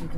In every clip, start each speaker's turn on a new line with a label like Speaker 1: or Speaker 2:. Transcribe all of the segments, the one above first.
Speaker 1: 应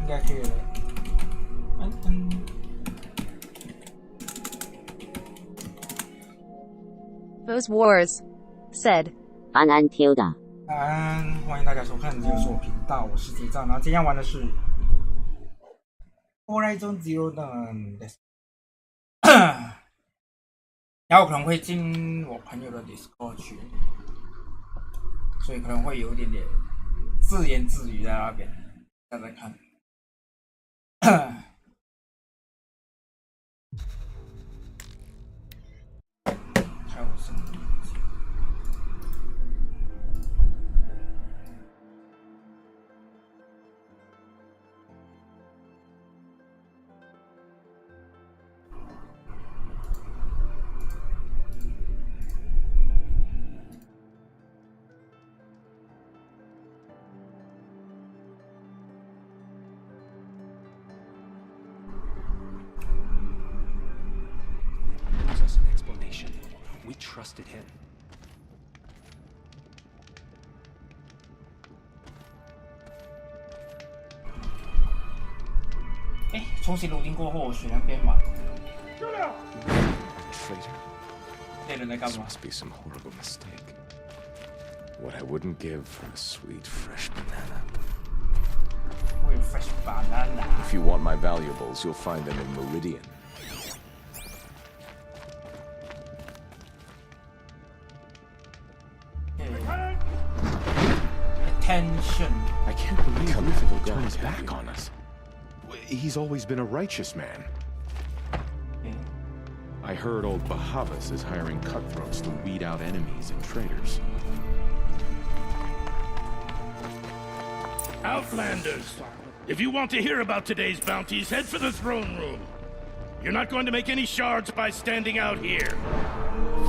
Speaker 1: 该可以了。
Speaker 2: Those wars said.
Speaker 3: 安安 Tilda。
Speaker 1: 欢迎大家收看这个是我频道，我是结账。然后今天玩的是 Horizon Zero Dawn です。然后我可能会进我朋友的 Discord 群，所以可能会有一点点自言自语在那边，大家看。还有什么？We
Speaker 4: trusted him.
Speaker 1: 重新录音过后，我选了编码。
Speaker 4: Traitor.
Speaker 1: 那人在干
Speaker 4: This
Speaker 1: 嘛
Speaker 4: must be some horrible mistake. What I wouldn't give for a sweet fresh banana.
Speaker 1: 我有 fresh banana。
Speaker 4: If you want my valuables, you'll find them in Meridian.
Speaker 1: Attention.
Speaker 4: I can't believe Lucifer turned his back on us. He's always been a righteous man. I heard old Bahavas is hiring cutthroats to weed out enemies and traitors.
Speaker 5: Outlanders, if you want to hear about today's bounties, head for the throne room. You're not going to make any shards by standing out here.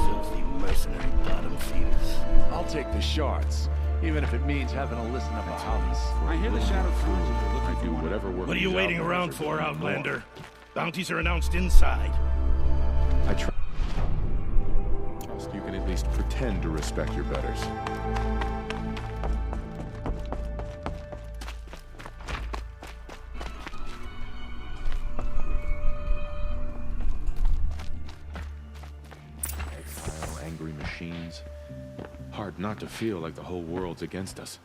Speaker 5: Filthy mercenary bottom feeders.
Speaker 6: I'll take the shards, even if it means having to listen to Bahamas. I hear the Shadow Cruisers are looking
Speaker 4: I do whatever work.
Speaker 5: What are you waiting around for, Outlander? Bounties are announced inside.
Speaker 4: I trust you can at least pretend to respect your betters. Angry machines. Hard not to feel like the whole world's against us.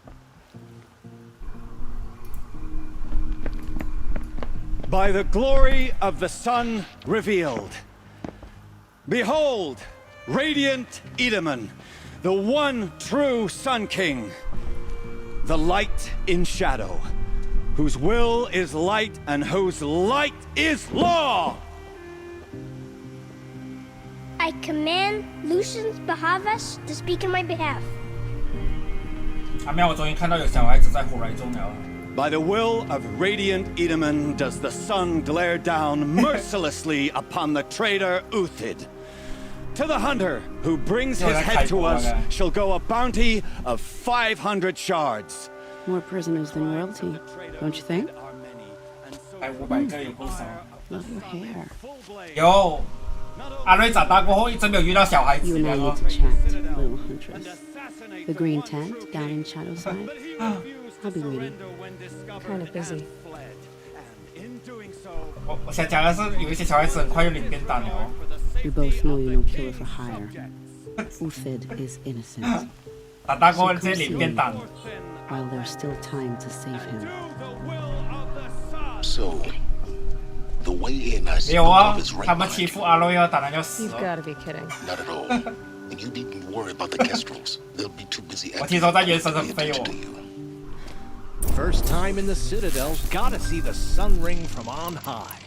Speaker 7: By the glory of the sun revealed. Behold, radiant Edaman, the one true Sun King, the light in shadow, whose will is light and whose light is law!
Speaker 8: I command Lucius Bahavas to speak in my behalf.
Speaker 1: 阿喵，我终于看到有小孩子在火来中了。
Speaker 7: By the will of radiant Edaman does the sun glare down mercilessly upon the traitor Uthid. To the hunter who brings his head to us shall go a bounty of 500 shards.
Speaker 9: More prisoners than royalty, don't you think?
Speaker 1: 500个有够少。
Speaker 9: Love your hair.
Speaker 1: 有，阿瑞长大过后一直没有遇到小孩子。
Speaker 9: You and I need to chat, little huntress. The green tent down in Shadowside. I'll be waiting.
Speaker 2: Kind of busy.
Speaker 1: 我想讲的是，有一些小孩子很快就领便当了哦。
Speaker 9: We both know you're no killer for hire. Ufid is innocent.
Speaker 1: 打大哥直接领便当。
Speaker 9: While there's still time to save him.
Speaker 4: So, the way in I
Speaker 1: 没
Speaker 4: speak
Speaker 1: 有啊
Speaker 4: of is，right
Speaker 1: 他们欺
Speaker 4: behind
Speaker 1: 负阿洛要当然要死
Speaker 2: You've
Speaker 1: 哦。
Speaker 2: got to be kidding.
Speaker 4: you. Not at all. And you needn't worry about the kestrels. They'll be too busy
Speaker 1: 我听说在原神
Speaker 4: paying
Speaker 1: 很飞
Speaker 4: attention
Speaker 1: 哦
Speaker 4: to。you.
Speaker 6: First time in the Citadel, gotta see the sun ring from on high.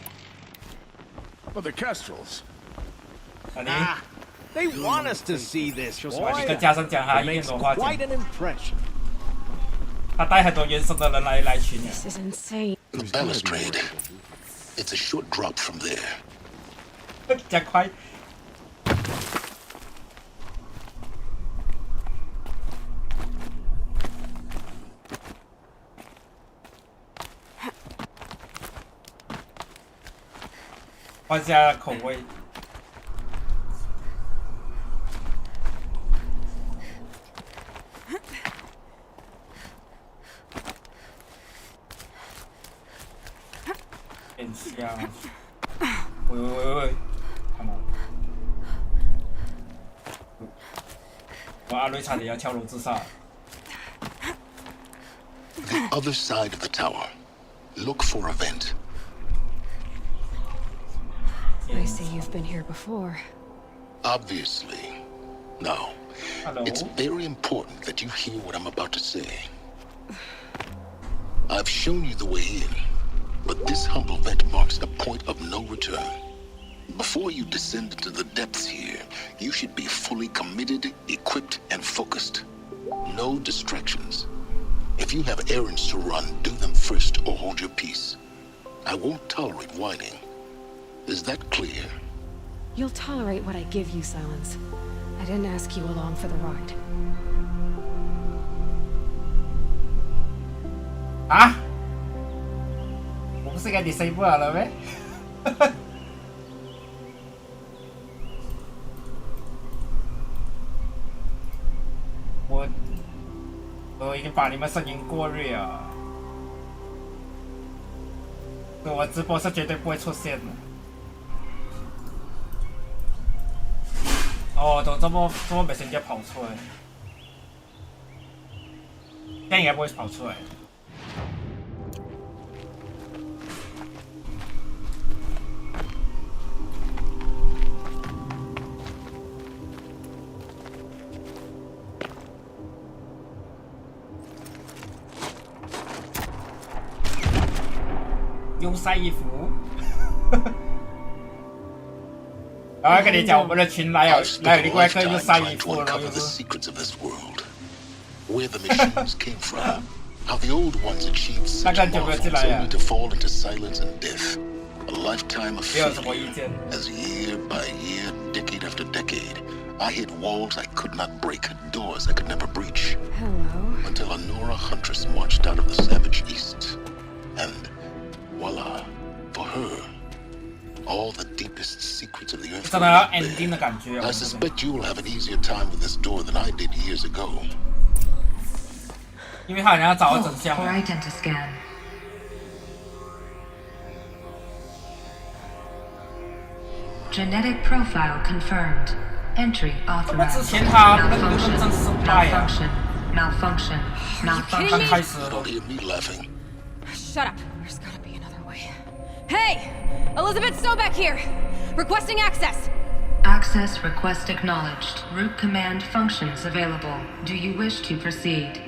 Speaker 5: Well, the kestrels.
Speaker 1: 那你
Speaker 6: They want us to see this,
Speaker 1: 我去
Speaker 6: boy.
Speaker 1: 跟嘉生讲他
Speaker 6: It
Speaker 1: 一点
Speaker 6: makes
Speaker 1: 多话
Speaker 6: quite
Speaker 1: 讲，
Speaker 6: an impression.
Speaker 1: 他带很多原神的人来群呢。
Speaker 2: This is insane.
Speaker 4: The balustrade. It's a short drop from there.
Speaker 1: 加快。换下口味。变香。喂，看嘛。我阿瑞差点要跳楼自杀。
Speaker 4: The other side of the tower. Look for a vent.
Speaker 2: I see you've been here before.
Speaker 4: Obviously. Now,
Speaker 1: Hello.
Speaker 4: it's very important that you hear what I'm about to say. I've shown you the way in, but this humble vent marks a point of no return. Before you descend into the depths here, you should be fully committed, equipped, and focused. No distractions. If you have errands to run, do them first or hold your peace. I won't tolerate whining. Is that clear?
Speaker 2: You'll tolerate what I give you, Silence. I didn't ask you along for the ride.
Speaker 1: 啊？我不是该 disable 了呗？我已经把你们声音过滤了，所以我直播是绝对不会出现的。哦，都这么没声音跑出来，现在应该不会跑出来。用晒衣服。然后跟你讲，我们的群来有
Speaker 4: I've
Speaker 1: 来有
Speaker 4: spent a
Speaker 1: 另外一个
Speaker 4: lifetime
Speaker 1: 用晒衣
Speaker 4: trying
Speaker 1: 服
Speaker 4: to
Speaker 1: 的，
Speaker 4: uncover
Speaker 1: 就
Speaker 4: the
Speaker 1: 是
Speaker 4: secrets of this world. Where the machines came from. How the old ones achieved such
Speaker 1: 那个就不要进
Speaker 4: marvels
Speaker 1: 来呀。
Speaker 4: only to fall into silence and death. A lifetime of
Speaker 1: 没有什么意
Speaker 4: failure.
Speaker 1: 见。
Speaker 4: As year by year, decade after decade, I hit walls I could not break, doors I could never breach.
Speaker 2: Hello.
Speaker 4: Until a Nora huntress marched out of the savage east. And voila, for her, all the deepest secrets of the earth
Speaker 1: 真
Speaker 4: were
Speaker 1: 的要
Speaker 4: laid
Speaker 1: ending 的
Speaker 4: bare.
Speaker 1: 感觉啊！
Speaker 4: I suspect you will have an easier time with this door than I did years ago.
Speaker 1: 因为他好像要找到真
Speaker 3: Hold
Speaker 1: 相
Speaker 3: for
Speaker 1: 啊。
Speaker 3: identiscan. Genetic profile confirmed. Entry
Speaker 1: 怎么之
Speaker 3: authorized.
Speaker 1: 前他那个
Speaker 3: Malfunction.
Speaker 1: 真失败啊？
Speaker 3: Malfunction. Malfunction.
Speaker 1: 刚
Speaker 3: Malfunction.
Speaker 1: 开始的
Speaker 4: Don't hear me laughing.
Speaker 2: Shut up. There's gotta be another way. Hey! Elizabeth Sobeck here! Requesting access!
Speaker 3: Access request acknowledged. Root command functions available. Do you wish to proceed?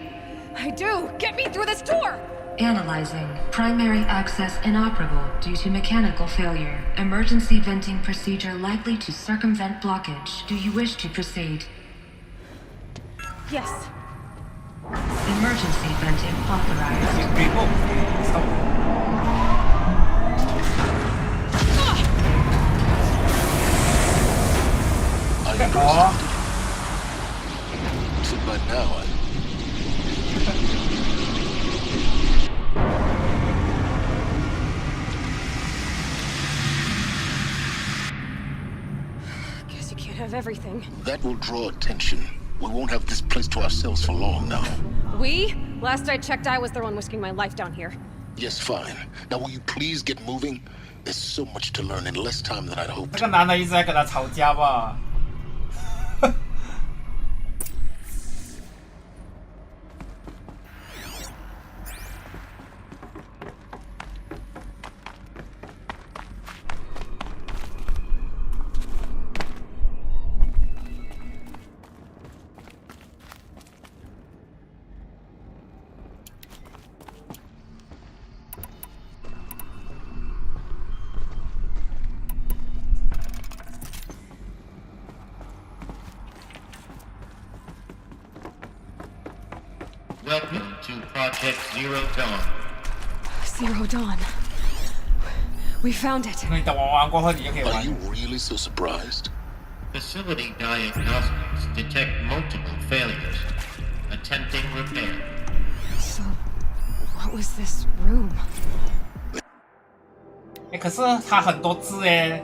Speaker 2: I do! Get me through this door!
Speaker 3: Analyzing. Primary access inoperable due to mechanical failure. Emergency venting procedure likely to circumvent blockage. Do you wish to proceed?
Speaker 2: Yes.
Speaker 3: Emergency venting authorized.
Speaker 1: 吕布
Speaker 4: I understand.
Speaker 1: 哦，
Speaker 4: So by now,
Speaker 2: Guess you can't have everything.
Speaker 4: that will draw attention. We won't have this place to ourselves for long now.
Speaker 2: We? Last I checked, I was the one risking my life down here.
Speaker 4: Yes, fine. Now will you please get moving? There's so much to learn in less time than I'd hoped.
Speaker 1: 这个男的一直在跟他吵架吧。
Speaker 10: Welcome to Project Zero Dawn.
Speaker 2: Zero Dawn. We found it.
Speaker 1: 你等我玩过后，你就可以
Speaker 4: Are
Speaker 1: 玩。
Speaker 4: you really so surprised?
Speaker 10: Facility diagnostics detect multiple failures. Attempting repair.
Speaker 2: So, what was this room?
Speaker 1: 哎，可是它很多字哎。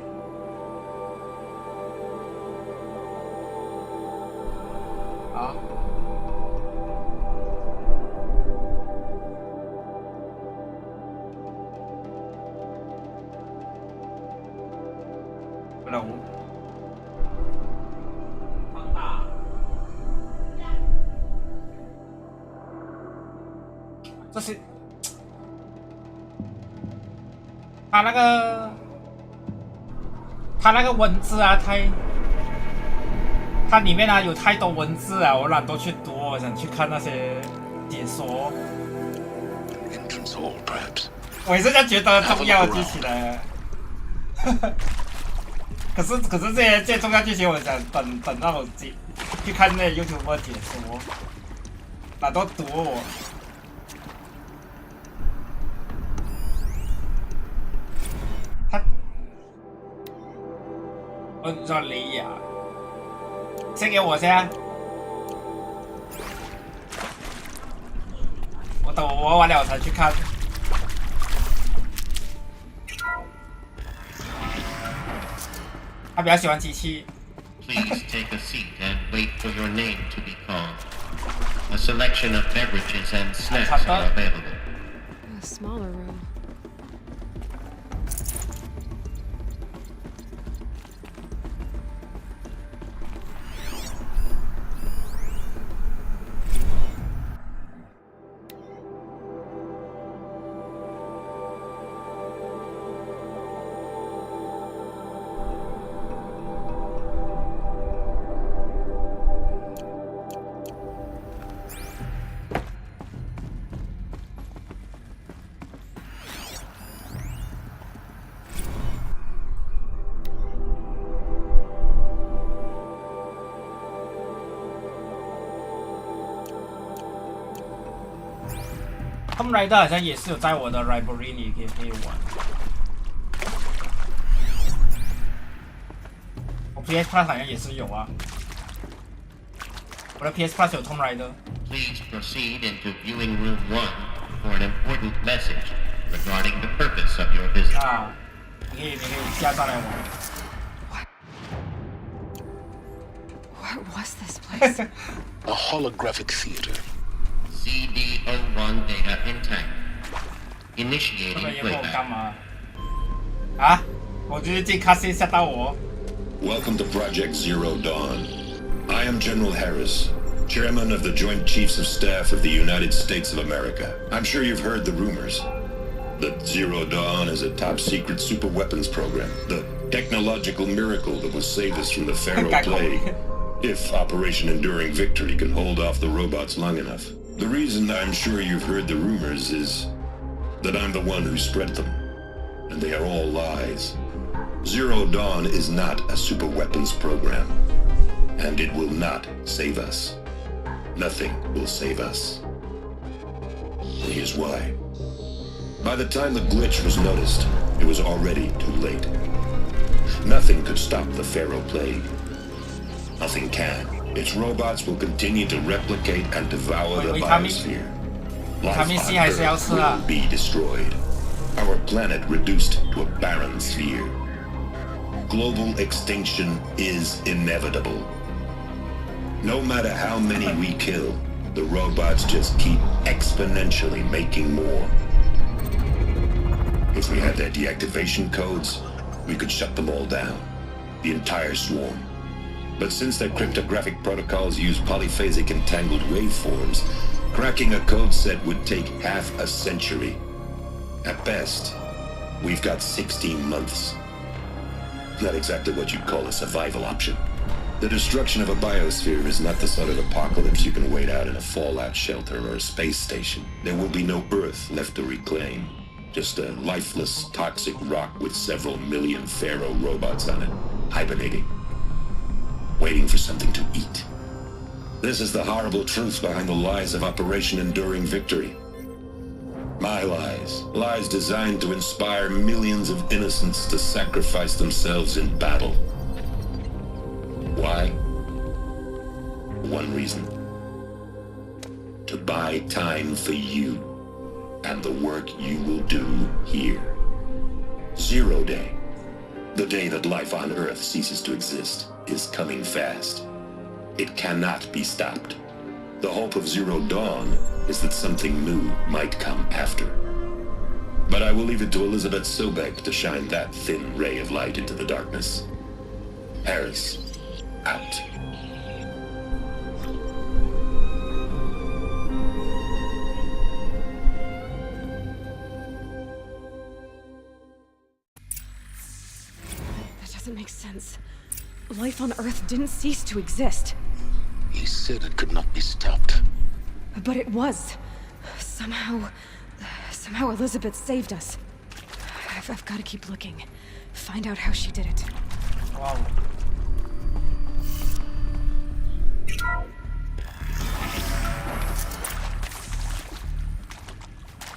Speaker 1: 啊。Hello。放大。这是。他那个文字啊，它里面啊有太多文字啊，我懒得去读，我想去看那些解说。
Speaker 4: Entrance hall, perhaps.
Speaker 1: 我也是这样觉得重要的剧情的。可是这些重要剧情，我想等那种去看那 YouTube 解说，懒得读我。你说雷亚，先给我先。我等我玩完了我才去看。他比较喜欢机器。
Speaker 10: Please take a seat and wait for your name to be called. A selection of beverages and snacks are available.
Speaker 2: A smaller room.
Speaker 1: Tomb Raider 好像也是有在我的 library 里可以玩。我 PS Plus 好像也是有啊。我的 PS Plus 有 Tomb Raider。Please
Speaker 10: proceed into viewing room 1 for an important message regarding the purpose of your visit.
Speaker 1: 啊，你可以加上来玩。
Speaker 2: What was this place?
Speaker 4: A holographic theater.
Speaker 10: CD01 data intact. Initiating
Speaker 1: 我干
Speaker 10: playback.
Speaker 1: 嘛？啊？我就是进 cutscene 吓到我。
Speaker 11: Welcome to Project Zero Dawn. I am General Harris, Chairman of the Joint Chiefs of Staff of the United States of America. I'm sure you've heard the rumors. That Zero Dawn is a top-secret super weapons program. The technological miracle that will save us from the Pharaoh Plague. If Operation Enduring Victory can hold off the robots long enough. The reason I'm sure you've heard the rumors is that I'm the one who spread them. And they are all lies. Zero Dawn is not a super weapons program. And it will not save us. Nothing will save us. Here's why. By the time the glitch was noticed, it was already too late. Nothing could stop the Pharaoh Plague. Nothing can. Its robots will continue to replicate and devour the biosphere. Life on Earth will be destroyed. Our planet reduced to a barren sphere. Global extinction is inevitable. No matter how many we kill, the robots just keep exponentially making more. If we had their deactivation codes, we could shut them all down. The entire swarm. But since their cryptographic protocols use polyphasic entangled waveforms, cracking a code set would take half a century. At best, we've got 16 months. Not exactly what you'd call a survival option. The destruction of a biosphere is not the sort of apocalypse you can wait out in a fallout shelter or a space station. There will be no Earth left to reclaim. Just a lifeless, toxic rock with several million Pharaoh robots on it, hibernating, waiting for something to eat. This is the horrible truth behind the lies of Operation Enduring Victory. My lies. Lies designed to inspire millions of innocents to sacrifice themselves in battle. Why? One reason. To buy time for you and the work you will do here. Zero Day, the day that life on Earth ceases to exist, is coming fast. It cannot be stopped. The hope of Zero Dawn is that something new might come after. But I will leave it to Elizabeth Sobek to shine that thin ray of light into the darkness. Harris, out.
Speaker 2: That doesn't make sense. Life on Earth didn't cease to exist.
Speaker 4: He said it could not be stopped.
Speaker 2: But it was. Somehow Elizabeth saved us. I've got to keep looking. Find out how she did it.
Speaker 1: Wow.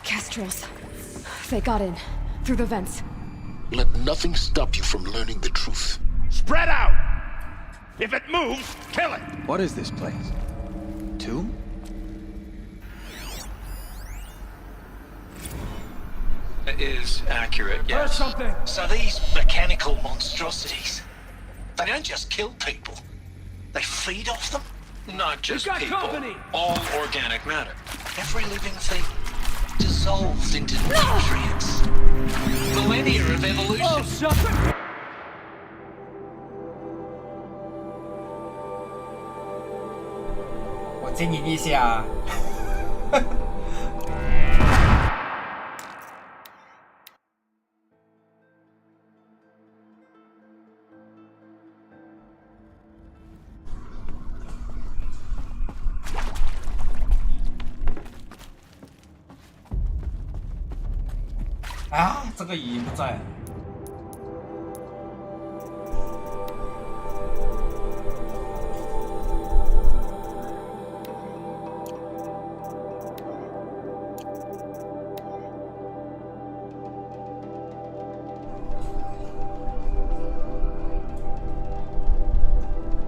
Speaker 2: Kestrels. They got in. Through the vents.
Speaker 4: Let nothing stop you from learning the truth.
Speaker 5: Spread out! If it moves, kill it!
Speaker 6: What is this place? Tomb?
Speaker 12: It is accurate, yes.
Speaker 6: Something.
Speaker 12: So these mechanical monstrosities, they don't just kill people. They feed off them. Not just people.
Speaker 6: Company.
Speaker 12: All organic matter. Every living thing dissolved into nutrients. Millennia of evolution.
Speaker 6: Oh, something.
Speaker 1: 我经营一下。啊，这个语音不在。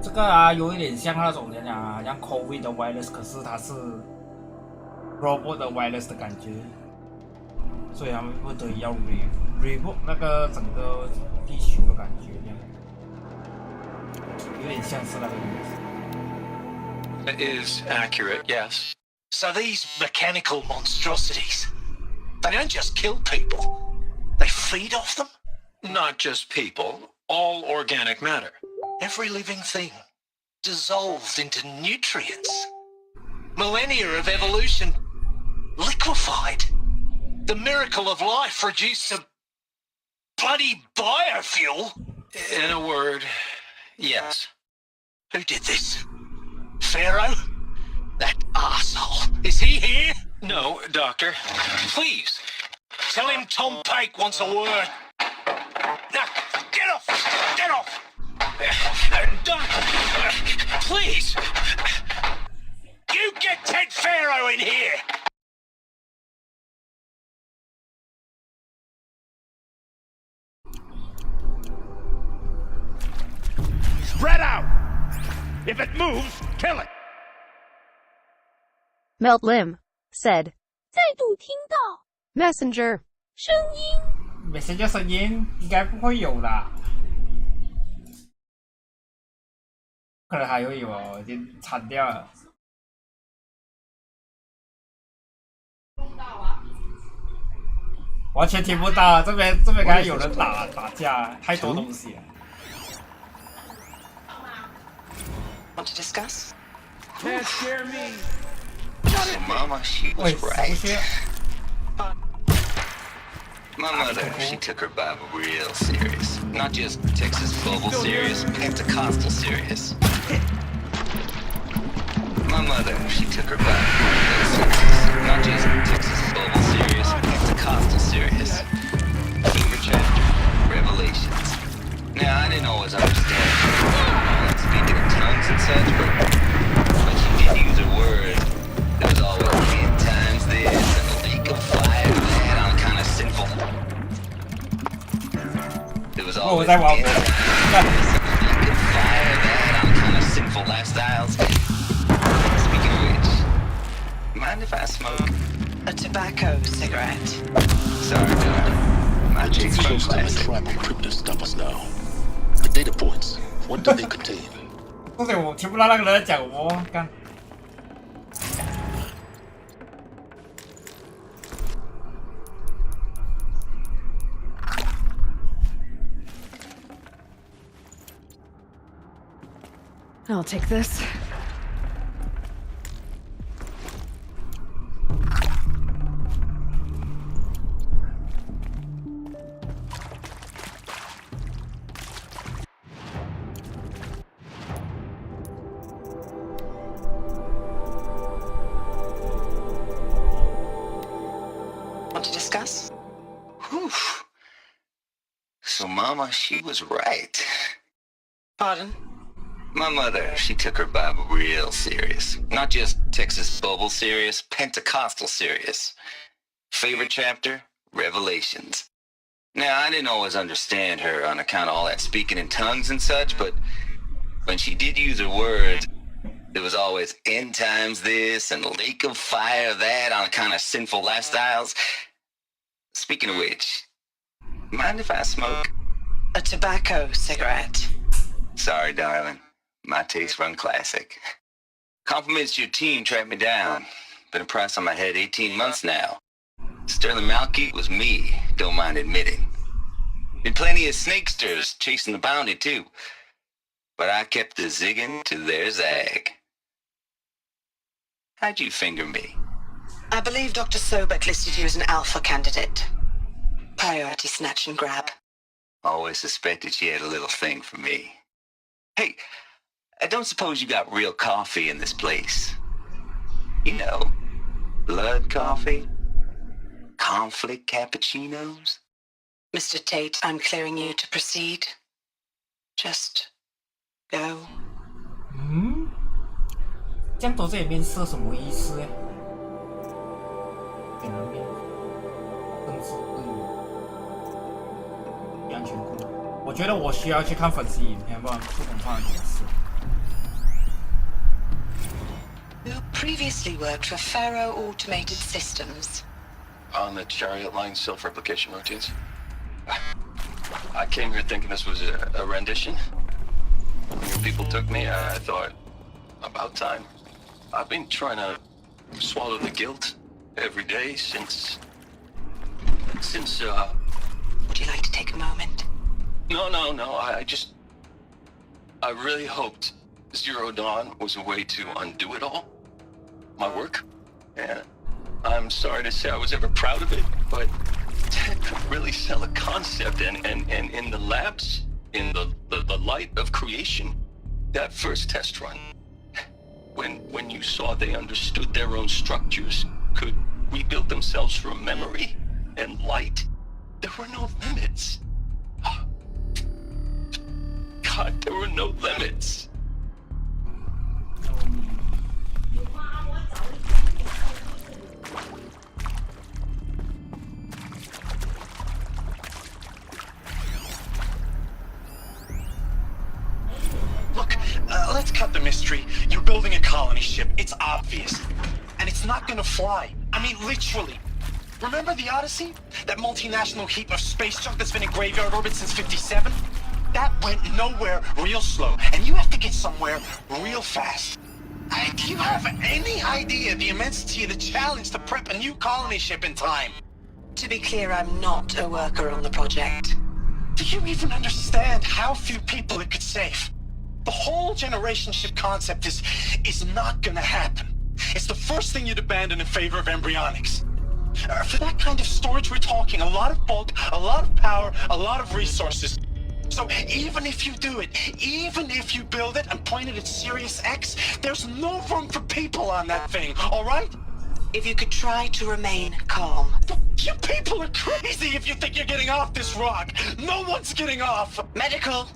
Speaker 1: 这个啊，有一点像那种人讲啊，像 COVID 的 virus， 可是它是 robot 的 virus 的感觉。 所以他们不得已要 reboot 那个整个地球的感觉，这样有点像是那个意思。
Speaker 12: It is accurate, yes. So these mechanical monstrosities, they don't just kill people. They feed off them. Not just people. All organic matter. Every living thing dissolved into nutrients. Millennia of evolution liquefied. The miracle of life reduced to bloody biofuel? In a word, yes. Who did this? Pharaoh? That arsehole. Is he here? No, Doctor. Please. Tell him Tom Pake wants a word. Now, get off! Get off! Doctor, please. You get Ted Pharaoh in here!
Speaker 5: Spread out! If it moves, kill it!
Speaker 13: Melt Lim said,
Speaker 8: 再度听到
Speaker 13: Messenger
Speaker 8: 声音。
Speaker 1: Messenger 声音应该不会有啦。可能还会有哦，已经惨掉了。完全听不到，这边刚才有人打架，太多东西了。
Speaker 14: Want to discuss?
Speaker 6: Can't scare me.
Speaker 12: So Mama, she was right. My mother, she took her Bible real serious. Not just Texas global serious, Pentecostal serious. My mother, she took her Bible real serious. Not just Texas global serious, Pentecostal serious. Favorite chapter, Revelations. Now, I didn't always understand speaking in tongues and such, but when she did use her words, there was always 10 times this and a leak of fire that on kind of sinful. There was always 10 times this and a leak of fire that on kind of sinful lifestyles. Speaking of which, mind if I smoke
Speaker 14: a tobacco cigarette?
Speaker 12: Sorry, darling. My cheeks are classic.
Speaker 4: Tribal crypto stop us now. The data points, what do they contain?
Speaker 1: 对，我听不到那个人在讲我干。
Speaker 2: I'll take this.
Speaker 14: Want to discuss?
Speaker 12: Whew. So Mama, she was right.
Speaker 14: Pardon?
Speaker 12: My mother, she took her Bible real serious. Not just Texas Bible serious, Pentecostal serious. Favorite chapter, Revelations. Now, I didn't always understand her on account of all that speaking in tongues and such, but when she did use her words, there was always end times this and a lake of fire that on kind of sinful lifestyles. Speaking of which, mind if I smoke
Speaker 14: a tobacco cigarette?
Speaker 12: Sorry, darling. My taste run classic. Compliments to your team tracked me down. Been a price on my head 18 months now. Sterling Malky was me, don't mind admitting. Been plenty of snakesters chasing the bounty too. But I kept the zigging to their zag. How'd you finger me?
Speaker 14: I believe Dr. Sobek listed you as an alpha candidate. Priority snatch and grab.
Speaker 12: Always suspected she had a little thing for me. Hey, I don't suppose you got real coffee in this place. You know, blood coffee? Conflict cappuccinos?
Speaker 14: Mr. Tate, I'm clearing you to proceed. Just go.
Speaker 1: 这样躲在里面是什么意思哎？在那边，政治安全顾问，我觉得我需要去看分析影片，不然不懂发生什么事。
Speaker 14: You previously worked for Faro Automated Systems.
Speaker 15: On the Chariot Line self-replication routines. I came here thinking this was a rendition. When your people took me, I thought, about time. I've been trying to swallow the guilt every day since.
Speaker 14: Would you like to take a moment?
Speaker 15: No. I really hoped Zero Dawn was a way to undo it all. My work. And I'm sorry to say I was ever proud of it, but Ted could really sell a concept, and in the labs, in the light of creation, that first test run, when you saw they understood their own structures, could rebuild themselves from memory and light, there were no limits. God, there were no limits.
Speaker 16: Look, let's cut the mystery. You're building a colony ship. It's obvious. And it's not gonna fly. I mean, literally. Remember the Odyssey? That multinational heap of space junk that's been in graveyard orbit since '57? That went nowhere real slow, and you have to get somewhere real fast. Do you have any idea the immensity of the challenge to prep a new colony ship in time?
Speaker 14: To be clear, I'm not a worker on the project.
Speaker 16: Do you even understand how few people it could save? The whole generation ship concept is not gonna happen. It's the first thing you'd abandon in favor of embryonics. For that kind of storage, we're talking a lot of bulk, a lot of power, a lot of resources. So even if you do it, even if you build it and point it at Sirius X, there's no room for people on that thing, alright?
Speaker 14: If you could try to remain calm.
Speaker 16: You people are crazy if you think you're getting off this rock. No one's getting off.
Speaker 14: Medical.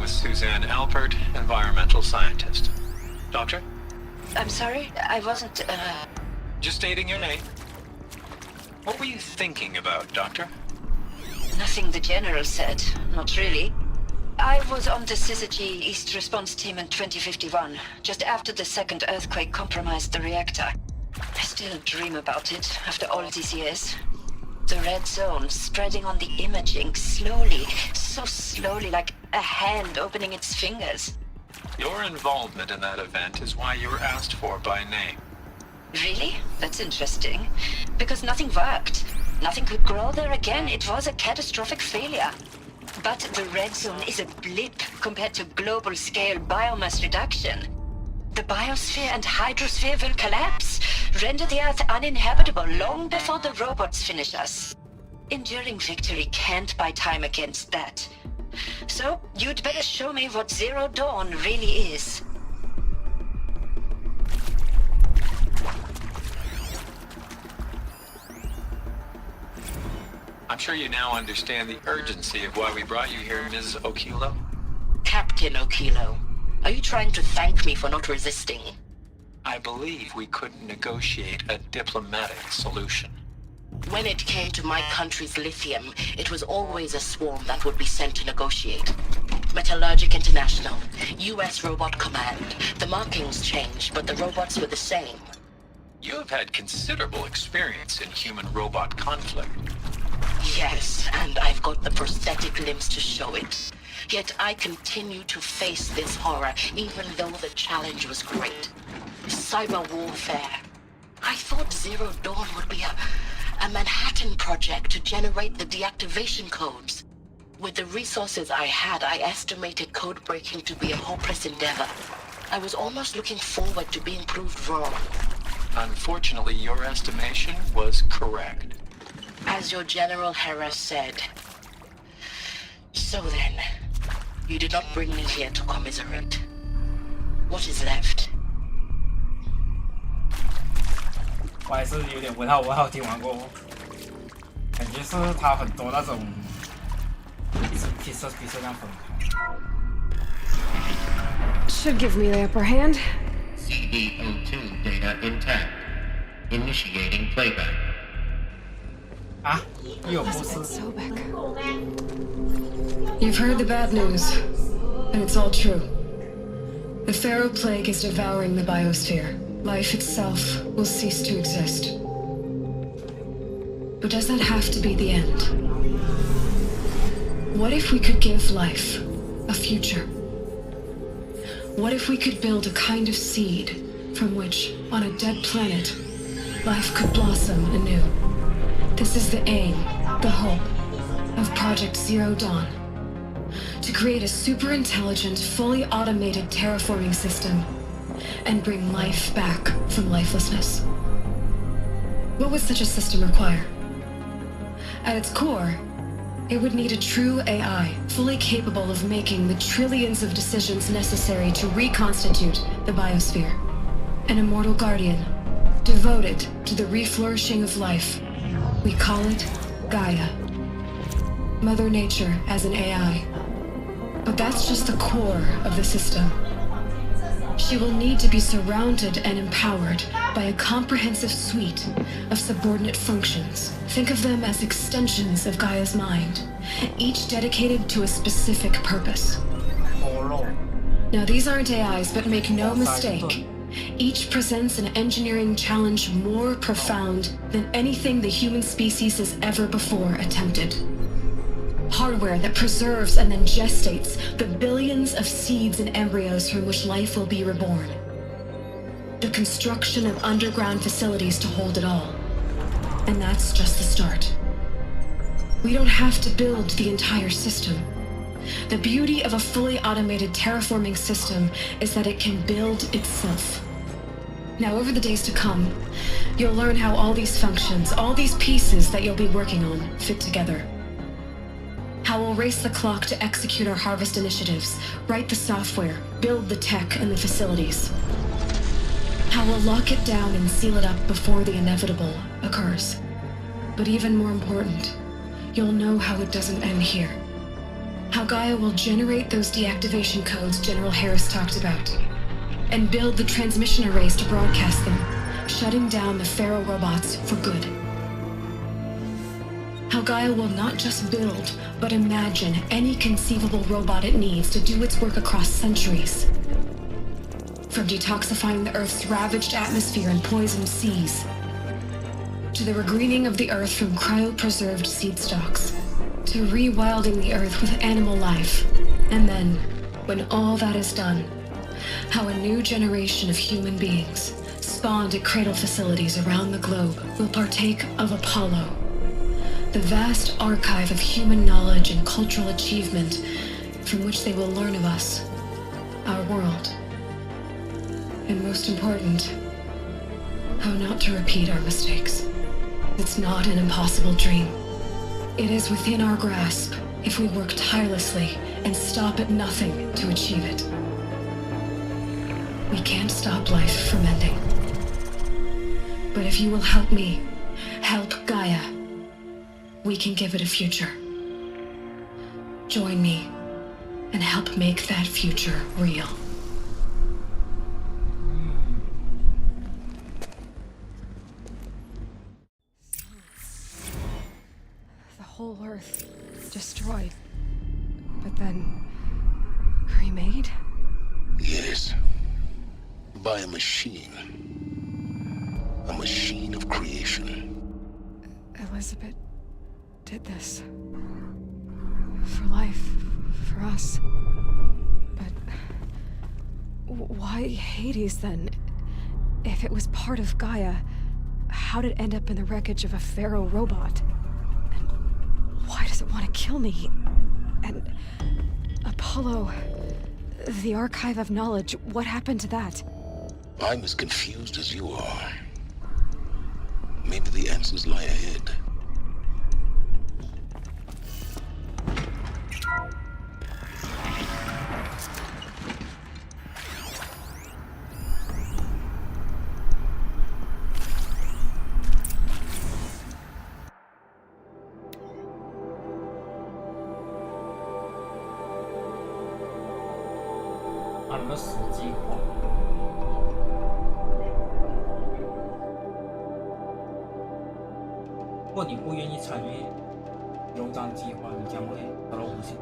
Speaker 12: With Suzanne Alpert, environmental scientist. Doctor?
Speaker 14: I'm sorry, I wasn't,
Speaker 12: Just stating your name. What were you thinking about, Doctor?
Speaker 14: Nothing the General said. Not really. I was on the Syzygy East Response Team in 2051, just after the second earthquake compromised the reactor. I still dream about it, after all these years. The red zone spreading on the imaging, slowly, so slowly, like a hand opening its fingers.
Speaker 12: Your involvement in that event is why you were asked for by name.
Speaker 14: Really? That's interesting. Because nothing worked. Nothing could grow there again. It was a catastrophic failure. But the red zone is a blip compared to global-scale biomass reduction. The biosphere and hydrosphere will collapse, render the Earth uninhabitable long before the robots finish us. Enduring victory can't buy time against that. So, you'd better show me what Zero Dawn really is.
Speaker 12: I'm sure you now understand the urgency of why we brought you here, Ms. Okilo.
Speaker 14: Captain Okilo, are you trying to thank me for not resisting?
Speaker 12: I believe we couldn't negotiate a diplomatic solution.
Speaker 14: When it came to my country's lithium, it was always a swarm that would be sent to negotiate. Metallurgic International, US Robot Command. The markings changed, but the robots were the same.
Speaker 12: You have had considerable experience in human-robot conflict.
Speaker 14: Yes, and I've got the prosthetic limbs to show it. Yet I continue to face this horror, even though the challenge was great. Cyber warfare. I thought Zero Dawn would be a Manhattan project to generate the deactivation codes. With the resources I had, I estimated code breaking to be a hopeless endeavor. I was almost looking forward to being proved wrong.
Speaker 12: Unfortunately, your estimation was correct.
Speaker 14: As your General Harris said. So then, you did not bring me here to commiserate. What is left?
Speaker 1: 我还是有点问号，我好听完过，感觉是它很多那种pieces 这样分开。
Speaker 2: Should give me the upper hand.
Speaker 10: CD02 data intact. Initiating playback.
Speaker 1: 啊，又不是。
Speaker 2: You've heard the bad news, and it's all true. The Pharaoh Plague is devouring the biosphere. Life itself will cease to exist. But does that have to be the end? What if we could give life a future? What if we could build a kind of seed from which, on a dead planet, life could blossom anew? This is the aim, the hope, of Project Zero Dawn. To create a super-intelligent, fully automated terraforming system and bring life back from lifelessness. What would such a system require? At its core, it would need a true AI, fully capable of making the trillions of decisions necessary to reconstitute the biosphere. An immortal guardian, devoted to the reflourishing of life. We call it Gaia. Mother Nature as an AI. But that's just the core of the system. She will need to be surrounded and empowered by a comprehensive suite of subordinate functions. Think of them as extensions of Gaia's mind, each dedicated to a specific purpose.
Speaker 1: Polo.
Speaker 2: Now, these aren't AIs, but make no mistake. Each presents an engineering challenge more profound than anything the human species has ever before attempted. Hardware that preserves and then gestates the billions of seeds and embryos from which life will be reborn. The construction of underground facilities to hold it all. And that's just the start. We don't have to build the entire system. The beauty of a fully automated terraforming system is that it can build itself. Now, over the days to come, you'll learn how all these functions, all these pieces that you'll be working on, fit together. How we'll race the clock to execute our harvest initiatives, write the software, build the tech and the facilities. How we'll lock it down and seal it up before the inevitable occurs. But even more important, you'll know how it doesn't end here. How Gaia will generate those deactivation codes General Harris talked about, and build the transmission arrays to broadcast them, shutting down the Pharaoh robots for good. How Gaia will not just build, but imagine any conceivable robot it needs to do its work across centuries. From detoxifying the Earth's ravaged atmosphere and poisoned seas, to the regreening of the Earth from cryopreserved seed stalks, to rewilding the Earth with animal life. And then, when all that is done, how a new generation of human beings, spawned at cradle facilities around the globe, will partake of Apollo, the vast archive of human knowledge and cultural achievement from which they will learn of us, our world. And most important, how not to repeat our mistakes. It's not an impossible dream. It is within our grasp if we work tirelessly and stop at nothing to achieve it. We can't stop life from ending. But if you will help me, help Gaia, we can give it a future. Join me and help make that future real.
Speaker 17: The whole Earth destroyed, but then remade?
Speaker 4: Yes. By a machine. A machine of creation.
Speaker 17: Elizabeth did this. For life, for us. But why Hades then? If it was part of Gaia, how did it end up in the wreckage of a Pharaoh robot? And why does it want to kill me? And Apollo, the archive of knowledge, what happened to that?
Speaker 4: I'm as confused as you are. Maybe the answers lie ahead.
Speaker 1: 如果你不愿意参与游章计划，你将会得到无限。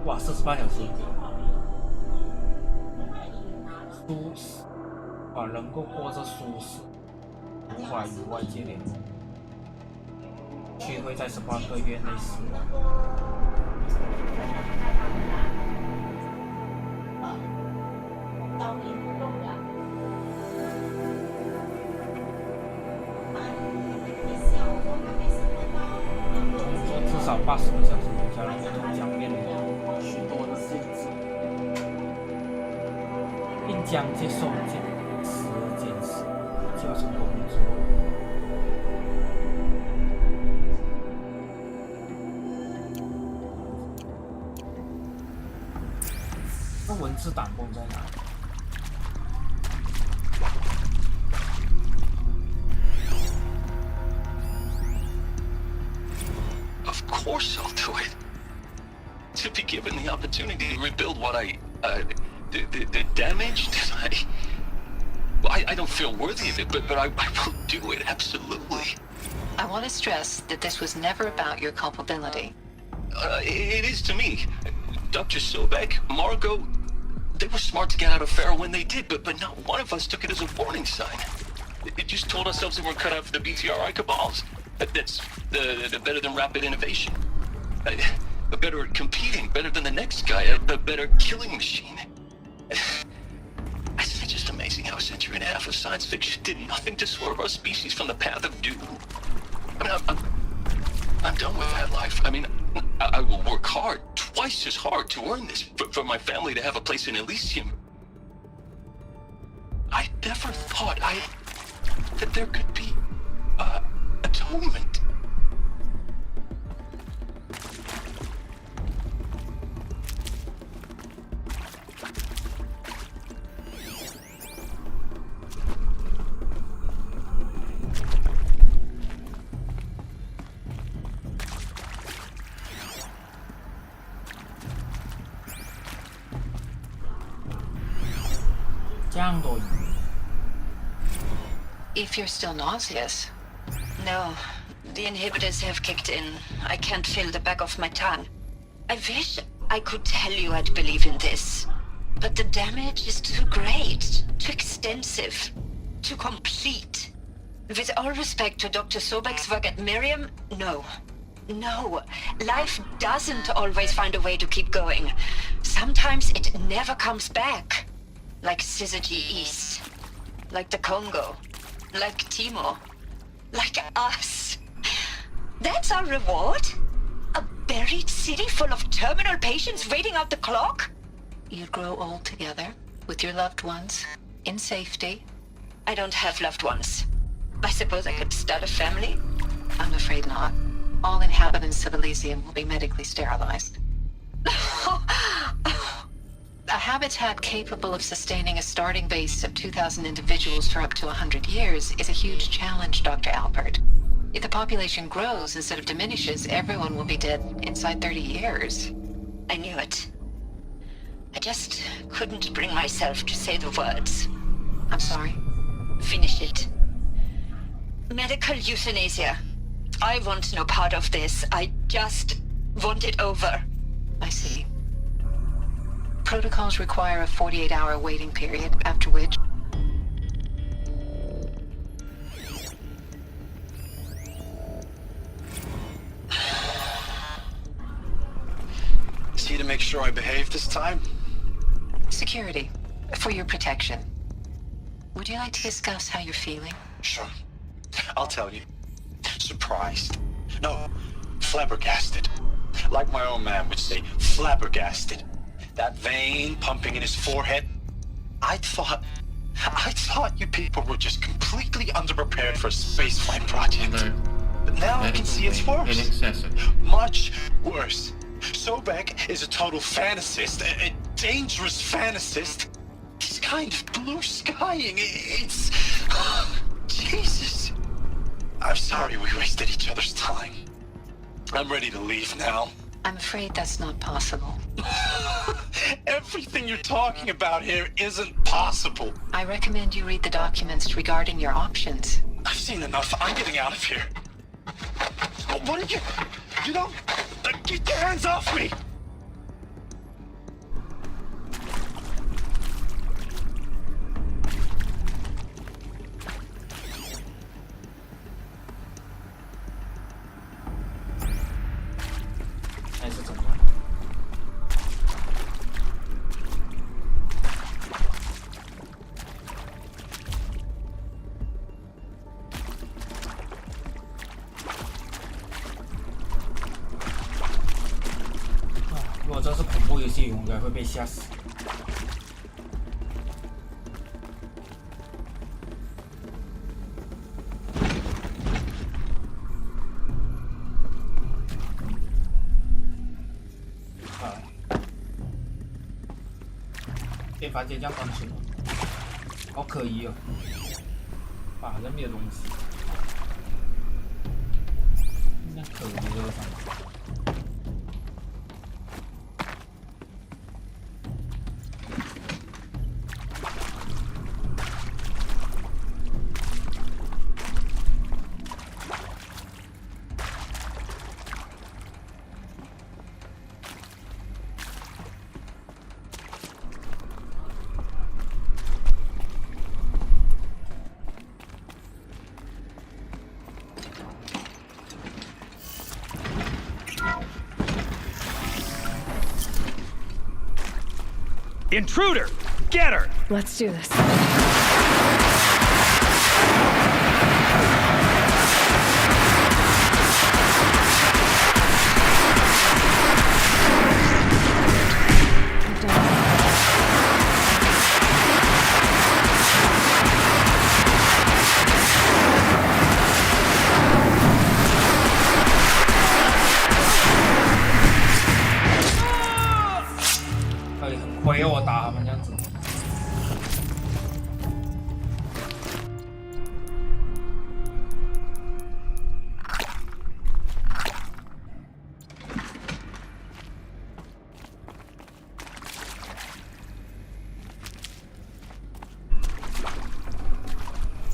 Speaker 1: 哇，48小时。舒适，能够过着舒适，无法与外界联络，区会在18个月内死亡。至少80个小时以下的活动将面临许多的限制，并将接受10件事就要成功之后。那文字弹弓在哪里？
Speaker 12: Of course I'll do it. To be given the opportunity to rebuild what the damage that well, I don't feel worthy of it, but I will do it, absolutely.
Speaker 3: I want to stress that this was never about your culpability.
Speaker 12: It is to me. Dr. Sobek, Margot, they were smart to get out of Pharaoh when they did, but not one of us took it as a warning sign. It just told ourselves that we're cut out for the BTRI cabals. That's the better than rapid innovation. Better at competing, better than the next guy, a better killing machine. It's just amazing how a century and a half of science fiction did nothing to swerve our species from the path of doom. I mean, I'm done with that life. I mean, I will work hard, twice as hard to earn this, for my family to have a place in Elysium. I never thought that there could be, atonement.
Speaker 1: 这样多余。
Speaker 3: If you're still nauseous.
Speaker 14: No, the inhibitors have kicked in. I can't feel the back of my tongue. I wish I could tell you I'd believe in this. But the damage is too great, too extensive, too complete. With all respect to Dr. Sobek's work at Miriam, no. No, life doesn't always find a way to keep going. Sometimes it never comes back. Like Syzygy East. Like the Congo. Like Timor. Like us. That's our reward? A buried city full of terminal patients waiting out the clock?
Speaker 3: You grow old together, with your loved ones, in safety.
Speaker 14: I don't have loved ones. I suppose I could start a family?
Speaker 3: I'm afraid not. All inhabitants of Elysium will be medically sterilized. A habitat capable of sustaining a starting base of 2,000 individuals for up to 100 years is a huge challenge, Dr. Alpert. If the population grows instead of diminishes, everyone will be dead inside 30 years.
Speaker 14: I knew it. I just couldn't bring myself to say the words.
Speaker 3: I'm sorry.
Speaker 14: Finish it. Medical euthanasia. I want no part of this. I just want it over.
Speaker 3: I see. Protocols require a 48-hour waiting period, after which...
Speaker 16: Is he to make sure I behave this time?
Speaker 3: Security. For your protection. Would you like to discuss how you're feeling?
Speaker 16: Sure. I'll tell you. Surprised. No, flabbergasted. Like my own man would say, flabbergasted. That vein pumping in his forehead. I thought you people were just completely underprepared for a spaceflight project. But now I can see it's worse. Much worse. Sobek is a total fantasist, a dangerous fantasist. He's kind of blue skying. It's... Jesus. I'm sorry we wasted each other's time. I'm ready to leave now.
Speaker 3: I'm afraid that's not possible.
Speaker 16: Everything you're talking about here isn't possible.
Speaker 3: I recommend you read the documents regarding your options.
Speaker 16: I've seen enough. I'm getting out of here. What did you... You know... Get your hands off me!
Speaker 1: 我应该会被吓死。好，被发现这样放弃了，好可疑哦！啊，人没有东西，那可疑这个方法。
Speaker 5: Intruder! Get her!
Speaker 17: Let's do this.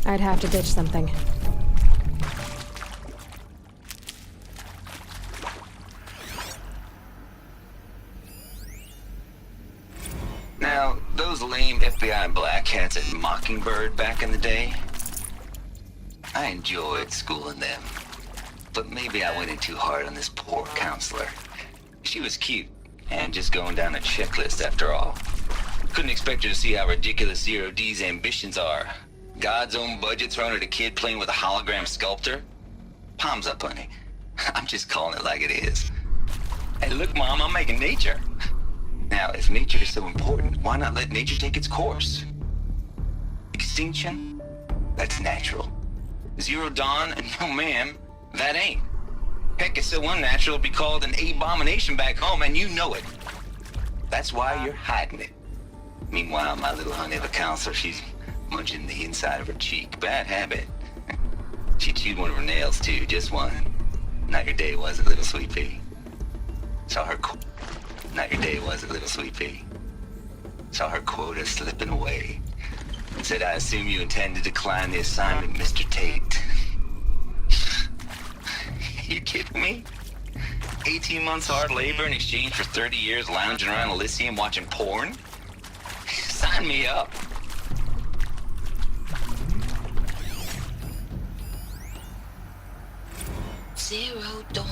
Speaker 17: I'd have to ditch something.
Speaker 12: Now, those lame FBI black hats at Mockingbird back in the day, I enjoyed schooling them. But maybe I went in too hard on this poor counselor. She was cute, and just going down a checklist after all. Couldn't expect her to see how ridiculous Zero D's ambitions are. God's own budget thrown at a kid playing with a hologram sculptor? Palms up, honey. I'm just calling it like it is. Hey, look, Mom, I'm making nature. Now, if nature is so important, why not let nature take its course? Extinction? That's natural. Zero Dawn? No, ma'am, that ain't. Heck, it's so unnatural it'd be called an abomination back home, and you know it. That's why you're hiding it. Meanwhile, my little honey of a counselor, she's munching the inside of her cheek. Bad habit. She chewed one of her nails, too, just one. Not your day, was it, little sweet pea? Saw her Not your day, was it, little sweet pea? Saw her quota slipping away. Said, I assume you intend to decline the assignment, Mr. Tate. You kidding me? 18 months hard labor in exchange for 30 years lounging around Elysium watching porn? Sign me up.
Speaker 3: Zero Dawn.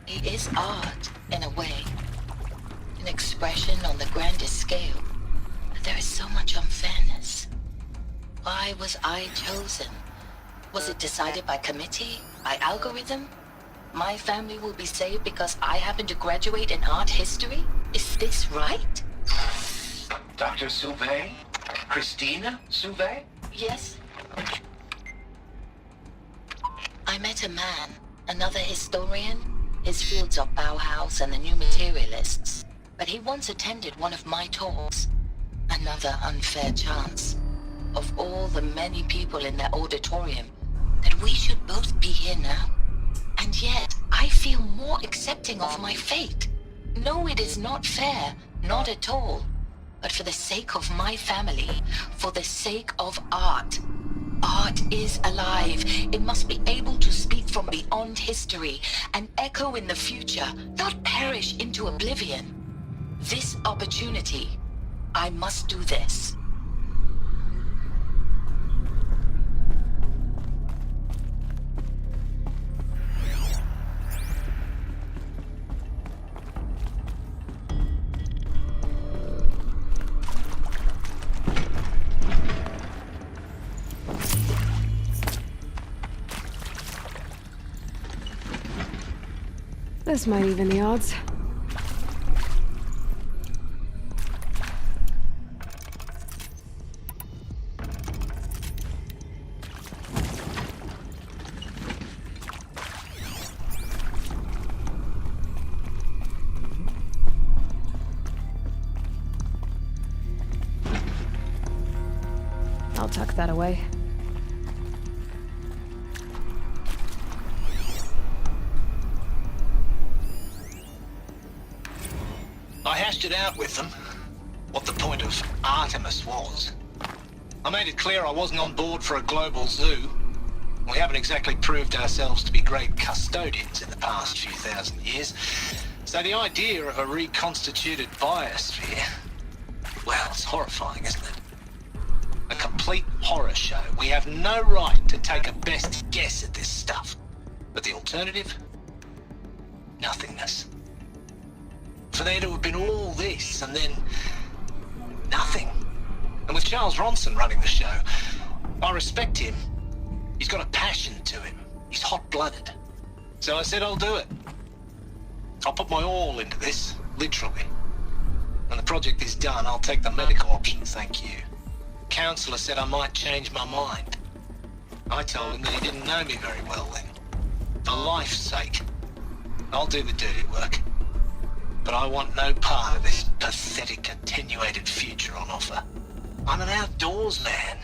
Speaker 3: It is art, in a way. An expression on the grandest scale. But there is so much unfairness. Why was I chosen? Was it decided by committee? By algorithm? My family will be saved because I happen to graduate in art history? Is this right?
Speaker 12: Dr. Sauvé? Christina Sauvé?
Speaker 3: Yes. I met a man, another historian. His fields are Bauhaus and the New Materialists. But he once attended one of my talks. Another unfair chance. Of all the many people in that auditorium, that we should both be here now. And yet, I feel more accepting of my fate. No, it is not fair, not at all. But for the sake of my family, for the sake of art. Art is alive. It must be able to speak from beyond history and echo in the future, not perish into oblivion. This opportunity, I must do this.
Speaker 17: This might even the odds. I'll tuck that away.
Speaker 16: I hashed it out with them, what the point of Artemis was. I made it clear I wasn't on board for a global zoo. We haven't exactly proved ourselves to be great custodians in the past few thousand years. So the idea of a reconstituted biosphere, well, it's horrifying, isn't it? A complete horror show. We have no right to take a best guess at this stuff. But the alternative? Nothingness. For there to have been all this, and then
Speaker 12: And with Charles Ronson running the show, I respect him. He's got a passion to him. He's hot-blooded. So I said I'll do it. I'll put my all into this, literally. When the project is done, I'll take the medical option, thank you. Counselor said I might change my mind. I told him that he didn't know me very well then. For life's sake, I'll do the dirty work. But I want no part of this pathetic, attenuated future on offer. I'm an outdoors man.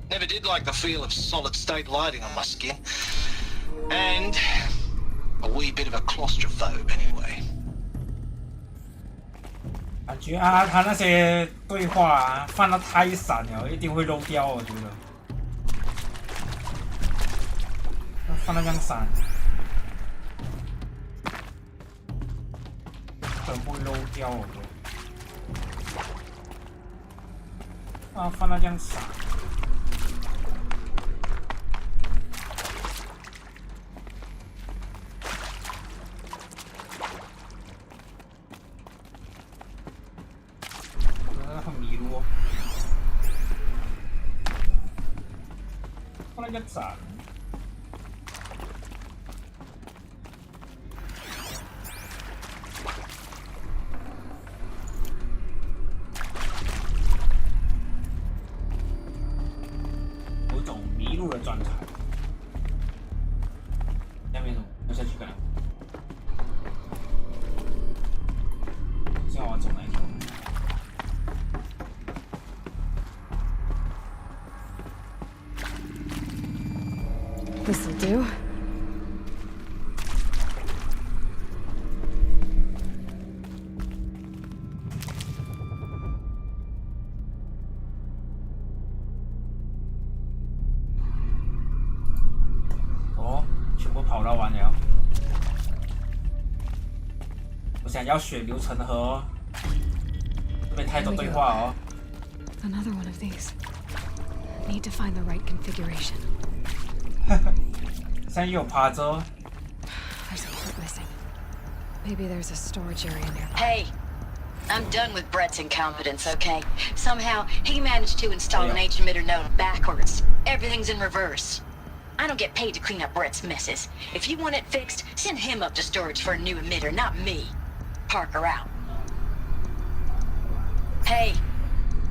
Speaker 12: Never did like the feel of solid-state lighting on my skin. And a wee bit of a claustrophobe anyway.
Speaker 1: 感觉啊，他那些对话啊，放得太散了，一定会漏掉，我觉得。放得这样散，可能会漏掉我觉得。啊，放得这样散。很迷路，放那个展，有一种迷路的状态。下面要下去干嘛？现在我要走哪一条？
Speaker 17: This'll do.
Speaker 1: Oh, 全部跑到完了。我想要血流成河，这边太多对话哦。
Speaker 17: Another one of these. Need to find the right configuration.
Speaker 1: 现在又有趴着。
Speaker 17: There's a part missing. Maybe there's a storage area nearby.
Speaker 14: Hey, I'm done with Brett's incompetence, okay? Somehow, he managed to install an H-emitter node backwards. Everything's in reverse. I don't get paid to clean up Brett's messes. If you want it fixed, send him up to storage for a new emitter, not me. Parker out. Hey,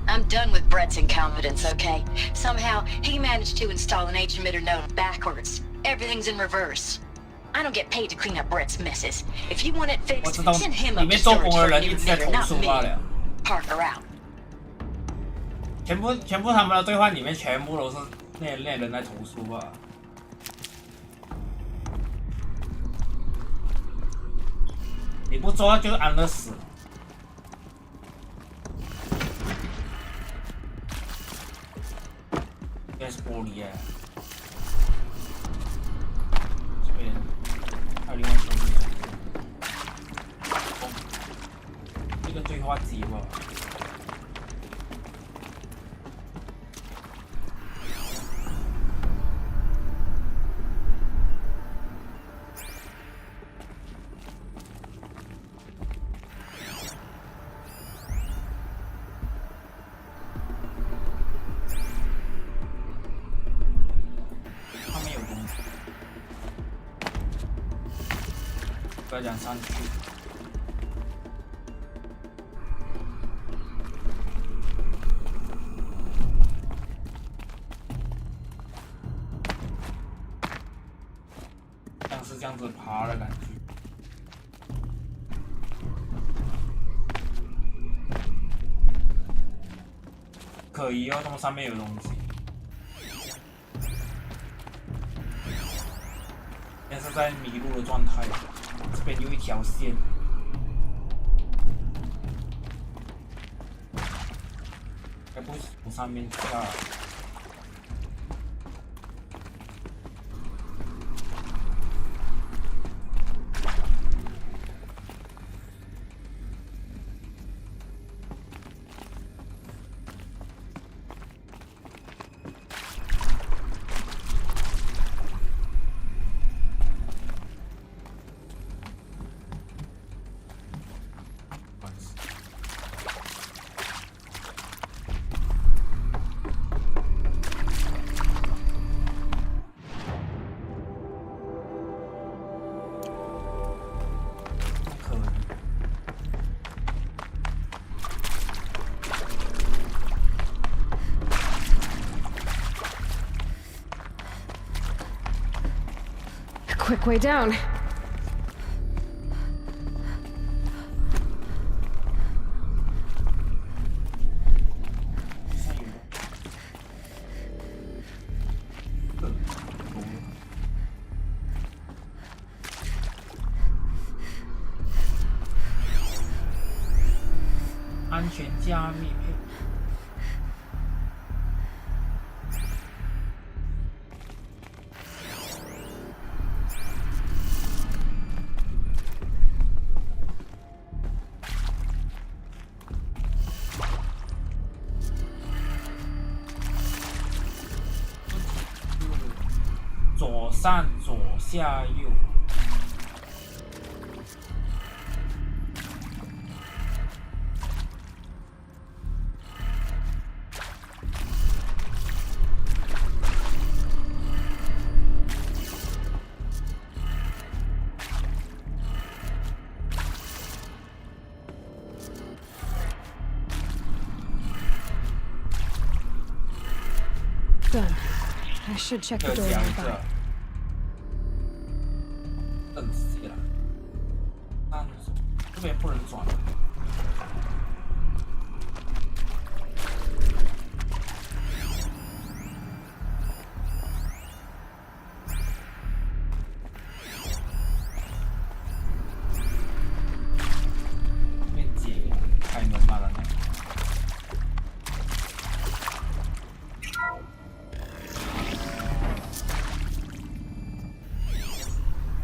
Speaker 14: I'm done with Brett's incompetence, okay? Somehow, he managed to install an H-emitter node backwards. Everything's in reverse. I don't get paid to clean up Brett's messes. If you want it fixed, send him up to storage for a new emitter, not me. Parker out.
Speaker 1: 全部他们的对话里面全部都是那人在投诉吧。你不做就安乐死。应该是玻璃耶。这边还有另外一个这个对话机吧。 再讲上去，像是这样子爬的感觉。可疑哦，他们上面有东西。现在是在迷路的状态。 这边有一条线，该不从上面下。
Speaker 17: quick way down.
Speaker 1: 安全加密配。左上左下右。
Speaker 17: Done. I should check the door nearby.
Speaker 1: 更细了，这边不能转。变解了，开门嘛了呢。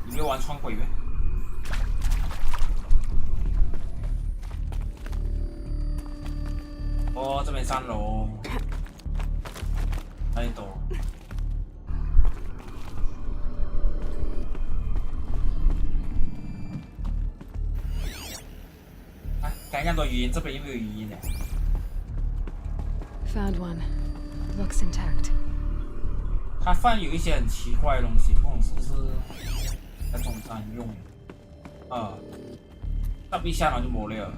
Speaker 1: 你别玩穿鬼呗。哦，这边3楼，那里躲。哎，看看多语音，这边有没有语音呢
Speaker 17: Found one. Looks intact.
Speaker 1: 它放有一些很奇怪的东西，不懂是不是那种专用的啊？打一下然后就没了，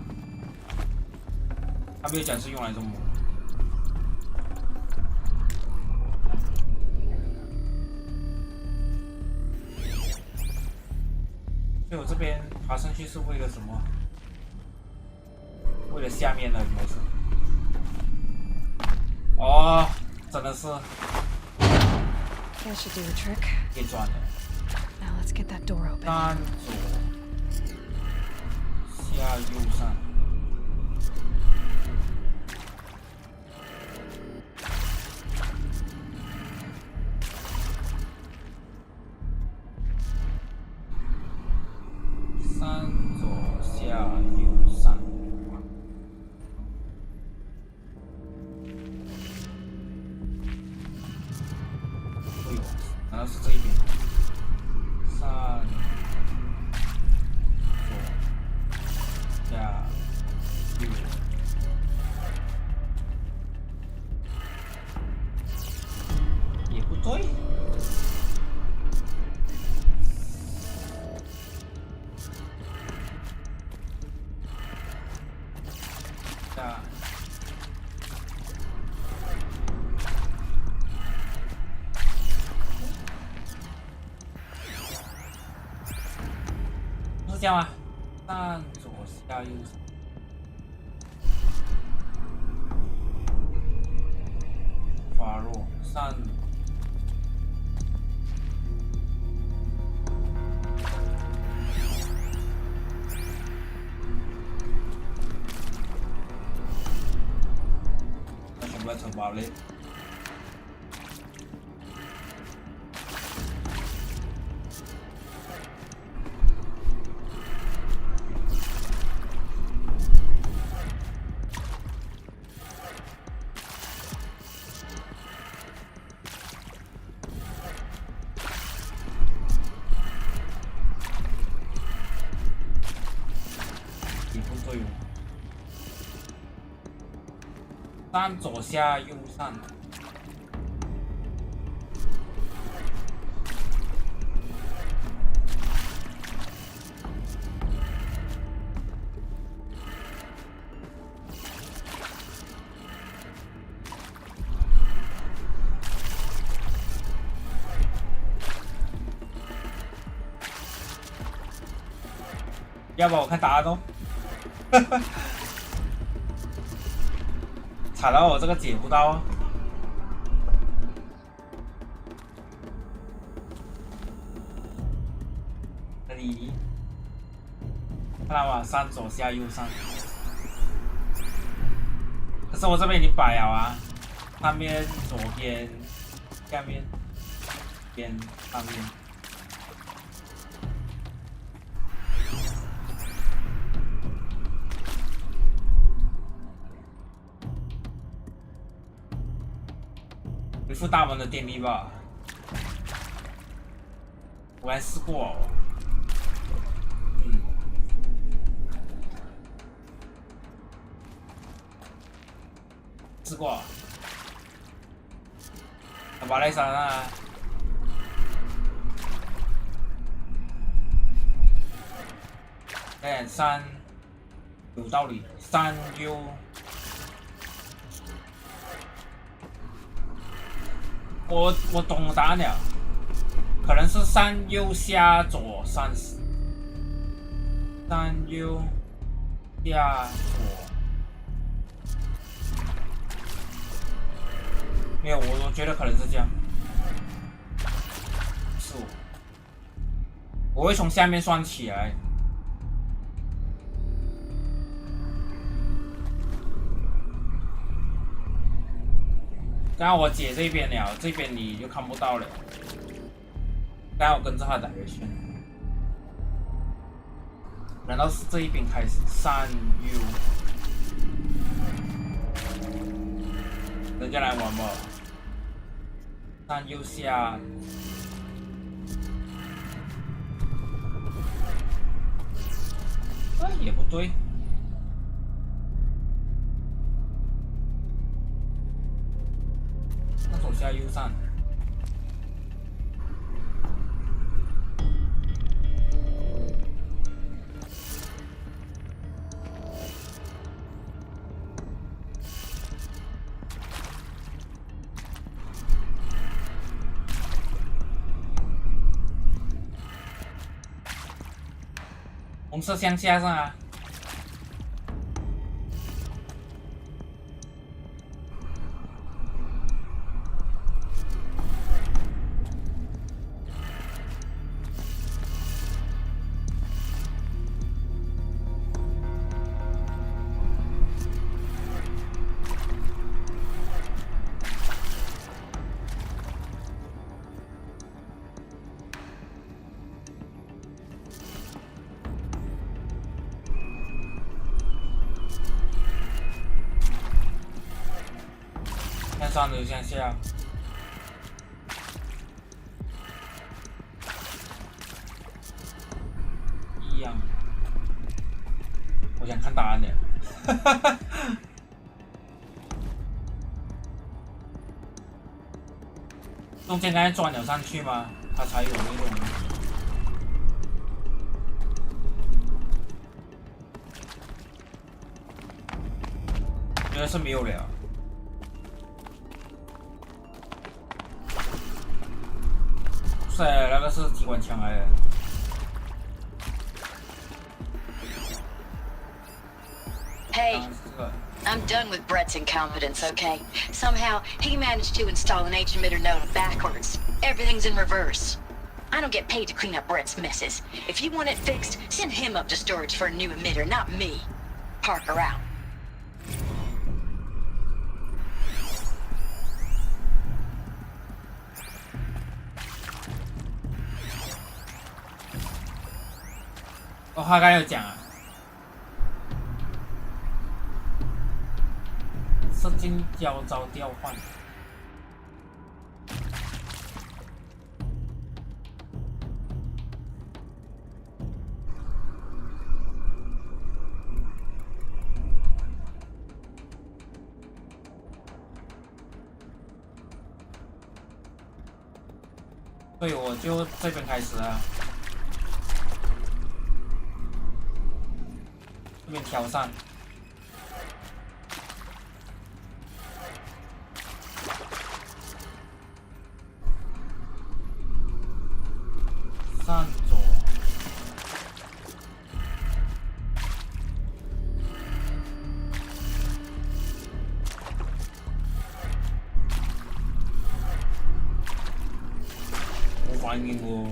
Speaker 1: 他没有讲是用来这么。所以我这边爬上去是为了什么？为了下面的模式。哦，真的是。
Speaker 17: That should do the trick.
Speaker 1: 可以转的。
Speaker 17: Now let's get that door open.
Speaker 1: 单左下右上。三左下右上。哎呦，难道是这一边？上左下右。也不对。下。是这样吗？上左下右上。发落上。那全部要城堡嘞。上左下右上。要不我看答案哦。惨了，我这个解不到啊。这里，看到吗？上左下右上。可是我这边已经摆了啊，上面、左边、下面、边、上面。回复大门的电力吧，我还试过哦。试过。马来山啊。哎，三有道理，三 U。我懂答案了，可能是3 U 下左30，3 U 下左，没有，我觉得可能是这样，是我会从下面算起来。刚刚我解这边了，这边你就看不到了。刚刚我跟着他direction，难道是这一边开始3 U？ 人家来玩吧。3 U 下。也不对。左下右上，红色向下上啊。向上的向下，一样。我想看答案的。中间刚才转了上去吗？它才有那种。觉得是没有了。是，那个是机关枪来的。
Speaker 14: Hey, I'm done with Brett's incompetence, okay? Somehow, he managed to install an H-emitter node backwards. Everything's in reverse. I don't get paid to clean up Brett's messes. If you want it fixed, send him up to storage for a new emitter, not me. Parker out.
Speaker 1: Oh, 他刚有讲啊，射精焦遭调换。所以我就这边开始啊。这边调上，上左，玩赢我。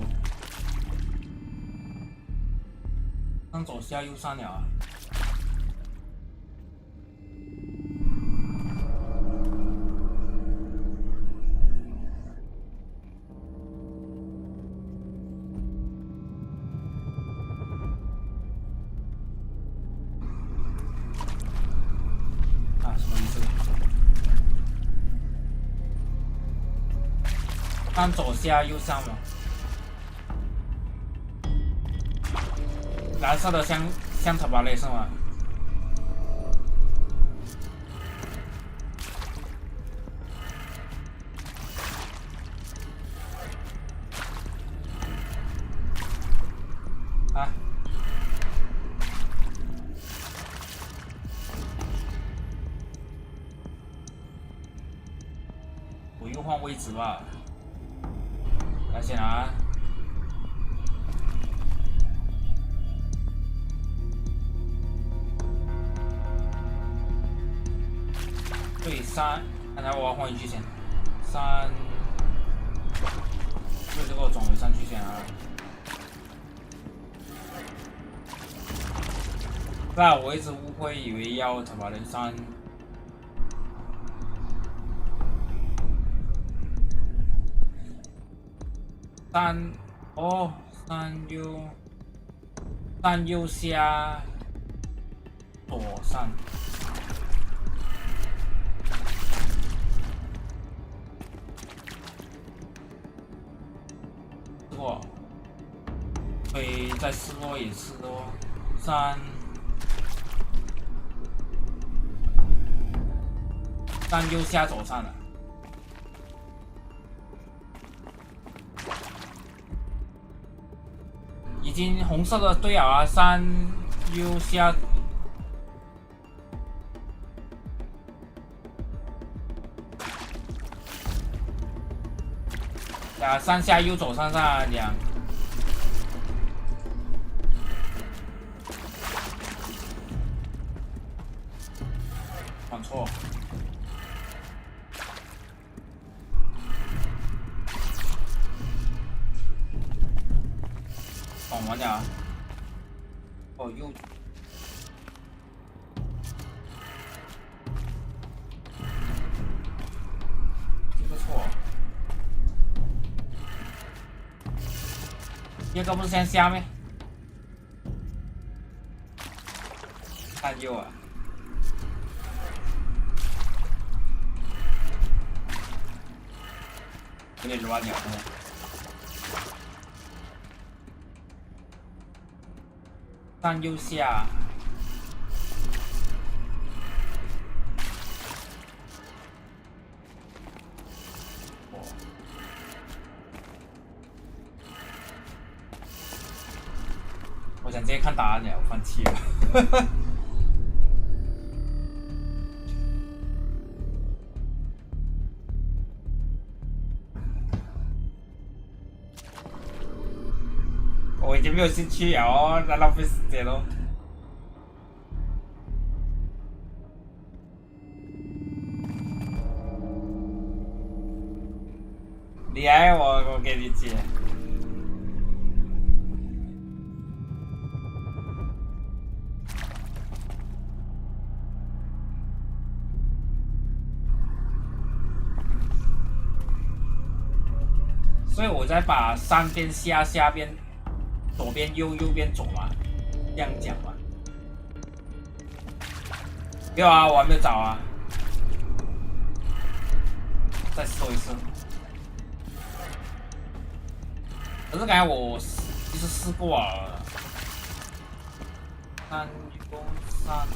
Speaker 1: 上左下右上了啊。什么意思？上左下右上吗？蓝色的像塔巴雷是吗？啊！我又换位置吧。来先啊！对3，刚才我要换回去先。3，对这个转回上去先啊。不然我一直误会以为要他把人3。3右下左上。错，所以再试落也是咯。3右下左上了。已经红色的对了啊，3右下。啊，3下右左上上2。放错。完了。哦，右。这个错。第二个不是先下面？看右啊。有点乱了。3右下。我想直接看答案了，我放弃了。我已经没有兴趣了哦，在浪费时间喽。你爱我给你解。所以我再把3边下，下边左边右，右边左嘛，这样讲嘛。没有啊，我还没有找啊。再说一次。可是刚才我其实试过了。3右3。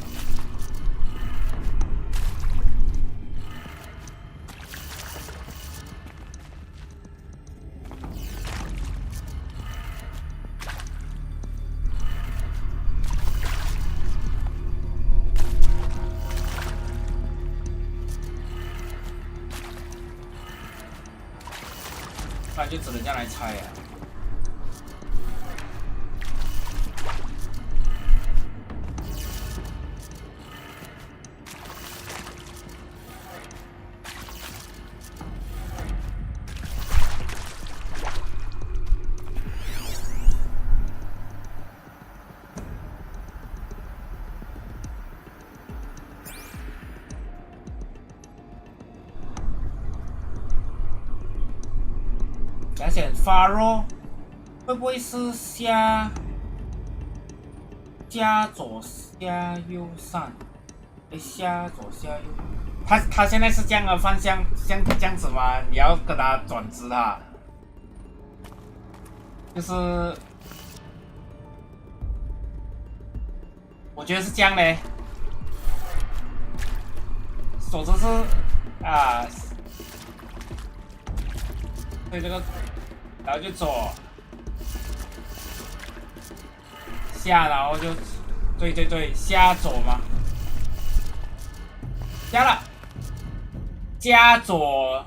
Speaker 1: 那就只能这样来猜啊。而且发肉会不会是下左下右上？下左下右。他现在是这样的方向，像这样子吗？你要跟他转直他，就是我觉得是这样嘞。手指是啊，对这个，然后就左下，然后就对下左嘛，加了。加左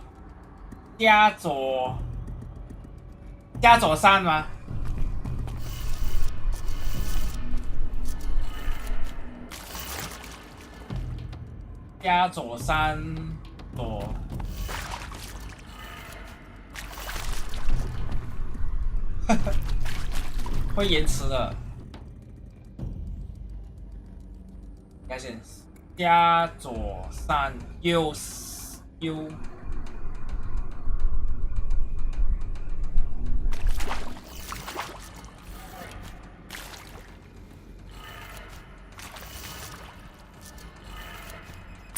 Speaker 1: 3吗？加左3左，会延迟的。开始，加左3右。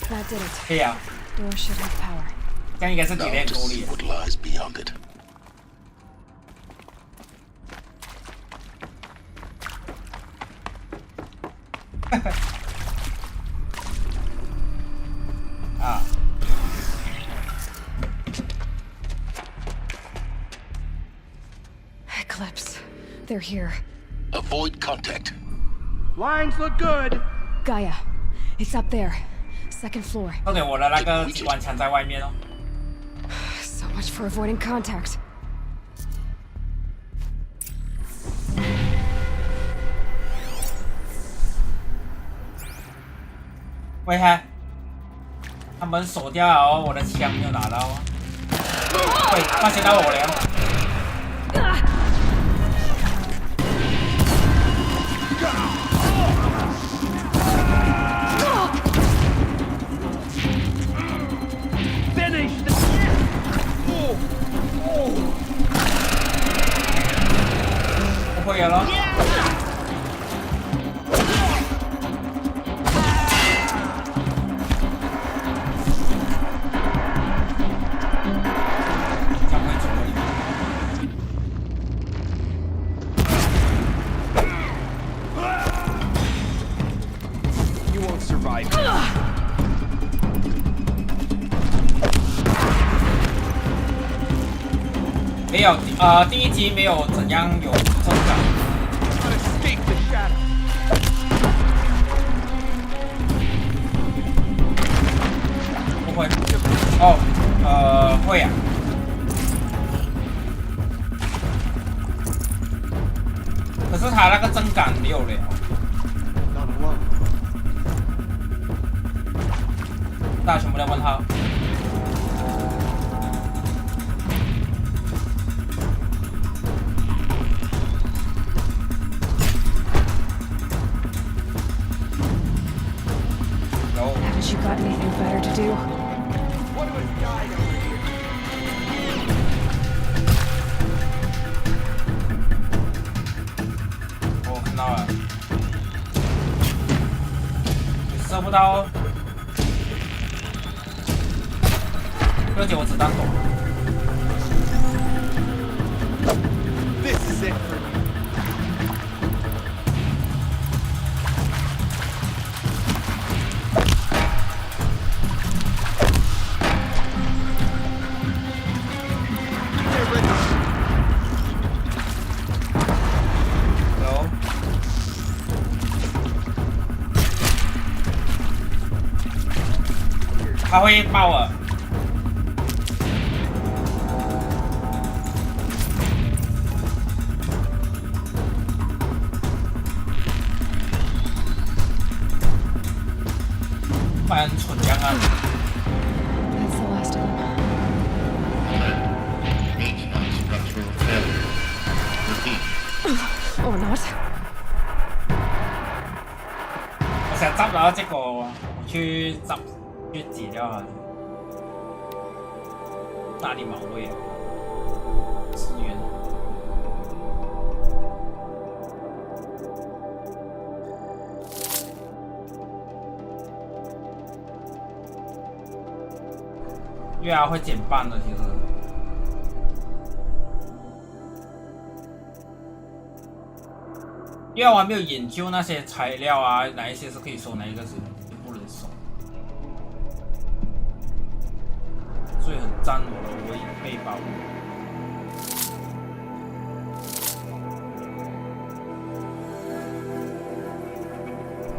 Speaker 17: That did it.
Speaker 1: 可以啊。
Speaker 17: Door should have power.
Speaker 1: 这样应该是点点勾力。
Speaker 4: What lies beyond it?
Speaker 1: 啊。
Speaker 17: Eclipse. They're here.
Speaker 4: Avoid contact.
Speaker 6: Lines look good.
Speaker 17: Gaia. It's up there. Second floor.
Speaker 1: 重点我的那个机关枪在外面哦。
Speaker 17: So much for avoiding contact.
Speaker 1: 喂嗨，他们锁掉了哦，我的枪没有拿到哦。喂，发现到我了。不会了。
Speaker 6: You won't survive.
Speaker 1: 没有，第一集没有怎样有增长。不会。哦，会啊。可是他那个增感没有了。大家全部在问号。
Speaker 17: Haven't you got anything better to do?
Speaker 6: What do I die over here?
Speaker 1: 我看到了，射不到哦。而且我子弹短。
Speaker 6: This is it for me.
Speaker 1: Hello. 他会爆了。蛮蠢这样啊。
Speaker 17: That's the last of them.
Speaker 10: HVAC structural failure. Repeat.
Speaker 17: Or not.
Speaker 1: 我想執咗這個，我去執去解掉它。哪裡毛位啊？资源。月牙会减半的，其实。因为我还没有研究那些材料啊，哪一些是可以收，哪一个是不能收，所以很占我的背包。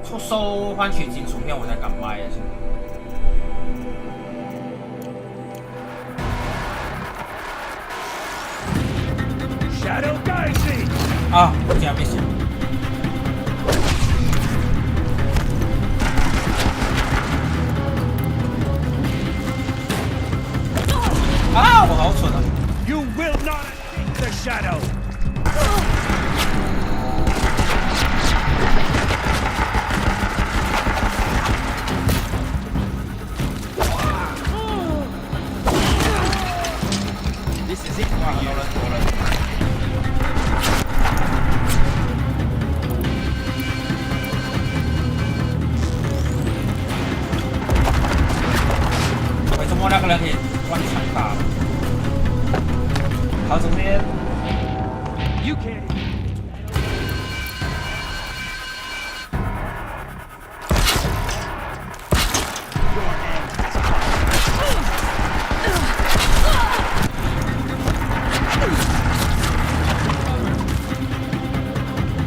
Speaker 1: 出售换取金属片我才敢卖啊！啊，我竟然没写。啊，我好蠢啊
Speaker 5: You will not escape the shadow.
Speaker 1: This is it. 哇，有人多了。为什么那个人可以关枪打？好，这边。
Speaker 5: You can't.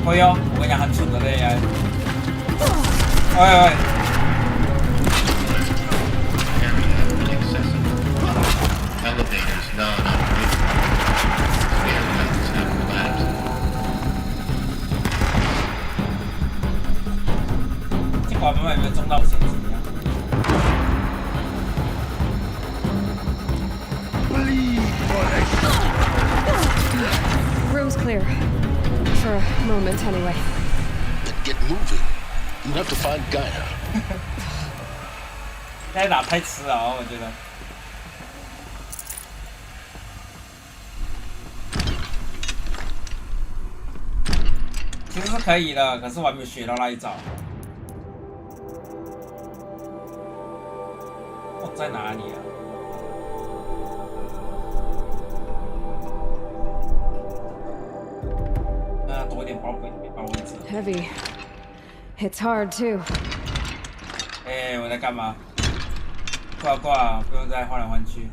Speaker 1: 会哦，我跟你讲很蠢的嘞，哎。
Speaker 10: Elevators non-operational. Stairwells have collapsed.
Speaker 1: 这quả有没有中到陷阱啊
Speaker 17: Room's clear. For a moment, anyway.
Speaker 4: Then get moving. You have to find Gaia.
Speaker 1: 该打太迟了，我觉得。 其实是可以的，可是我还没有学到那一招。哦，在哪里啊？多一点包位置。
Speaker 17: Heavy. It's hard too.
Speaker 1: 哎，我在干嘛？挂，不用再换来换去。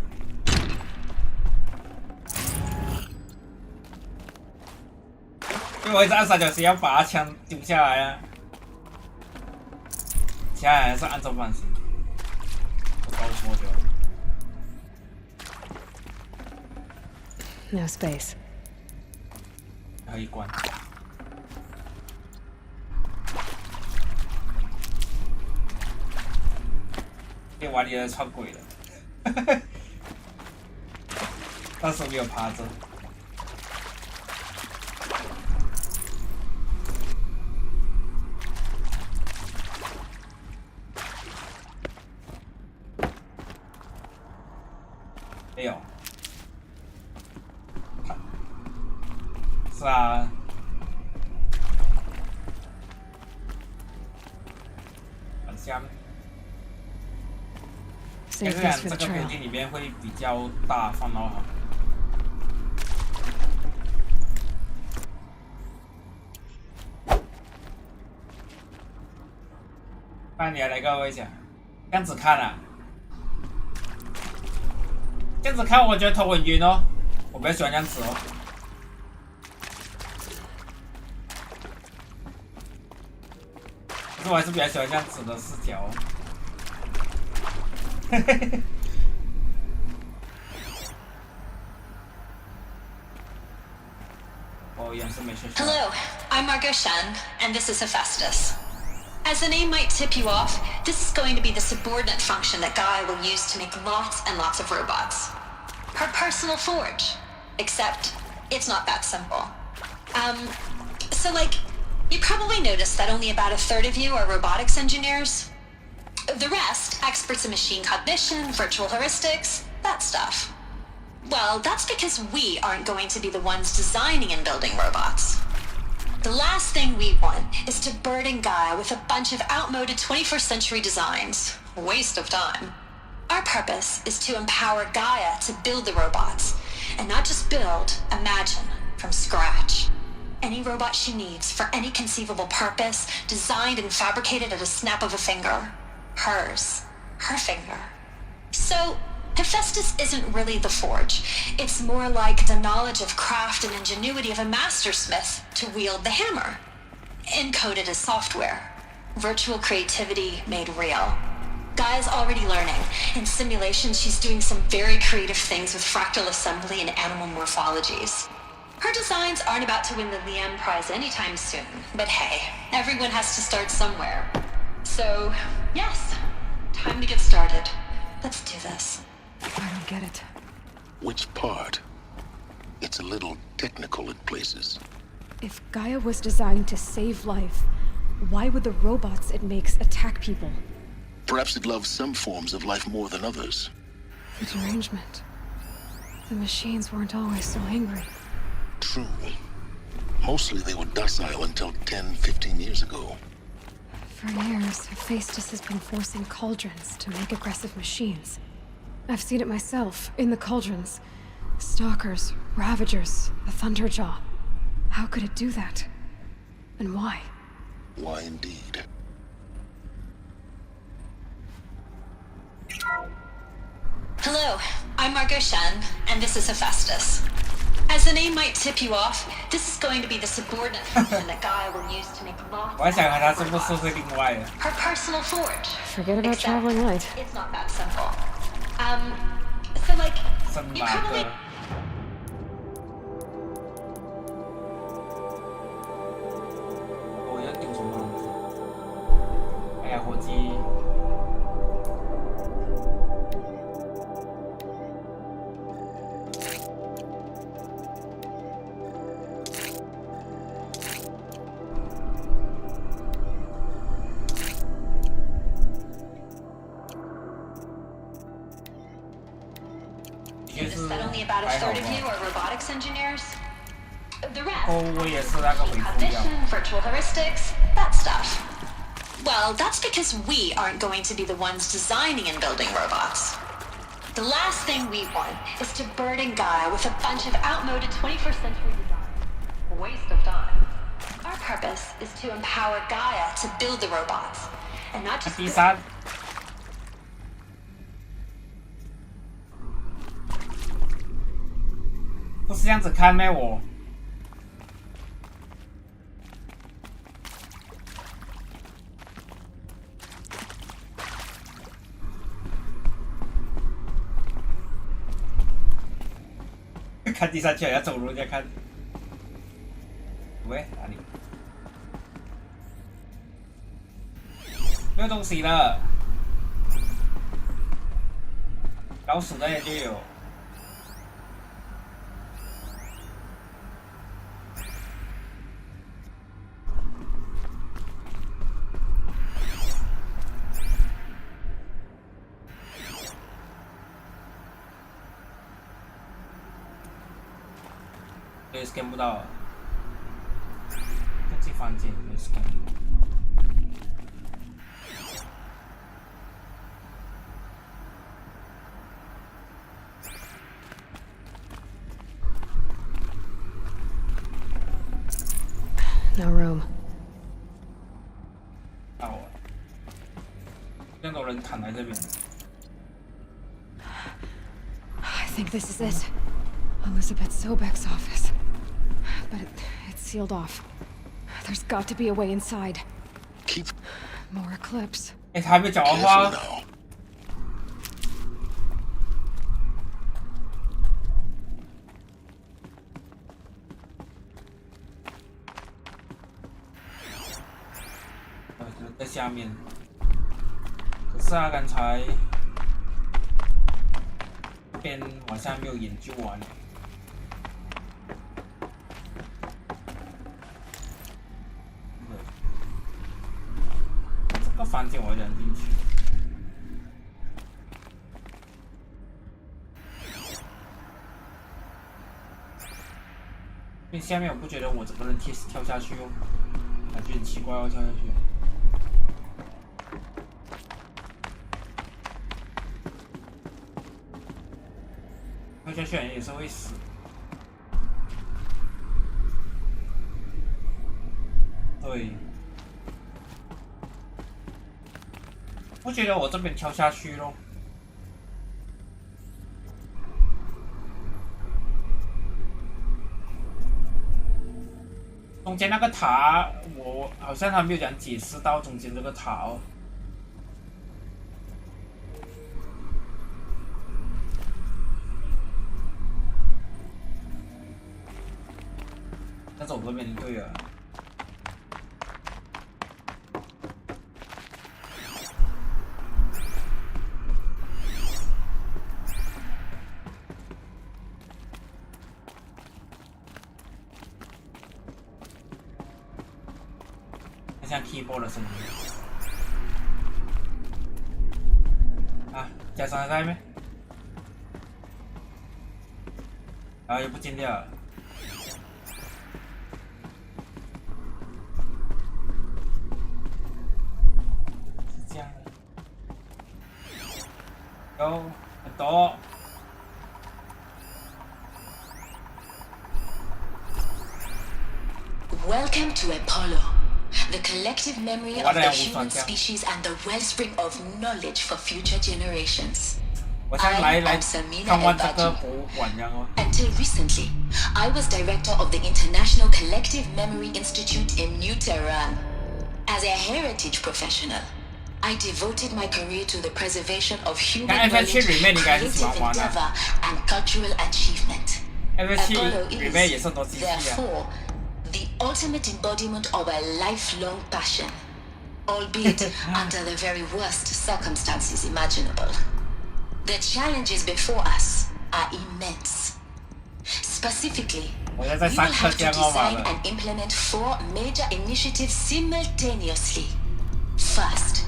Speaker 1: 因为我一直按三角形要把枪丢下来啊，其他人还是按正方形，我搞错掉。
Speaker 17: No space.
Speaker 1: 可以关。这玩的超贵的，但是没有趴着。 没有，是啊，很香。这个标记里面会比较大，放到好。那你来个我一下，这样子看啊。 这样子看，我觉得头很晕哦，我比较喜欢这样子哦。可是我还是比较喜欢这样子的视角哦。哦，也是没事。
Speaker 3: Hello, I'm Margot Shen, and this is Hephaestus. As the name might tip you off, this is going to be the subordinate function that Gaia will use to make lots and lots of robots. Her personal forge. Except, it's not that simple. So like, you probably noticed that only about a third of you are robotics engineers. The rest, experts in machine cognition, virtual heuristics, that stuff.
Speaker 14: Well, that's because we aren't going to be the ones designing and building robots. The last thing we want is to burden Gaia with a bunch of outmoded 21st century designs. Waste of time. Our purpose is to empower Gaia to build the robots, and not just build, imagine, from scratch. Any robot she needs for any conceivable purpose, designed and fabricated at a snap of a finger. Hers. Her finger. So, Hephaestus isn't really the forge. It's more like the knowledge of craft and ingenuity of a mastersmith to wield the hammer. Encoded as software. Virtual creativity made real. Gaia's already learning. In simulation, she's doing some very creative things with fractal assembly and animal morphologies. Her designs aren't about to win the Liam Prize anytime soon, but hey, everyone has to start somewhere. So, yes, time to get started. Let's do this.
Speaker 17: I don't get it.
Speaker 4: Which part? It's a little technical in places.
Speaker 17: If Gaia was designed to save life, why would the robots it makes attack people?
Speaker 4: Perhaps it loves some forms of life more than others.
Speaker 17: The derangement. The machines weren't always so angry.
Speaker 4: True. Mostly they were docile until 10, 15 years ago.
Speaker 17: For years, Hephaestus has been forcing cauldrons to make aggressive machines. I've seen it myself, in the cauldrons. Stalkers, Ravagers, the Thunderjaw. How could it do that? And why?
Speaker 4: Why indeed?
Speaker 14: Hello, I'm Margot Shen, and this is Hephaestus. As the name might tip you off, this is going to be the subordinate function that Gaia will use to make lots of robots. Her personal forge.
Speaker 17: Forget about traveling light.
Speaker 14: It's not that simple. So like, you probably... Notice that only about a third of you are robotics engineers? The rest cognition, virtual heuristics, that stuff. Well, that's because we aren't going to be the ones designing and building robots. The last thing we want is to burden Gaia with a bunch of outmoded 21st century designs. Waste of time. Our purpose is to empower Gaia to build the robots, and not just build.
Speaker 1: 不是这样子看咩我？看第三圈要走路，人家看。喂，哪里？没有东西了。老鼠那边就有。 对 ，scan 不到。这房间没 scan。No
Speaker 17: room.
Speaker 1: 到了，这样多人躺在这边。
Speaker 17: I think this is it. Elizabeth Sobek's office. But it's sealed off. There's got to be a way inside.
Speaker 4: Keep
Speaker 17: more eclipse.
Speaker 1: 哎，他还没讲完话。在下面。可是啊，刚才这边好像没有研究完。 这个房间我想进去。因为下面我不觉得我整个人跳下去哦，感觉很奇怪哦，跳下去。跳下去也是会死。对。不觉得我这边跳下去咯。中间那个塔，我好像还没有讲解释到中间这个塔哦。那走这边就对了。像 keyboard 的声音啊，加上在没？然后又不见掉了。是这样的。有很多。
Speaker 18: Welcome to Apollo. The collective memory of the human species and the wellspring of knowledge for future generations. I am Samina El-Baji. Until recently, I was director of the International Collective Memory Institute in New Tehran. As a heritage professional, I devoted my career to the preservation of human knowledge, creative endeavor, and cultural achievement. Apollo is, therefore, the ultimate embodiment of a lifelong passion, albeit under the very worst circumstances imaginable. The challenges before us are immense. Specifically, we will have to design and implement 4 major initiatives simultaneously. First,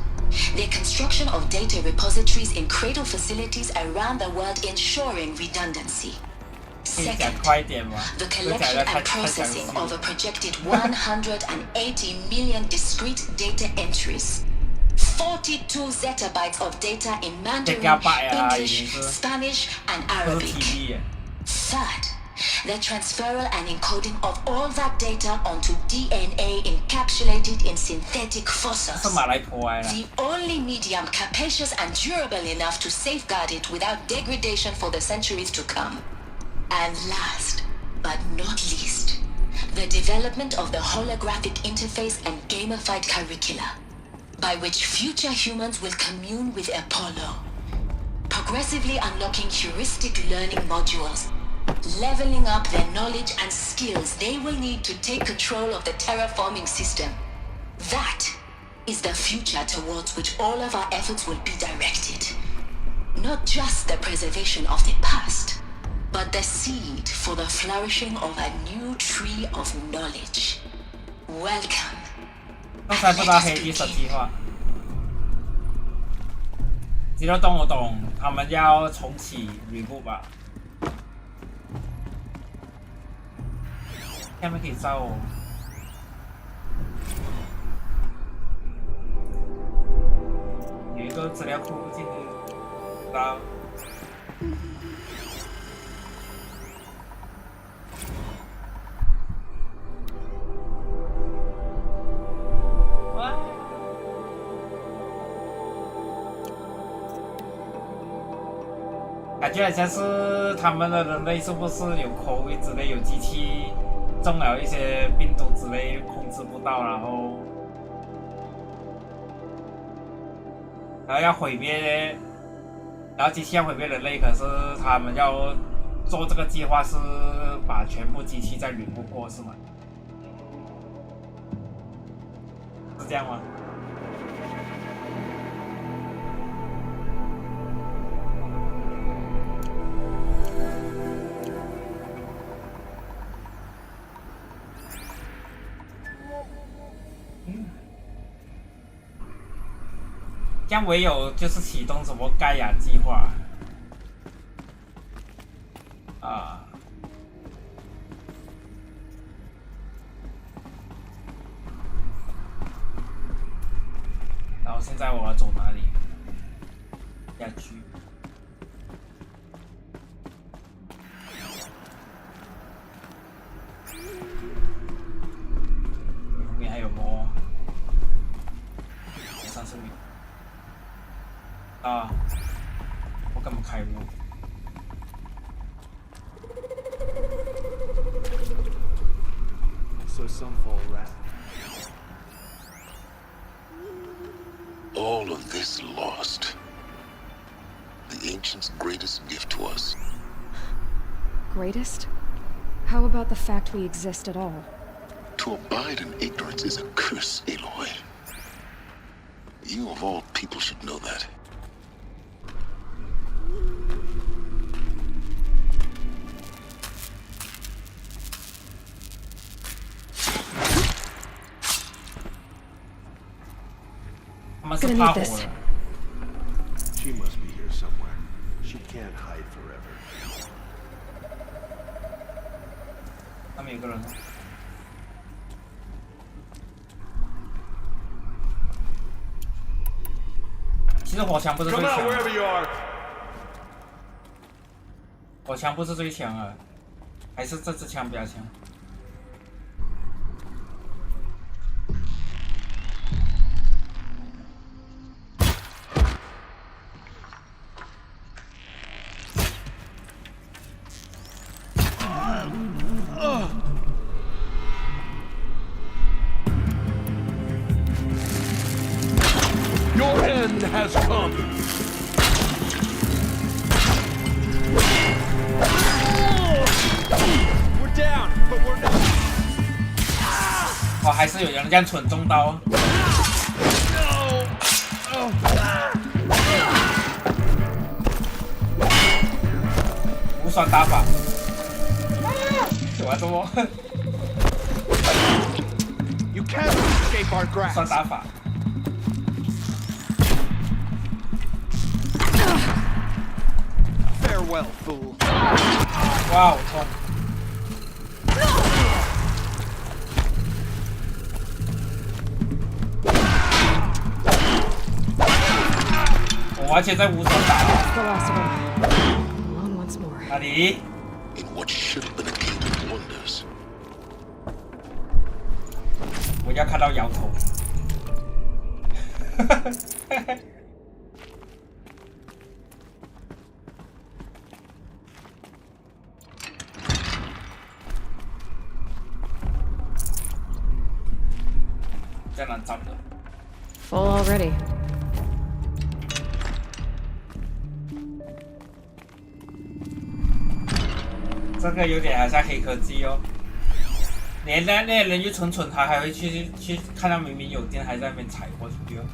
Speaker 18: the construction of data repositories in cradle facilities around the world ensuring redundancy. Second, the collection and processing of a projected 180 million discrete data entries. 42 zettabytes of data in Mandarin, English, Spanish, and Arabic. Third, the transferal and encoding of all that data onto DNA encapsulated in synthetic fossils. The only medium capacious and durable enough to safeguard it without degradation for the centuries to come. And last, but not least, the development of the holographic interface and gamified curricula, by which future humans will commune with Apollo, progressively unlocking heuristic learning modules, leveling up their knowledge and skills they will need to take control of the terraforming system. That is the future towards which all of our efforts will be directed. Not just the preservation of the past, but the seed for the flourishing of a new tree of knowledge. Welcome.
Speaker 1: 刚才不知道黑帝什计划，只要懂我懂，他们要重启 reboot 吧。下面可以招哦。有一个资料库进去招。感觉好像是他们的人类是不是有 COVID 之类，有机器中了一些病毒之类控制不到，然后要毁灭，然后机器要毁灭人类，可是他们要做这个计划是把全部机器再捋不过，是吗？是这样吗？这样唯有就是启动什么盖亚计划啊，好，现在我要走哪里？下去。后面还有么？30米。啊！我干嘛开我？
Speaker 6: So some fall rat.
Speaker 4: All of this lost. The ancients' greatest gift to us.
Speaker 17: Greatest? How about the fact we exist at all?
Speaker 4: To abide in ignorance is a curse, Aloy. You of all people should know that.
Speaker 17: Gonna need this.
Speaker 6: She must be here somewhere. She can't hide forever.
Speaker 1: 那边有个人。其实火枪不是最强。火枪不是最强啊，还是这支枪比较强。
Speaker 6: Your end has come.
Speaker 7: We're down, but we're not.
Speaker 1: 哦，还是有人这样蠢中刀。无双打法。我怎么
Speaker 7: ？You can't escape our grasp.
Speaker 1: 无双打法。
Speaker 7: Farewell, fool.
Speaker 1: 哇，我痛！我而且在无双打。哪里？
Speaker 4: In what should have been a gate of wonders.
Speaker 1: 我要看到摇头。在哪找的
Speaker 17: ？Full already.
Speaker 1: 这个有点好像黑科技哦。连那人就蠢，他还会去看到明明有电，还在那边踩过去哦。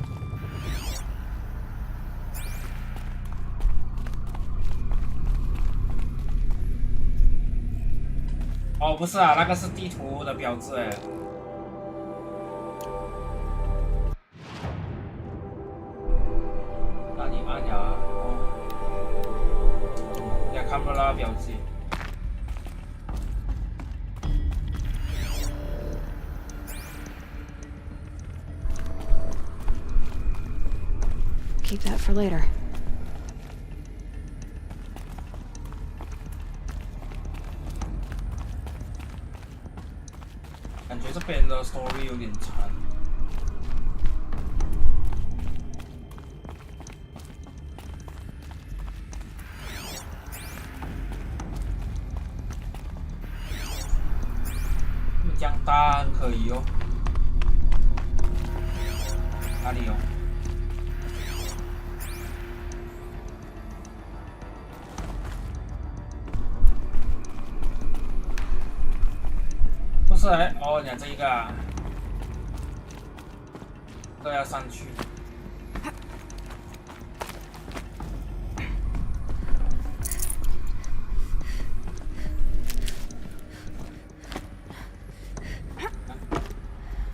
Speaker 1: 哦，不是啊，那个是地图的标志哎。 看不到那标记。
Speaker 17: Keep that for later.
Speaker 1: 感觉这边的 story 有点长。 江大可以哦，哪里有？不是哎，哦，你看这一个啊，这要上去。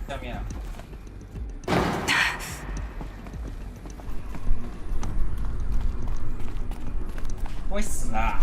Speaker 1: 下面啊，会死啊！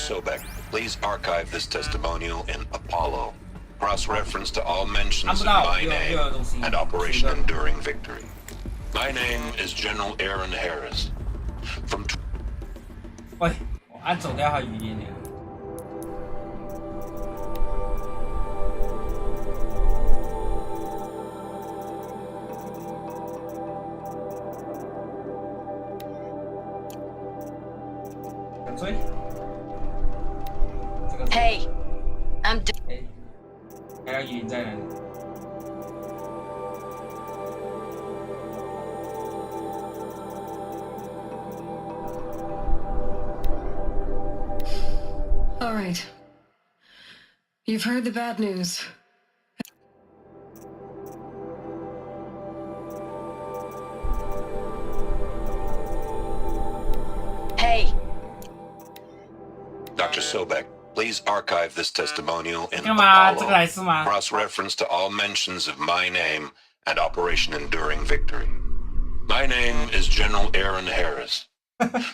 Speaker 11: Sobek, please archive this testimonial in Apollo. Cross-reference to all mentions of my name and Operation Enduring Victory. My name is General Aaron Harris. From
Speaker 1: 喂，我按走掉他语音了。追。
Speaker 14: Hey, I'm.
Speaker 1: 还有语音在哪里？
Speaker 2: All right. You've heard the bad news.
Speaker 14: Hey.
Speaker 11: Dr. Sobek, please archive this testimonial in
Speaker 1: 干嘛？这
Speaker 11: Apollo.
Speaker 1: 个来是吗？
Speaker 11: Cross-reference to all mentions of my name and Operation Enduring Victory. My name is General Aaron Harris.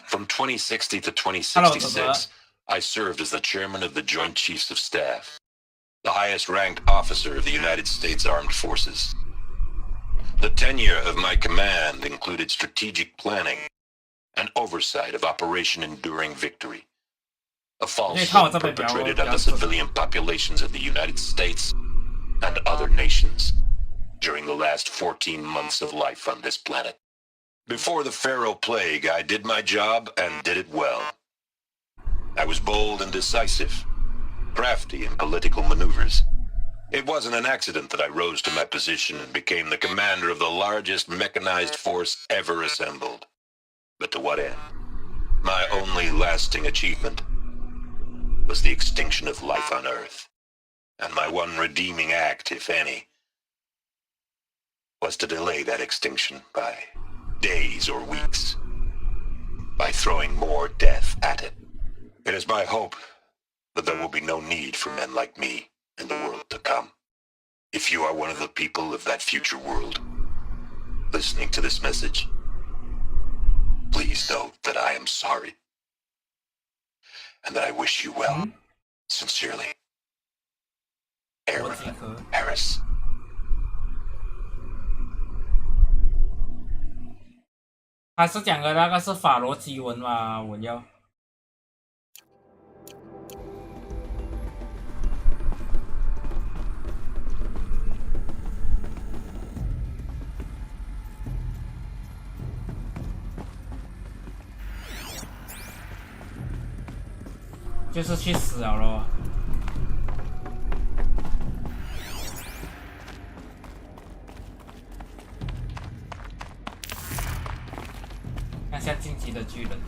Speaker 11: From 2060 to 2066, I served as the chairman of the Joint Chiefs of Staff, the highest-ranked officer of the United States Armed Forces. The tenure of my command included strategic planning and oversight of Operation Enduring Victory, a falsehood perpetrated on the civilian populations of the United States and other nations during the last 14 months of life on this planet. Before the Pharaoh Plague, I did my job and did it well. I was bold and decisive, crafty in political maneuvers. It wasn't an accident that I rose to my position and became the commander of the largest mechanized force ever assembled. But to what end? My only lasting achievement was the extinction of life on Earth. And my one redeeming act, if any, was to delay that extinction by days or weeks, by throwing more death at it. It is my hope that there will be no need for men like me in the world to come. If you are one of the people of that future world listening to this message, please note that I am sorry and that I wish you well. Sincerely, Aaron Harris.
Speaker 1: 他是讲的那个是法罗基文嘛？我要。就是去死了咯。看下晋级的巨人。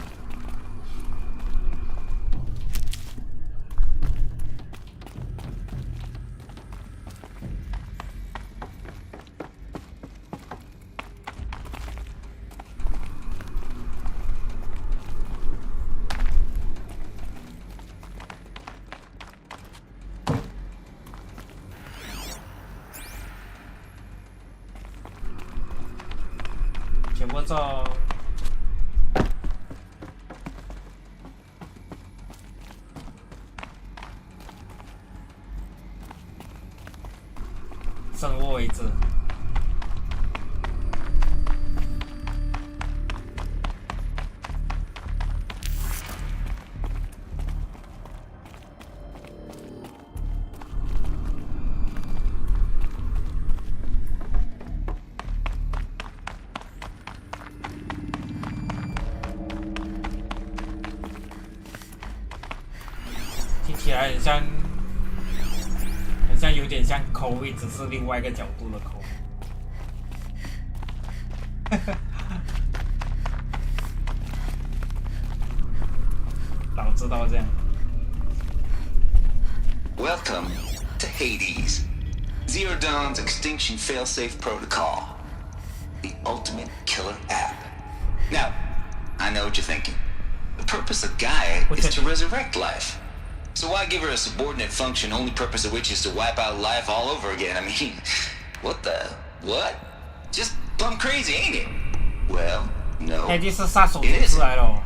Speaker 1: 全部做。生物为止。听起来很像有点像COVID，只是另外一个角度的COVID。早知道这样。
Speaker 19: Welcome to Hades, Zero Dawn's extinction failsafe protocol, the ultimate killer app. Now, I know what you're thinking. The purpose of Gaia is to resurrect life. So why give her a subordinate function, only purpose of which is to wipe out life all over again? I mean, what? Just plumb crazy, ain't it? Well, no.
Speaker 1: Hades 是杀手组织来了。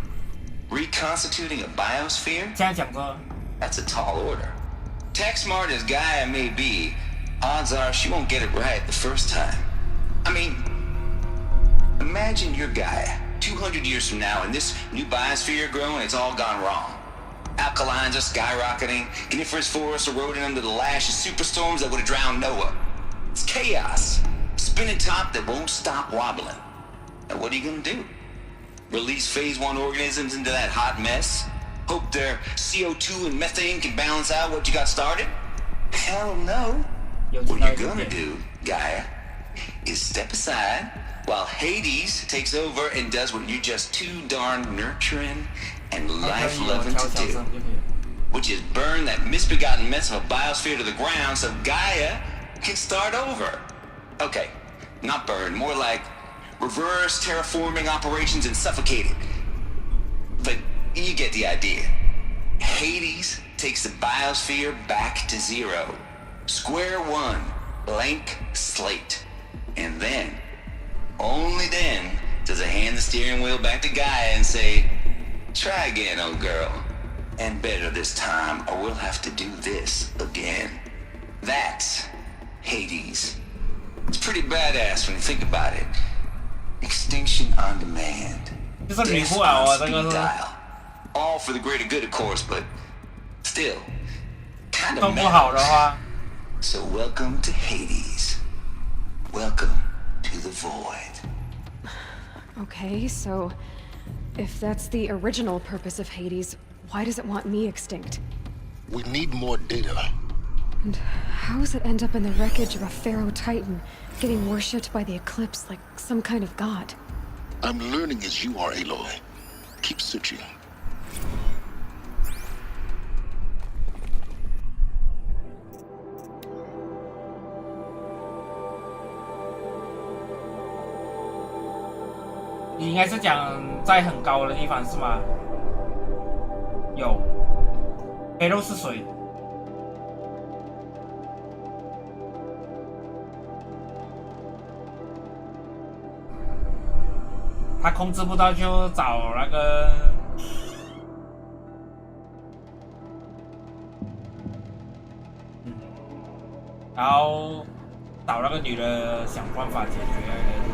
Speaker 19: Reconstituting a biosphere?
Speaker 1: 这样讲说
Speaker 19: That's a tall order. Tech smart as Gaia may be, odds are she won't get it right the first time. I mean, imagine you're Gaia, 200 years from now, and this new biosphere you're growing, it's all gone wrong. Alkalines are skyrocketing, coniferous forests eroding under the lash of superstorms that would have drowned Noah. It's chaos. Spinning top that won't stop wobbling. And what are you gonna do? Release phase 1 organisms into that hot mess? Hope their CO2 and methane can balance out what you got started? Hell no. What you're gonna do, Gaia, is step aside while Hades takes over and does what you're just too darn nurturing and life-loving to do, which is burn that misbegotten mess of a biosphere to the ground so Gaia can start over. Okay, not burn, more like reverse terraforming operations and suffocate it. But you get the idea. Hades takes the biosphere back to zero. Square one, blank slate. And then, only then, does it hand the steering wheel back to Gaia and say, try again, old girl. And better this time, or we'll have to do this again. That's Hades. It's pretty badass when you think about it. Extinction on demand. Death on speed dial. All for the greater good, of course, but still, kind of mad. So welcome to Hades. Welcome to the void.
Speaker 17: Okay, so if that's the original purpose of Hades, why does it want me extinct?
Speaker 4: We need more data.
Speaker 17: And how does it end up in the wreckage of a Pharaoh Titan, getting worshipped by the Eclipse like some kind of god?
Speaker 4: I'm learning as you are, Aloy. Keep searching.
Speaker 1: 你应该是讲在很高的地方是吗？有。黑肉是谁？他控制不到就找那个。然后找那个女的想办法解决那个。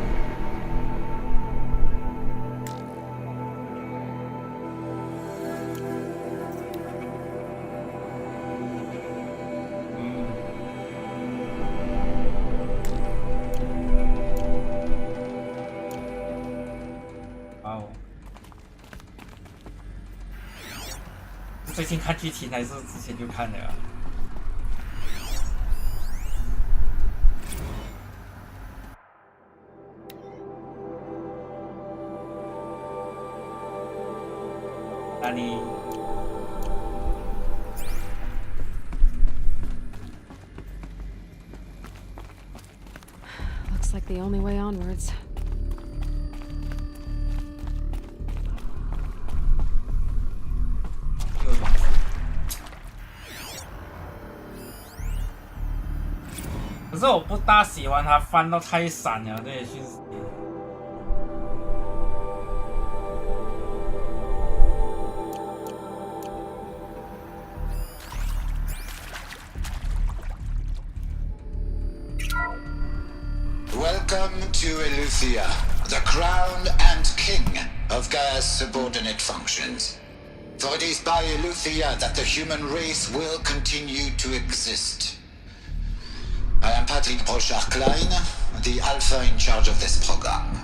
Speaker 1: 最近看剧情还是之前就看了啊。那你
Speaker 17: ？Looks like the only way onwards.
Speaker 1: 可是我不大喜欢它翻到太闪了这些讯息。
Speaker 19: Welcome to Eleuthia, the crown and king of Gaia's subordinate functions. For it is by Eleuthia that the human race will continue to exist. I am Patrick Brochard-Klein, the Alpha in charge of this program.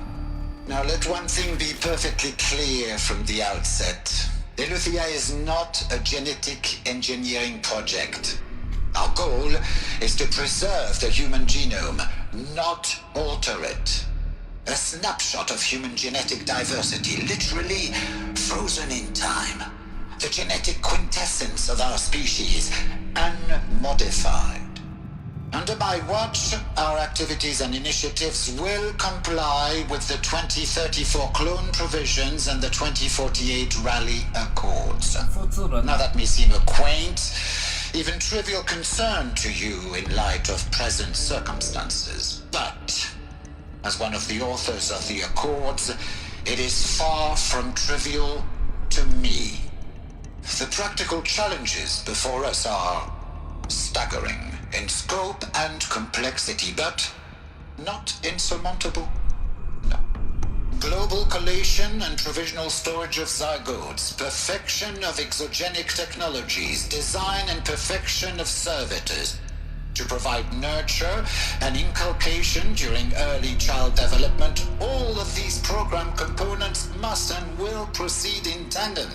Speaker 19: Now let one thing be perfectly clear from the outset. Eleuthia is not a genetic engineering project. Our goal is to preserve the human genome, not alter it. A snapshot of human genetic diversity, literally frozen in time. The genetic quintessence of our species, unmodified. Under my watch, our activities and initiatives will comply with the 2034 clone provisions and the 2048 Rally Accords. Now that may seem a quaint, even trivial concern to you in light of present circumstances, but as one of the authors of the Accords, it is far from trivial to me. The practical challenges before us are staggering in scope and complexity, but not insurmountable. No. Global collation and provisional storage of zygotes, perfection of exogenic technologies, design and perfection of servitors, to provide nurture and inculcation during early child development. All of these program components must and will proceed in tandem,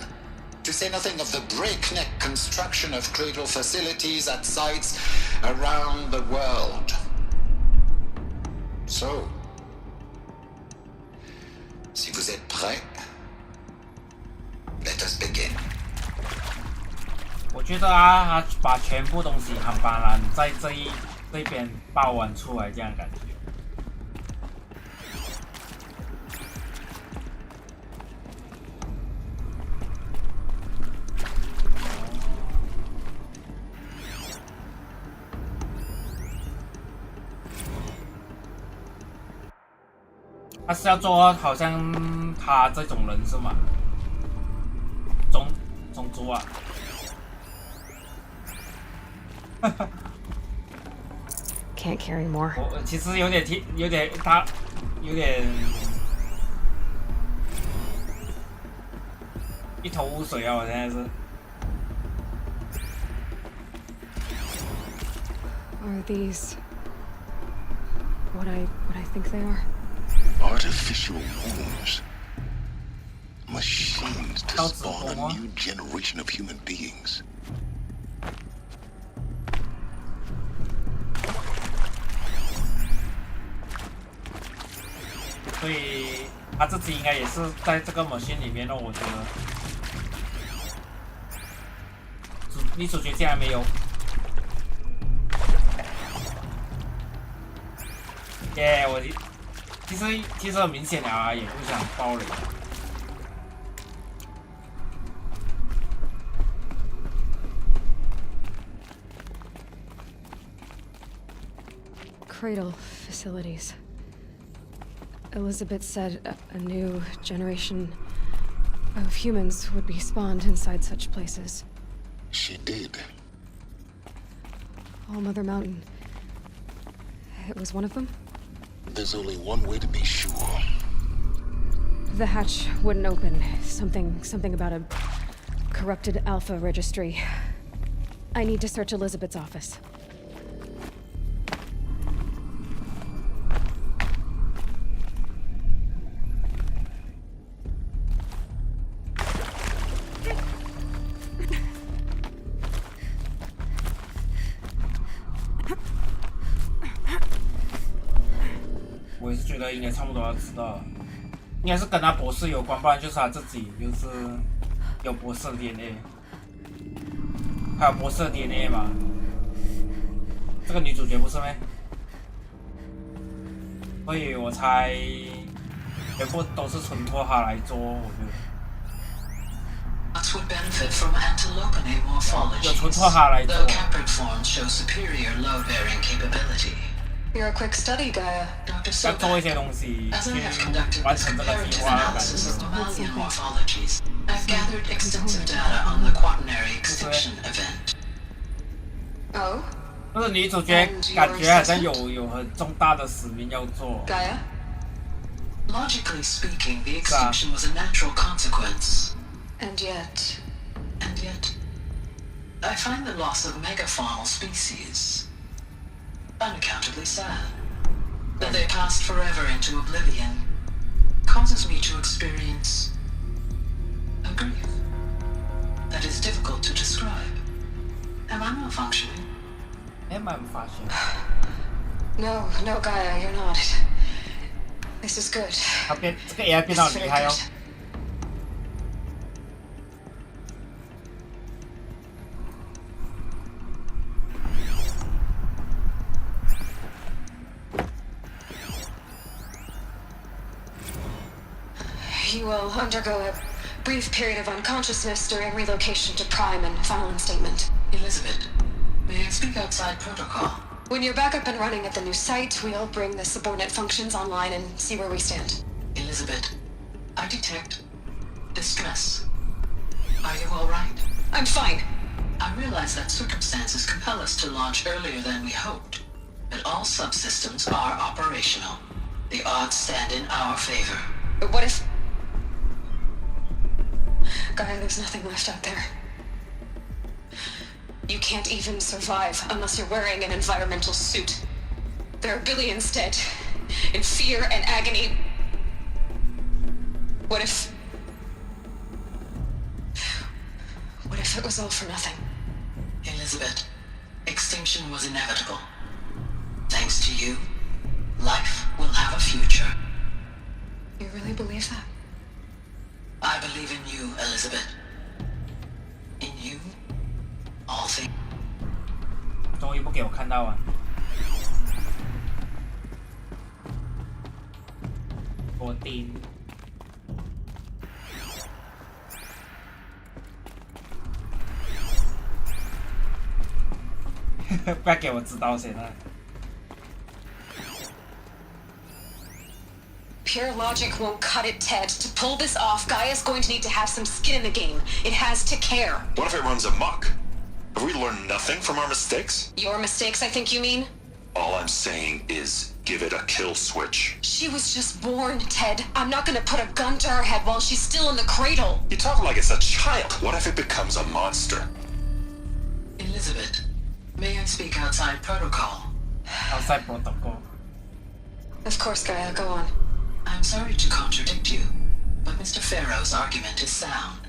Speaker 19: to say nothing of the breakneck construction of cradle facilities at sites around the world. So, si vous êtes prêts, let us begin.
Speaker 1: 我觉得啊，他把全部东西很巴然在这边爆完出来，这样感觉。他是要做好像他这种人是吗？种族啊。
Speaker 17: Can't carry more.
Speaker 1: 我其实有点一头雾水啊！我现在是。
Speaker 17: Are these what I think they are?
Speaker 4: Artificial wombs. Machines to spawn a new generation of human beings.
Speaker 1: 所以他自己应该也是在这个 machine 里面的，我觉得。女主角竟然没有。耶、我其实很明显啊，也不想爆雷。
Speaker 17: Cradle facilities. Elizabeth said a new generation of humans would be spawned inside such places.
Speaker 4: She did.
Speaker 17: All Mother Mountain. It was one of them?
Speaker 4: There's only one way to be sure.
Speaker 17: The hatch wouldn't open. Something about a corrupted Alpha registry. I need to search Elizabeth's office.
Speaker 1: 我也是觉得应该差不多要知道，应该是跟他博士有关，不然就是他自己就是有博士的 DNA， 还有博士的 DNA 嘛？这个女主角不是咩？所以我猜全部都是纯托他来做，我觉得。
Speaker 3: would benefit from antilope morphology,
Speaker 1: 有纯托他来做。
Speaker 3: though caprid forms show superior load-bearing capability.
Speaker 2: You're a quick study, Gaia.
Speaker 3: Dr.
Speaker 1: 要做一
Speaker 3: Sobek,
Speaker 1: 些东西
Speaker 3: as
Speaker 1: 去
Speaker 3: I have conducted
Speaker 1: 完
Speaker 3: this
Speaker 1: 成这个计
Speaker 3: comparative
Speaker 1: 划，感
Speaker 3: analysis of
Speaker 1: 觉。
Speaker 3: mammalian morphologies, I've gathered extensive data on the quaternary extinction event.
Speaker 2: Oh?
Speaker 1: 但是女主角感觉好像有很重大的使命要做。
Speaker 2: Gaia?
Speaker 3: Logically speaking, the extinction was a natural consequence.
Speaker 2: And yet,
Speaker 3: I find the loss of megafaunal species unaccountably sad. That they passed forever into oblivion causes me to experience a grief that is difficult to describe. Am I malfunctioning?
Speaker 1: Am I malfunctioning?
Speaker 2: no, Gaia, you're not. This is good.
Speaker 1: 这个 AI 变得很厉害哦。
Speaker 2: You will undergo a brief period of unconsciousness during relocation to Prime and final instatement.
Speaker 3: Elizabeth, may I speak outside protocol?
Speaker 2: When you're back up and running at the new site, we'll bring the subordinate functions online and see where we stand.
Speaker 3: Elizabeth, I detect distress.
Speaker 18: Are you all right? I'm fine. I realize that circumstances compel us to launch earlier than we hoped, but all subsystems are operational. The odds stand in our favor.
Speaker 17: But what if... Gaia, there's nothing left out there. You can't even survive unless you're wearing an environmental suit. There are billions dead, in fear and agony. What if it was all for nothing?
Speaker 18: Elizabeth, extinction was inevitable. Thanks to you, life will have a future.
Speaker 17: You really believe that?
Speaker 18: I believe in you, Elizabeth. In you, all things.
Speaker 1: 终于不给我看到啊！我钉。不要给我知道现在。
Speaker 17: Pure logic won't cut it, Ted. To pull this off, Gaia's going to need to have some skin in the game. It has to care.
Speaker 11: What if it runs amok? Have we learned nothing from our mistakes?
Speaker 17: Your mistakes, I think you mean?
Speaker 11: All I'm saying is give it a kill switch.
Speaker 17: She was just born, Ted. I'm not gonna put a gun to her head while she's still in the cradle.
Speaker 11: You talk like it's a child. What if it becomes a monster?
Speaker 18: Elizabeth, may I speak outside protocol?
Speaker 1: Outside protocol.
Speaker 17: Of course, Gaia, go on.
Speaker 18: I'm sorry to contradict you, but Mr. Farrow's argument is sound.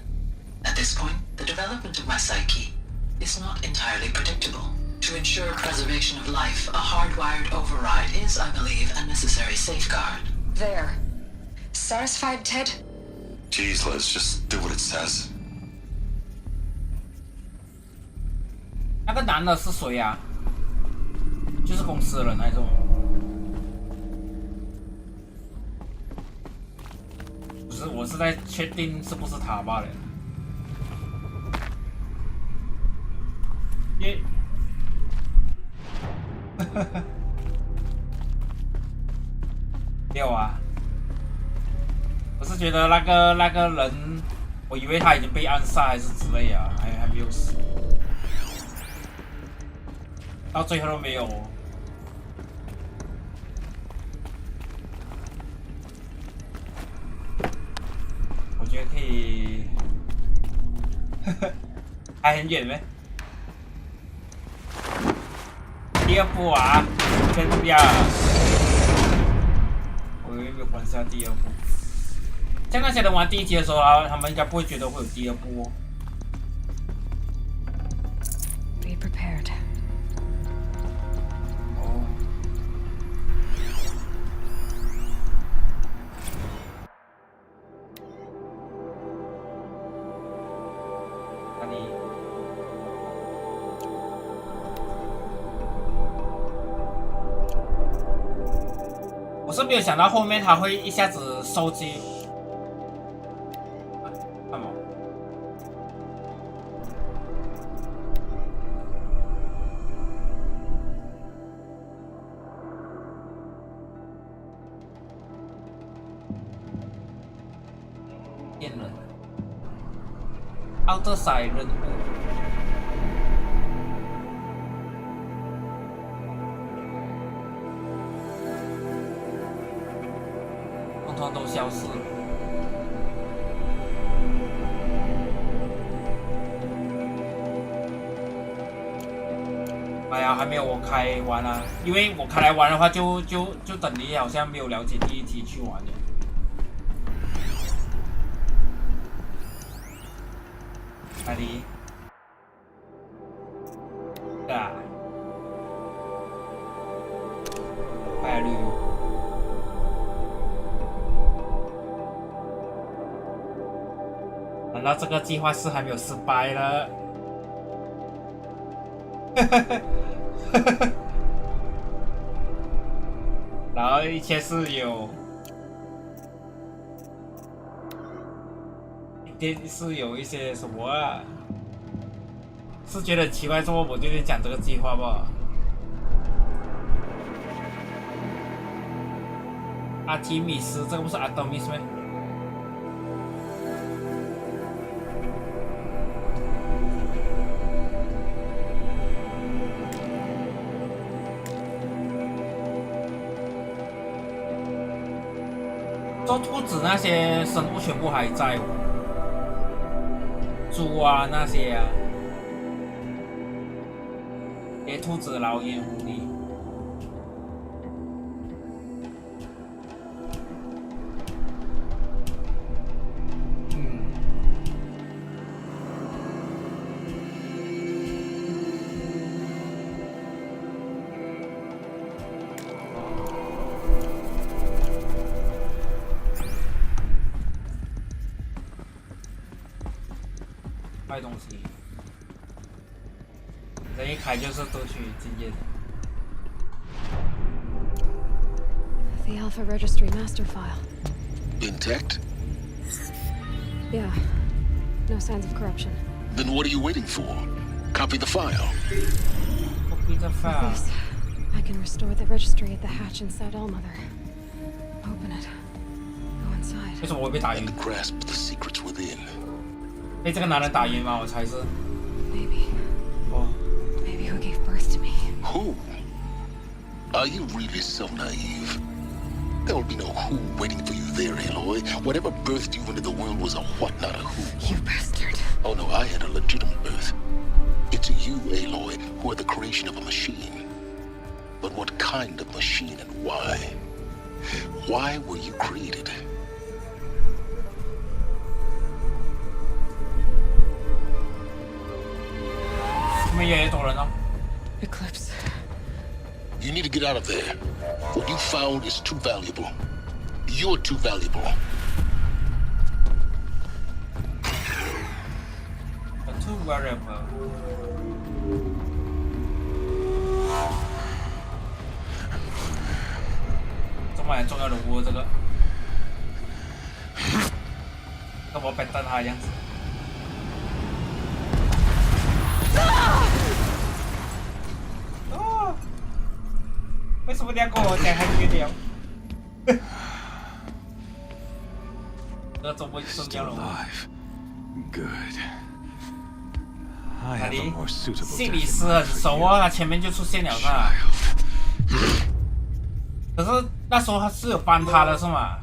Speaker 18: At this point, the development of my psyche is not entirely predictable. To ensure preservation of life, a hardwired override is, I believe, a necessary safeguard.
Speaker 17: There. Satisfied, Ted?
Speaker 11: Jeez, Liz, just do what it says.
Speaker 1: 那个男的是谁啊？就是公司的人那种。不是，我是在确定是不是他罢了。耶。六啊！我是觉得那个人，我以为他已经被暗杀还是之类啊，还没有死，到最后都没有。我觉得可以，还很远没？第二部啊，跟不了。我有没有关下第二部？像那些人玩第一集的时候啊，他们应该不会觉得会有第二部哦。
Speaker 17: Be prepared.
Speaker 1: 哦。那你？我是没有想到后面他会一下子收集，干嘛？骗人 ，outside 任务。通通都消失了。哎呀，还没有我开完啊！因为我开来玩的话就等于好像没有了解第一集去玩的。哪里？啊！快绿。难道这个计划是还没有失败了？然后一切是有，一定是有一些什么啊？是觉得很奇怪，说我就讲这个计划吧。阿提米斯，这个不是阿多米斯吗？做兔子那些生物全部还在哦，猪啊那些啊，野兔子、老鹰、狐狸。卖东西，人一开就是夺取经验。
Speaker 17: The Alpha Registry master file.
Speaker 4: Intact?
Speaker 17: Yeah. No signs of corruption.
Speaker 4: Then what are you waiting for? Copy the file.
Speaker 1: Copy the file.
Speaker 17: Please, I can restore the registry at the hatch inside Allmother. Open it. Go inside.
Speaker 1: 为什么我被打晕
Speaker 4: And grasp the secrets within.
Speaker 1: 被这个男人打晕吗？我猜是。
Speaker 17: Maybe.
Speaker 1: Oh.
Speaker 17: Maybe who gave birth to me.
Speaker 4: Who? Are you really so naive? There will be no who waiting for you there, Aloy. Whatever birthed you into the world was a what, not a who.
Speaker 17: You bastard.
Speaker 4: Oh no, I had a legitimate birth. It's you, Aloy, who are the creation of a machine. But what kind of machine and why? Why were you created?
Speaker 17: Eclipse.
Speaker 4: You need to get out of there. What you found is too valuable. You're too valuable.
Speaker 1: Too valuable. 这么重要的物，这个跟我摆蛋挞的样子。哦，为什么你要跟我讲很远了？这重不重要了
Speaker 6: ？Good.
Speaker 1: 哪里？心理师很熟啊，他前面就出现了是吧？可是那时候他是有帮他的是吗？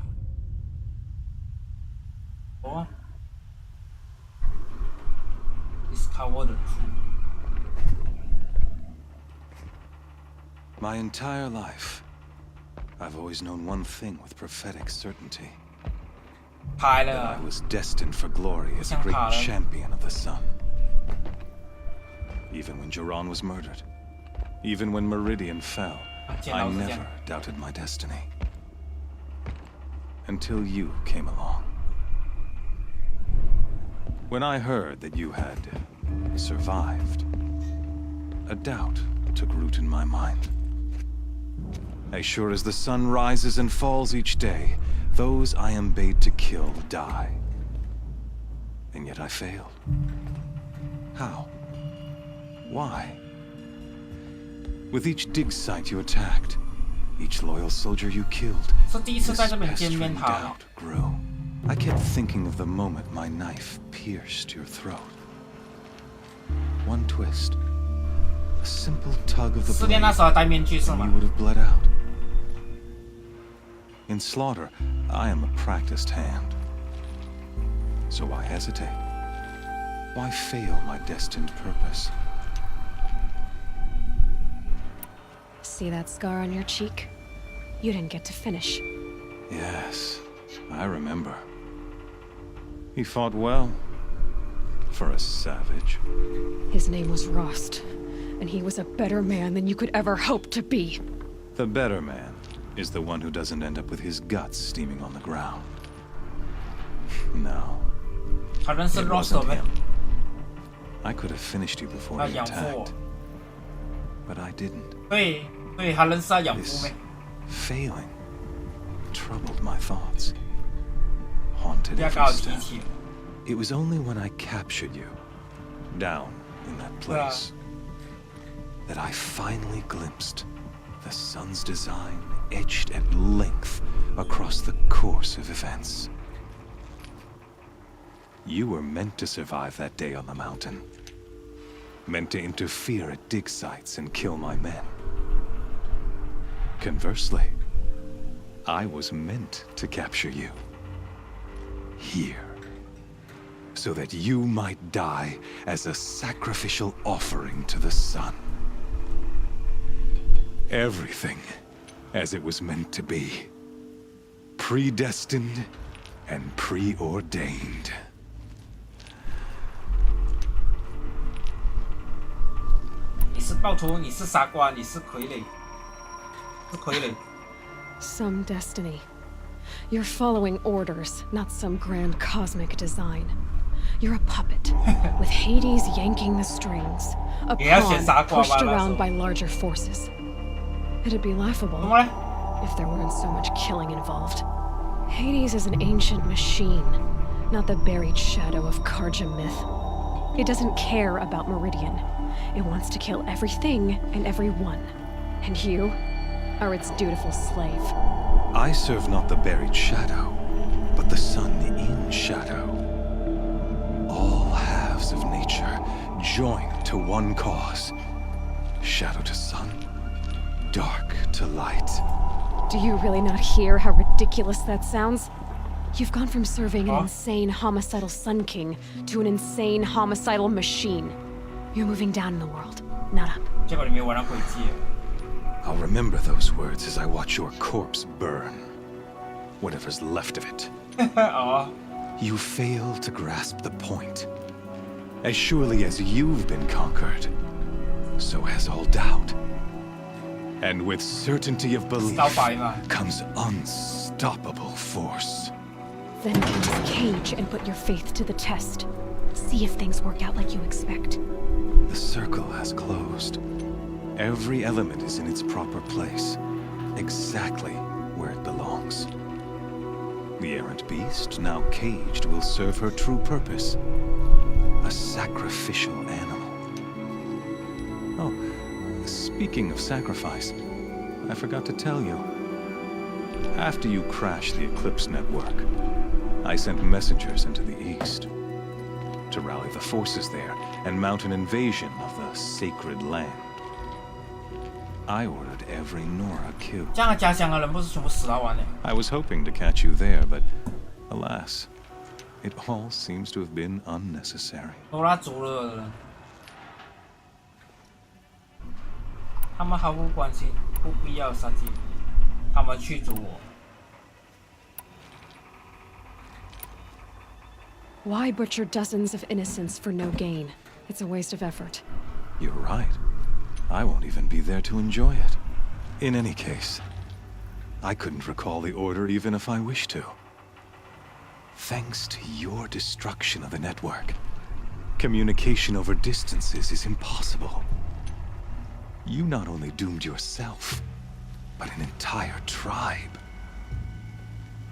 Speaker 1: 哦 ，discover the truth.
Speaker 6: My entire life, I've always known one thing with prophetic certainty. That I was destined for glory as a great champion of the sun. Even when Jiran was murdered, even when Meridian fell, I never doubted my destiny. Until you came along. When I heard that you had survived, a doubt took root in my mind. As sure as the sun rises and falls each day, those I am bade to kill die. And yet I failed. How? Why? With each dig site you attacked, each loyal soldier you killed, this pestering doubt grew. I kept thinking of the moment my knife pierced your throat. One twist, a simple tug of the blade, and you would have bled out. In slaughter, I am a practiced hand. So why hesitate? Why fail my destined purpose?
Speaker 17: See that scar on your cheek? You didn't get to finish.
Speaker 6: Yes, I remember. He fought well. For a savage.
Speaker 17: His name was Rost, and he was a better man than you could ever hope to be.
Speaker 6: The better man is the one who doesn't end up with his guts steaming on the ground. No. It wasn't him. I could have finished you before he attacked. But I didn't. This failing troubled my thoughts. Haunted every step. It was only when I captured you, down in that place, that I finally glimpsed the sun's design etched at length across the course of events. You were meant to survive that day on the mountain. Meant to interfere at dig sites and kill my men. Conversely, I was meant to capture you. Here. So that you might die as a sacrificial offering to the sun. Everything as it was meant to be. Predestined and preordained.
Speaker 1: 你是暴徒，你是傻瓜，你是傀儡，是傀儡。
Speaker 17: Some destiny. You're following orders, not some grand cosmic design. You're a puppet, with Hades yanking the strings, a pawn pushed around by larger forces. It'd be laughable if there weren't so much killing involved. Hades is an ancient machine, not the buried shadow of Karja myth. It doesn't care about Meridian. It wants to kill everything and everyone. And you are its dutiful slave.
Speaker 6: I serve not the buried shadow, but the sun in shadow. All halves of nature joined to one cause. Shadow to sun, dark to light.
Speaker 17: Do you really not hear how ridiculous that sounds? You've gone from serving an insane homicidal Sun King to an insane homicidal machine. You're moving down in the world, not up.
Speaker 6: I'll remember those words as I watch your corpse burn. Whatever's left of it. You fail to grasp the point. As surely as you've been conquered, so has all doubt. And with certainty of belief comes unstoppable force.
Speaker 17: Then enter the cage and put your faith to the test. See if things work out like you expect.
Speaker 6: The circle has closed. Every element is in its proper place, exactly where it belongs. The errant beast, now caged, will serve her true purpose. A sacrificial animal. Oh, speaking of sacrifice, I forgot to tell you. After you crashed the Eclipse network, I sent messengers into the east to rally the forces there and mount an invasion of the sacred land. I ordered every Nora killed. I was hoping to catch you there, but alas, it all seems to have been unnecessary.
Speaker 1: 他们毫无关系，不必要杀鸡，他们驱逐我。
Speaker 17: Why butcher dozens of innocents for no gain? It's a waste of effort.
Speaker 6: You're right. I won't even be there to enjoy it. In any case, I couldn't recall the order even if I wished to. Thanks to your destruction of the network, communication over distances is impossible. You not only doomed yourself, but an entire tribe.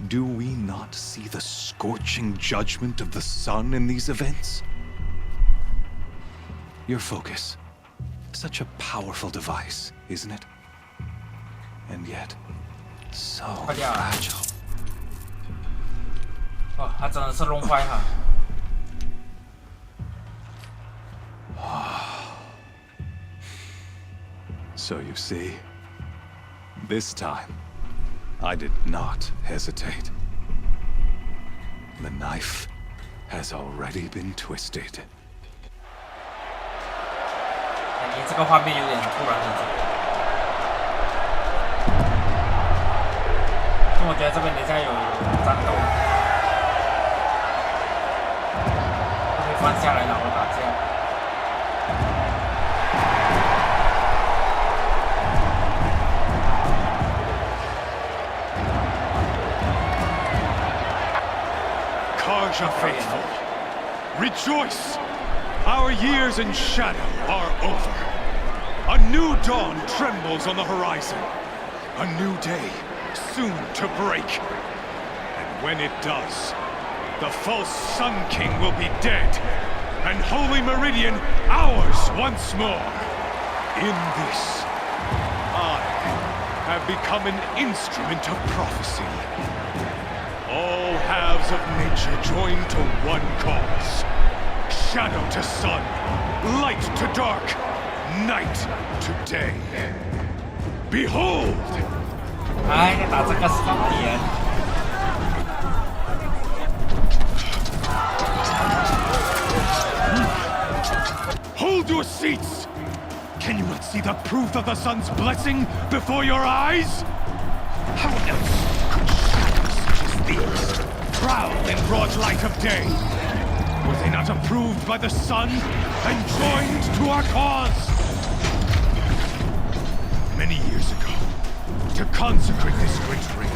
Speaker 6: Do we not see the scorching judgment of the sun in these events? Your focus. Such a powerful device, isn't it? And yet, so fragile.
Speaker 1: 哦，它真的是弄坏它。
Speaker 6: So you see, this time, I did not hesitate. The knife has already been twisted.
Speaker 1: 你这个画面有点突然的，就我觉得这边等一下有战斗，可以放下来然后打架。
Speaker 7: Karja faithful, rejoice! Our years in shadow are over. A new dawn trembles on the horizon. A new day soon to break. And when it does, the false Sun King will be dead, and Holy Meridian ours once more. In this, I have become an instrument of prophecy. All halves of nature join to one cause. Shadow to sun, light to dark, night to day. Behold,
Speaker 1: 哎，打这个是重点。
Speaker 5: Hold your seats! Can you not see the proof of the sun's blessing before your eyes? How else could shadows such as these prowl in broad light of day? Were they not approved by the sun and joined to our cause? Many years ago, to consecrate this great ring,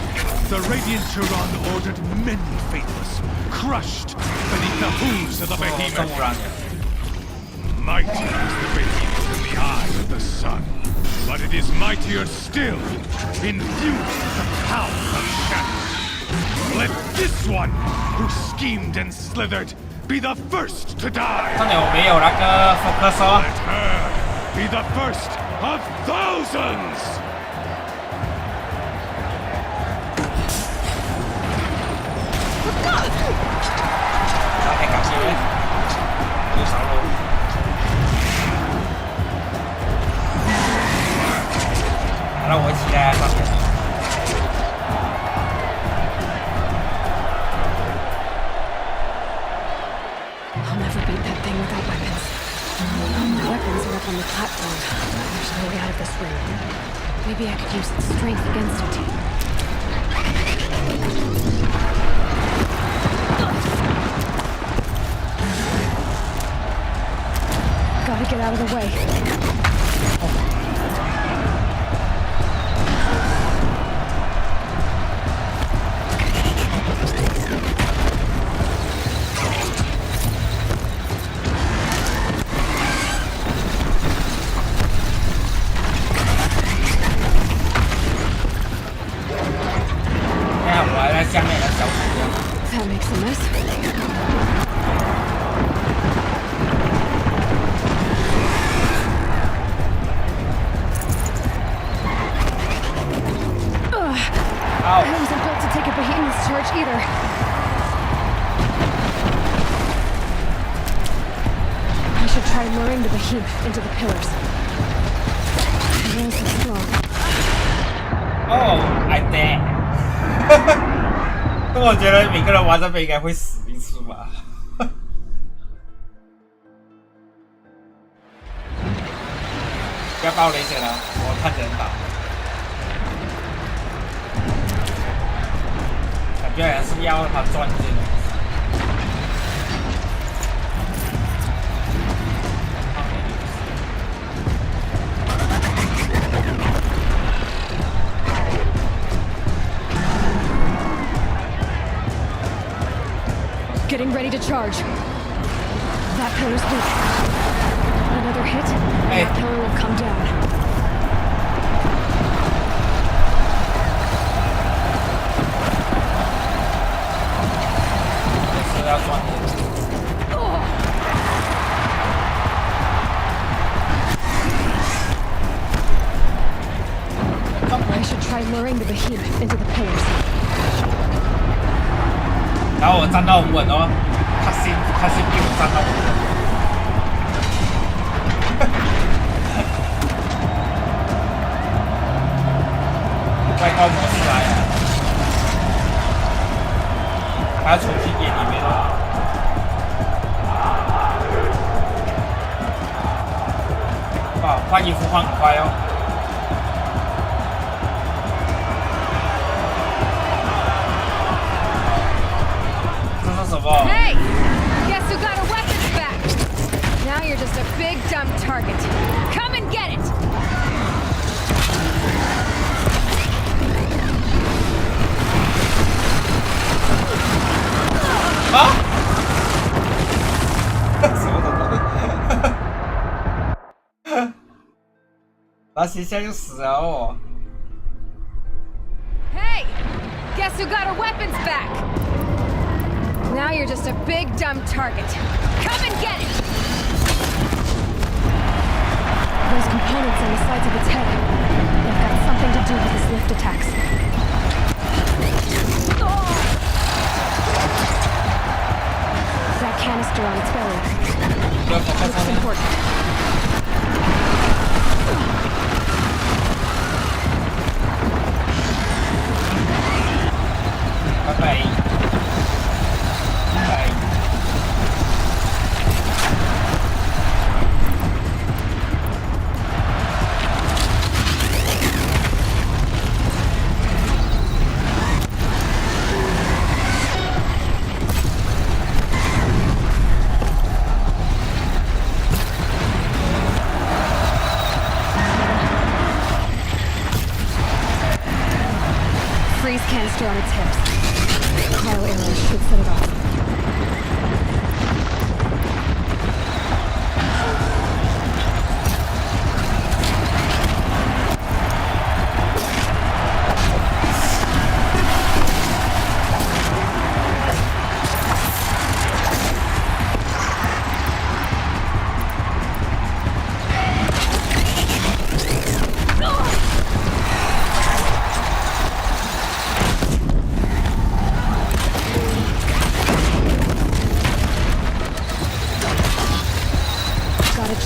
Speaker 5: the Radiant Turon ordered many faithless, crushed beneath the hooves of the behemoth. Mighty is the behemoth in the eye of the sun, but it is mightier still, infused with the power of shadow. Let this one, who schemed and slithered, be the first to die. Let her be the first of thousands.
Speaker 17: I'll never beat that thing without weapons. My weapons are up on the platform. There's no way out of this room. Maybe I could use its strength against it. Gotta get out of the way. That makes a mess. I wasn't built to take a behemoth's charge either. I should try luring the behemoth into the pillars. The walls are strong.
Speaker 1: Oh, I did. 我觉得每个人玩这边应该会死一次吧。不要爆雷先了，我看人打。感觉好像是要他钻进来。
Speaker 17: Getting ready to charge. That pillar's weak. Another hit, and that pillar will come down. I should try luring the behemoth into the pillars.
Speaker 1: 然后我站到很稳哦，他先逼我站到很稳。外挂模式来了，还要重新演里面哦。哇，换衣服换很快哦。
Speaker 17: Hey! Guess who got a weapons back? Now you're just a big dumb target. Come and get it!
Speaker 1: Huh? 什么东西？拿鞋下就死了哦。
Speaker 17: Hey! Guess who got a weapons back? Now you're just a big dumb target. Come and get it! Those components on the sides of its head. They've got something to do with his lift attacks. That canister on its belly. Looks important.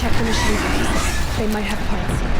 Speaker 17: check the machine parts. They might have parts.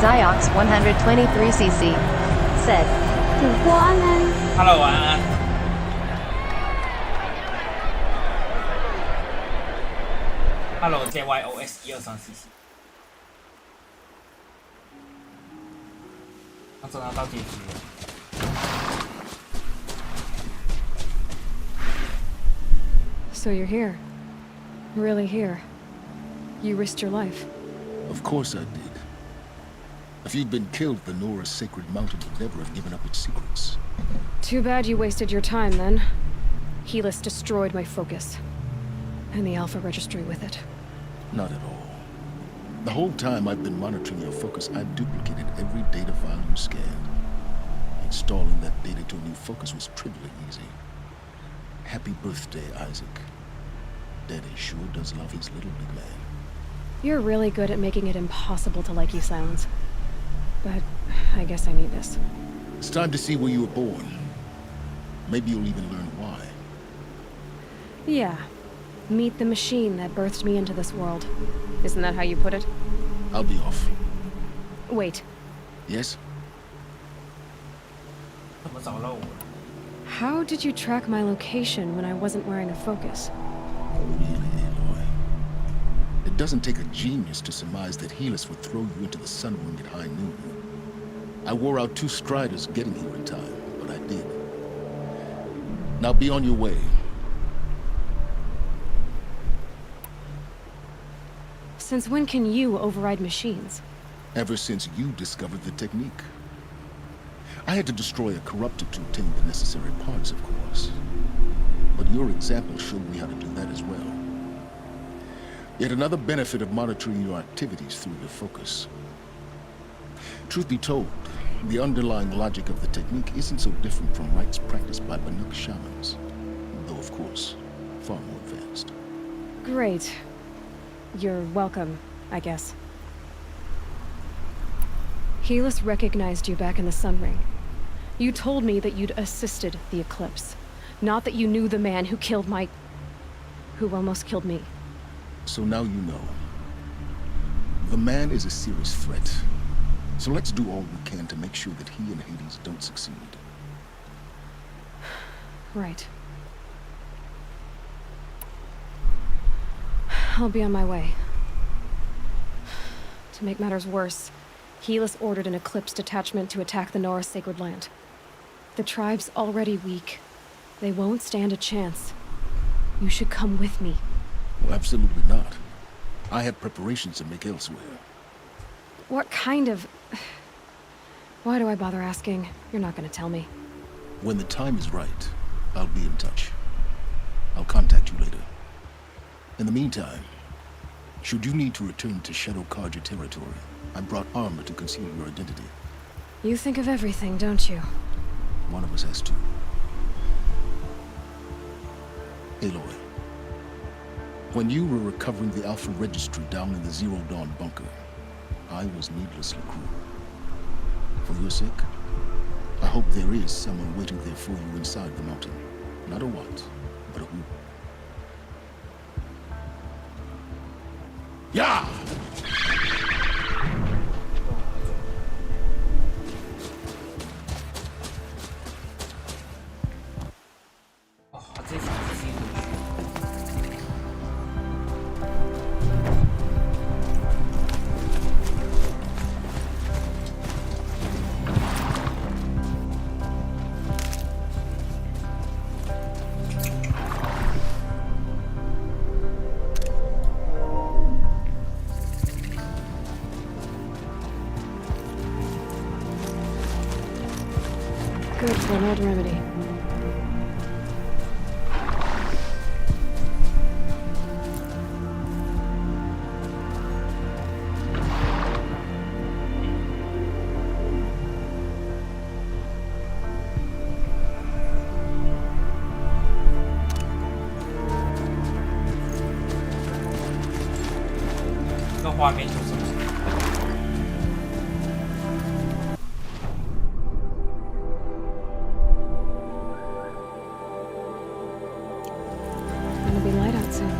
Speaker 13: Ziox 123cc said.
Speaker 1: Hello, 晚安。Hello, JYOS 123cc。他真的到结局了。
Speaker 17: So you're here. Really here. You risked your life.
Speaker 4: Of course I did. If you'd been killed, the Nora's sacred mountain would never have given up its secrets.
Speaker 17: Too bad you wasted your time, then. Helis destroyed my focus. And the Alpha Registry with it.
Speaker 4: Not at all. The whole time I've been monitoring your focus, I've duplicated every data file you scanned. Installing that data to a new focus was trivially easy. Happy birthday, Isaac. Daddy sure does love his little big man.
Speaker 17: You're really good at making it impossible to like you, Silence. But I guess I need this.
Speaker 4: It's time to see where you were born. Maybe you'll even learn why.
Speaker 17: Yeah. Meet the machine that birthed me into this world. Isn't that how you put it?
Speaker 4: I'll be off.
Speaker 17: Wait.
Speaker 4: Yes?
Speaker 17: How did you track my location when I wasn't wearing a focus?
Speaker 4: Oh, really, Aloy? It doesn't take a genius to surmise that Helis would throw you into the sun ring at high noon. I wore out 2 striders getting here in time, but I did. Now be on your way.
Speaker 17: Since when can you override machines?
Speaker 4: Ever since you discovered the technique. I had to destroy a corruptor to obtain the necessary parts, of course. But your example showed me how to do that as well. Yet another benefit of monitoring your activities through your focus. Truth be told, the underlying logic of the technique isn't so different from rites practiced by Banuk shamans, though of course, far more advanced.
Speaker 17: Great. You're welcome, I guess. Helis recognized you back in the Sun Ring. You told me that you'd assisted the Eclipse, not that you knew the man who killed who almost killed me.
Speaker 4: So now you know. The man is a serious threat. So let's do all we can to make sure that he and Hades don't succeed.
Speaker 17: Right. I'll be on my way. To make matters worse, Helis ordered an Eclipse detachment to attack the Norse Sacred Land. The tribe's already weak. They won't stand a chance. You should come with me.
Speaker 4: Well, absolutely not. I have preparations to make elsewhere.
Speaker 17: What kind of... Why do I bother asking? You're not gonna tell me.
Speaker 4: When the time is right, I'll be in touch. I'll contact you later. In the meantime, should you need to return to Shadow Karja territory, I brought armor to conceal your identity.
Speaker 17: You think of everything, don't you?
Speaker 4: One of us has to. Aloy, when you were recovering the Alpha Registry down in the Zero Dawn bunker, I was needlessly cruel. For your sake, I hope there is someone waiting there for you inside the mountain. Not a what, but a who. Yeah!
Speaker 17: Good for an old remedy. Gonna be light out soon.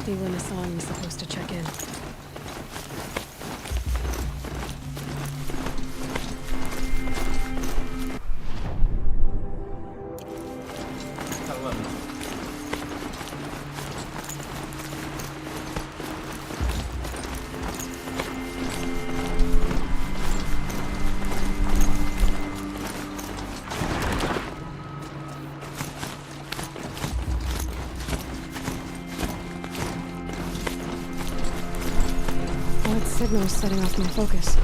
Speaker 17: must be when the song is supposed to check in. Signal setting off my focus.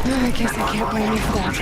Speaker 17: I guess I can't blame you for that.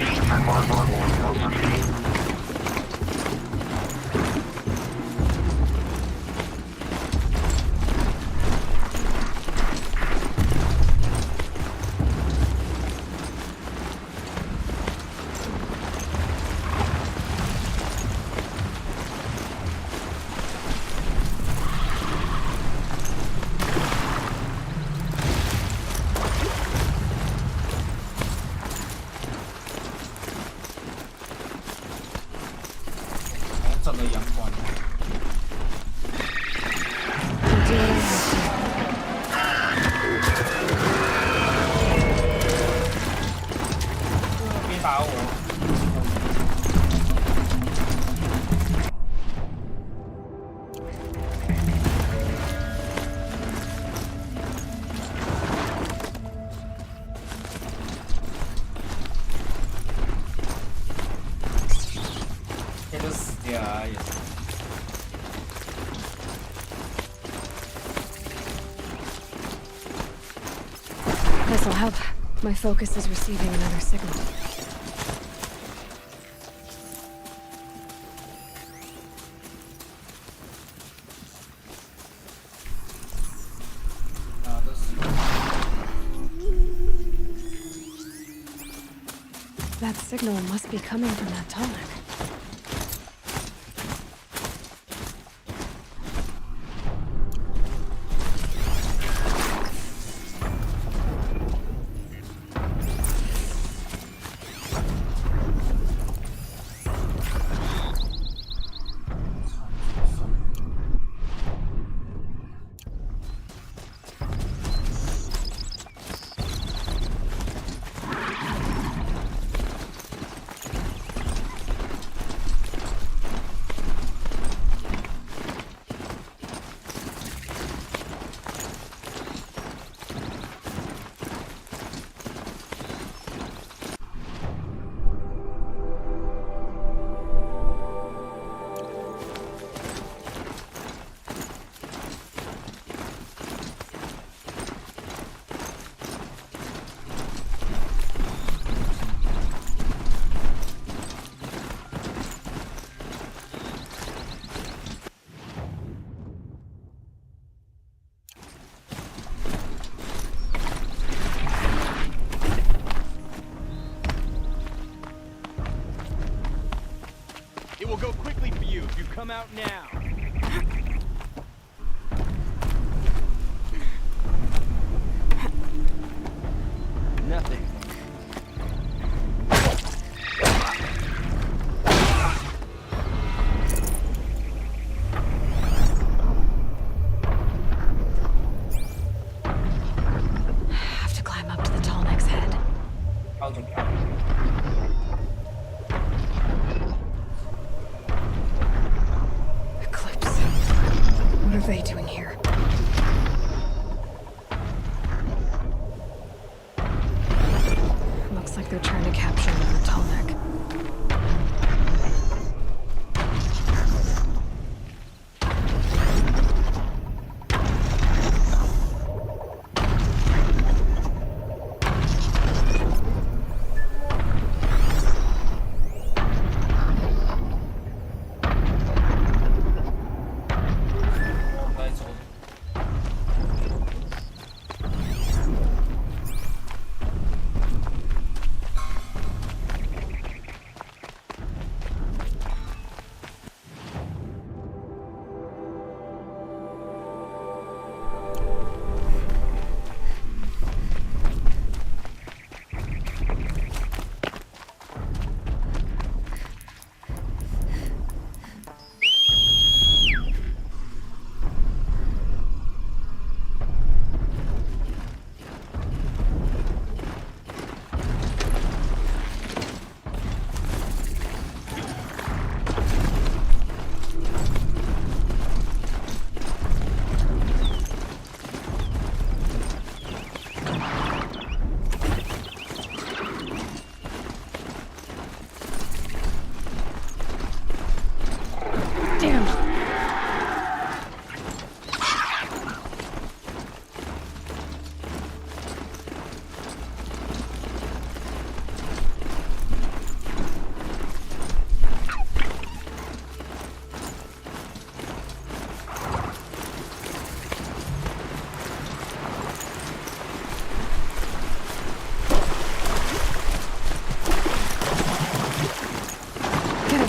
Speaker 17: This'll help. My focus is receiving another signal. That signal must be coming from that tonic.
Speaker 7: come out now. Nothing.
Speaker 17: Have to climb up to the tall neck's head. Eclipse. What are they doing here? Looks like they're trying to capture me on the tall neck.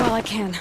Speaker 17: All I can.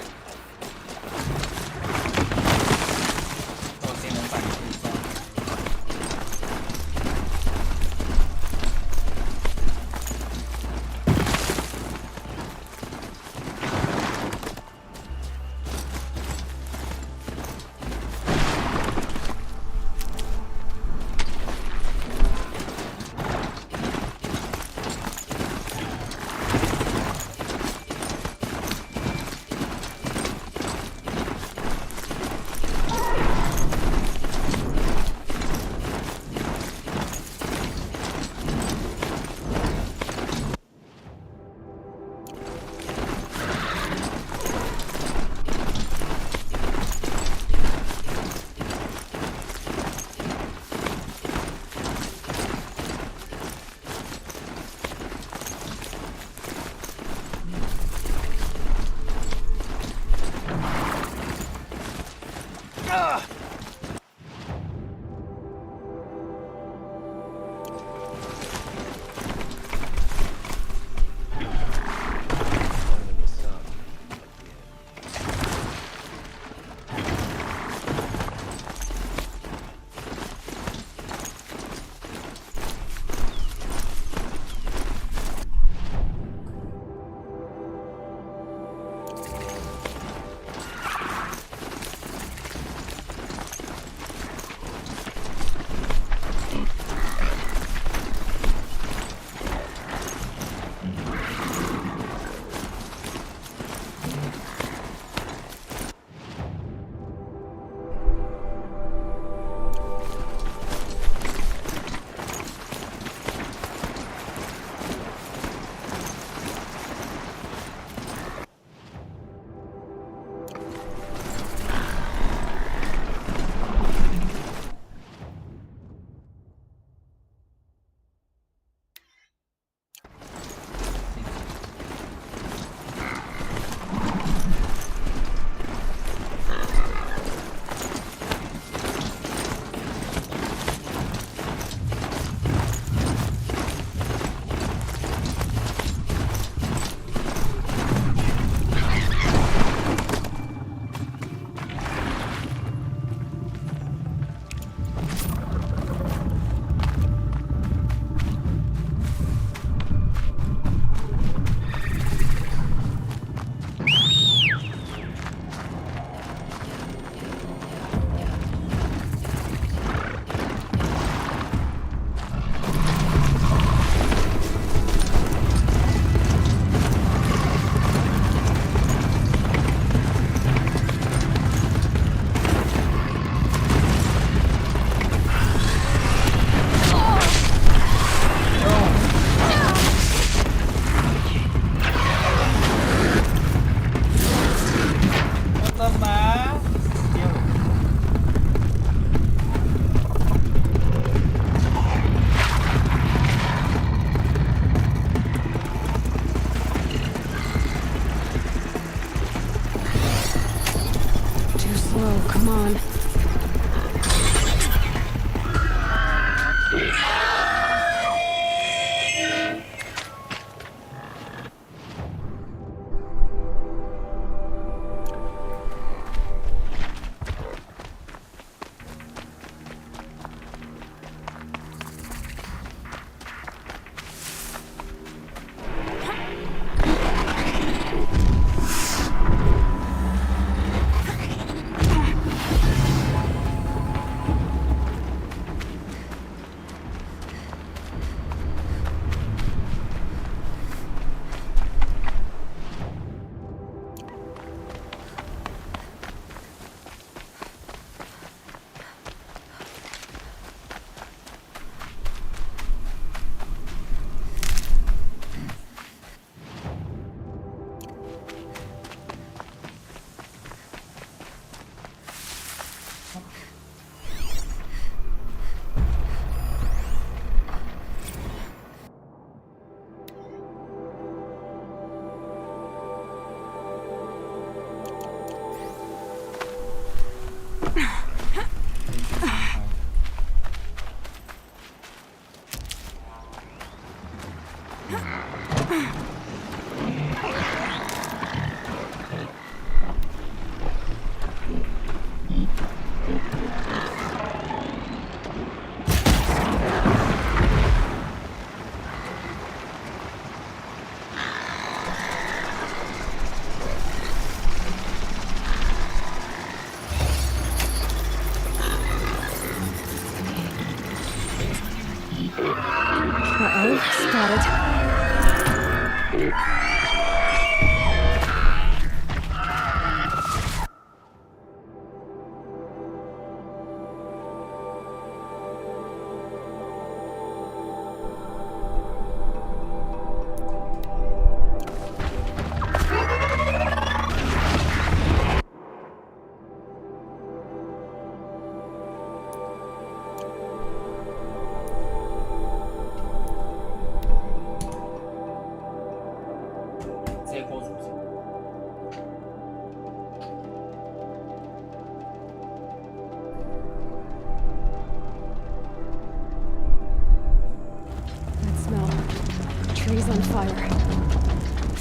Speaker 17: Trees on fire.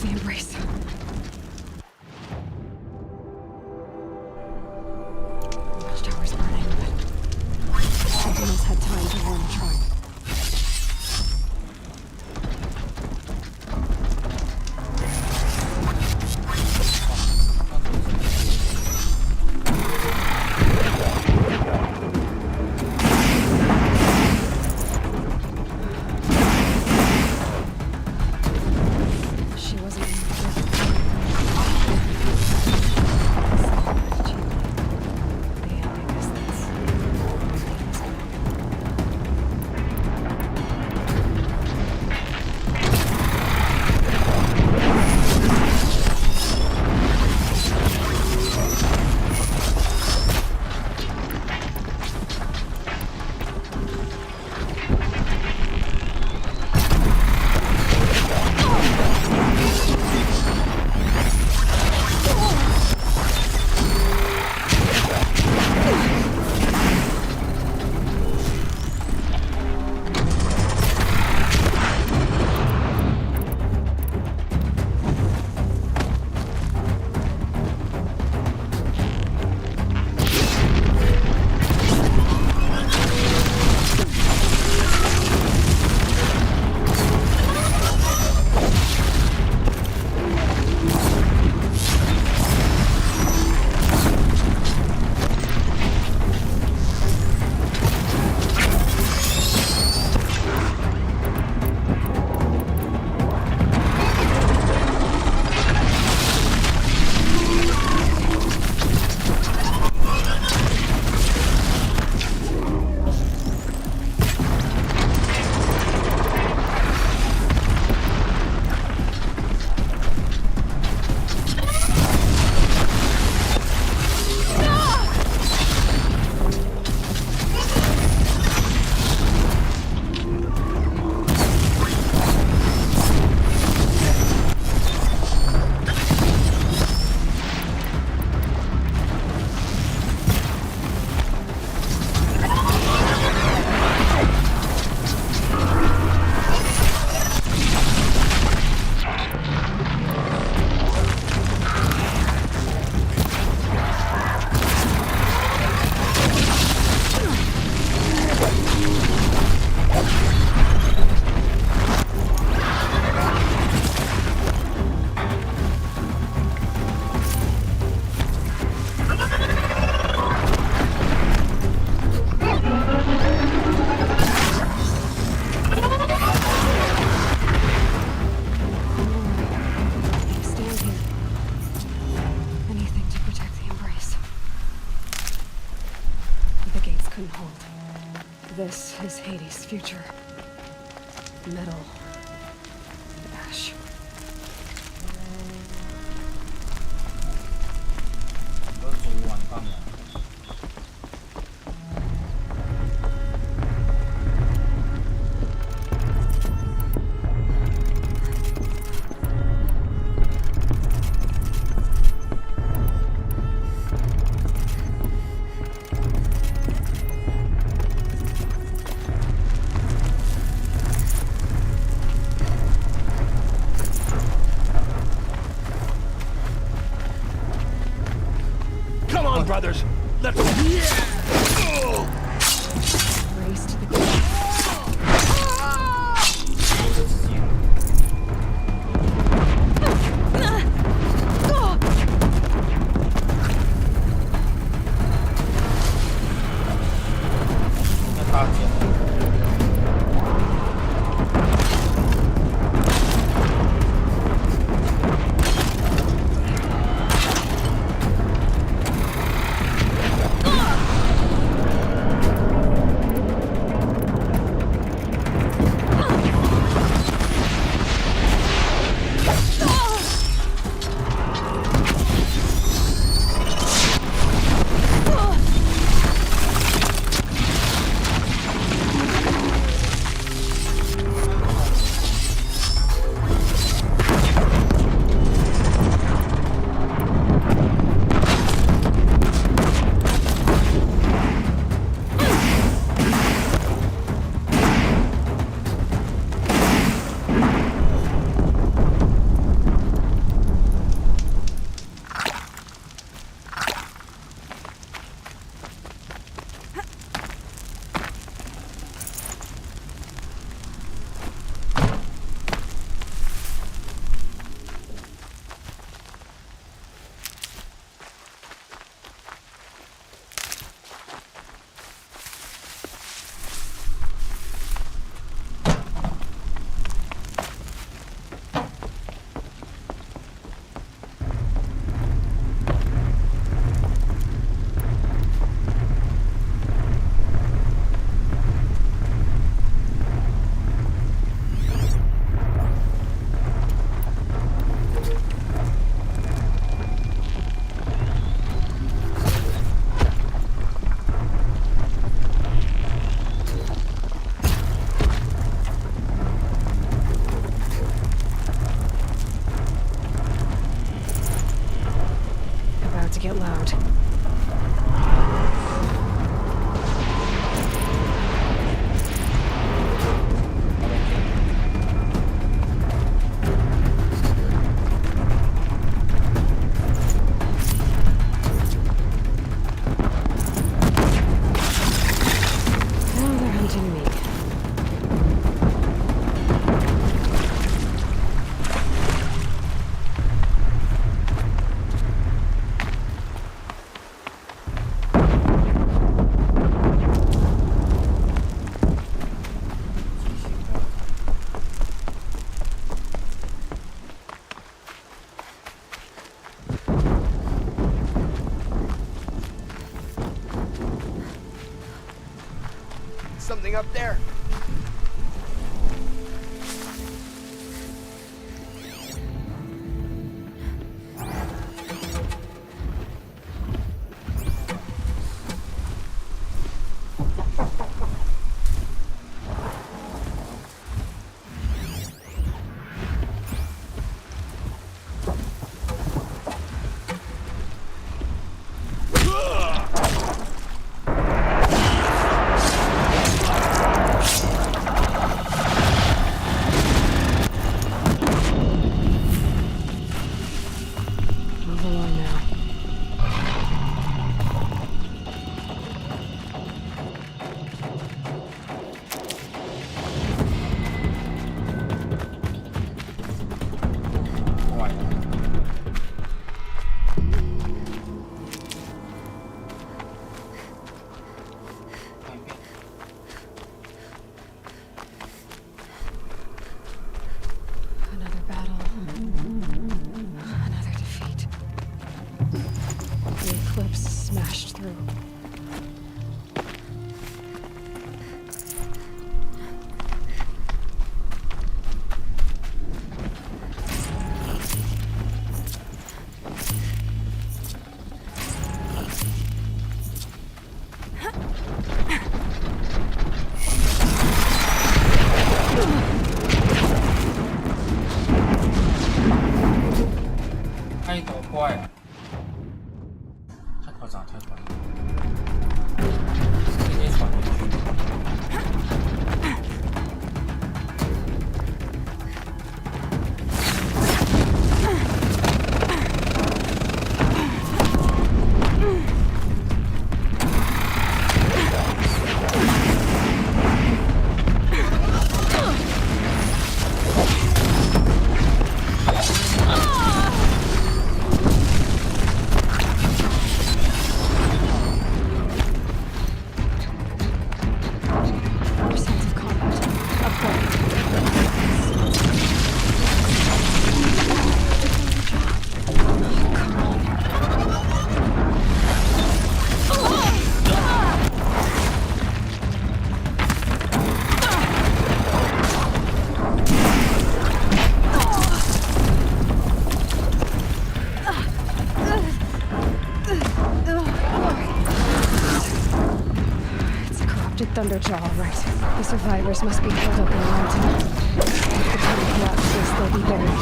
Speaker 17: The embrace. Watchtower's burning, but Sentinels had time to warn the tribe. This is Hades' future. Metal. Ash.
Speaker 1: 我煮晚饭了。
Speaker 5: brothers. Let's...
Speaker 17: Race to the ground.
Speaker 1: 大姐。
Speaker 17: To get loud. Now they're hunting me.
Speaker 20: Something up there. Smashed through.
Speaker 17: bridge, all right. The survivors must be held up in the mountain. If the tunnel collapses, they'll be buried.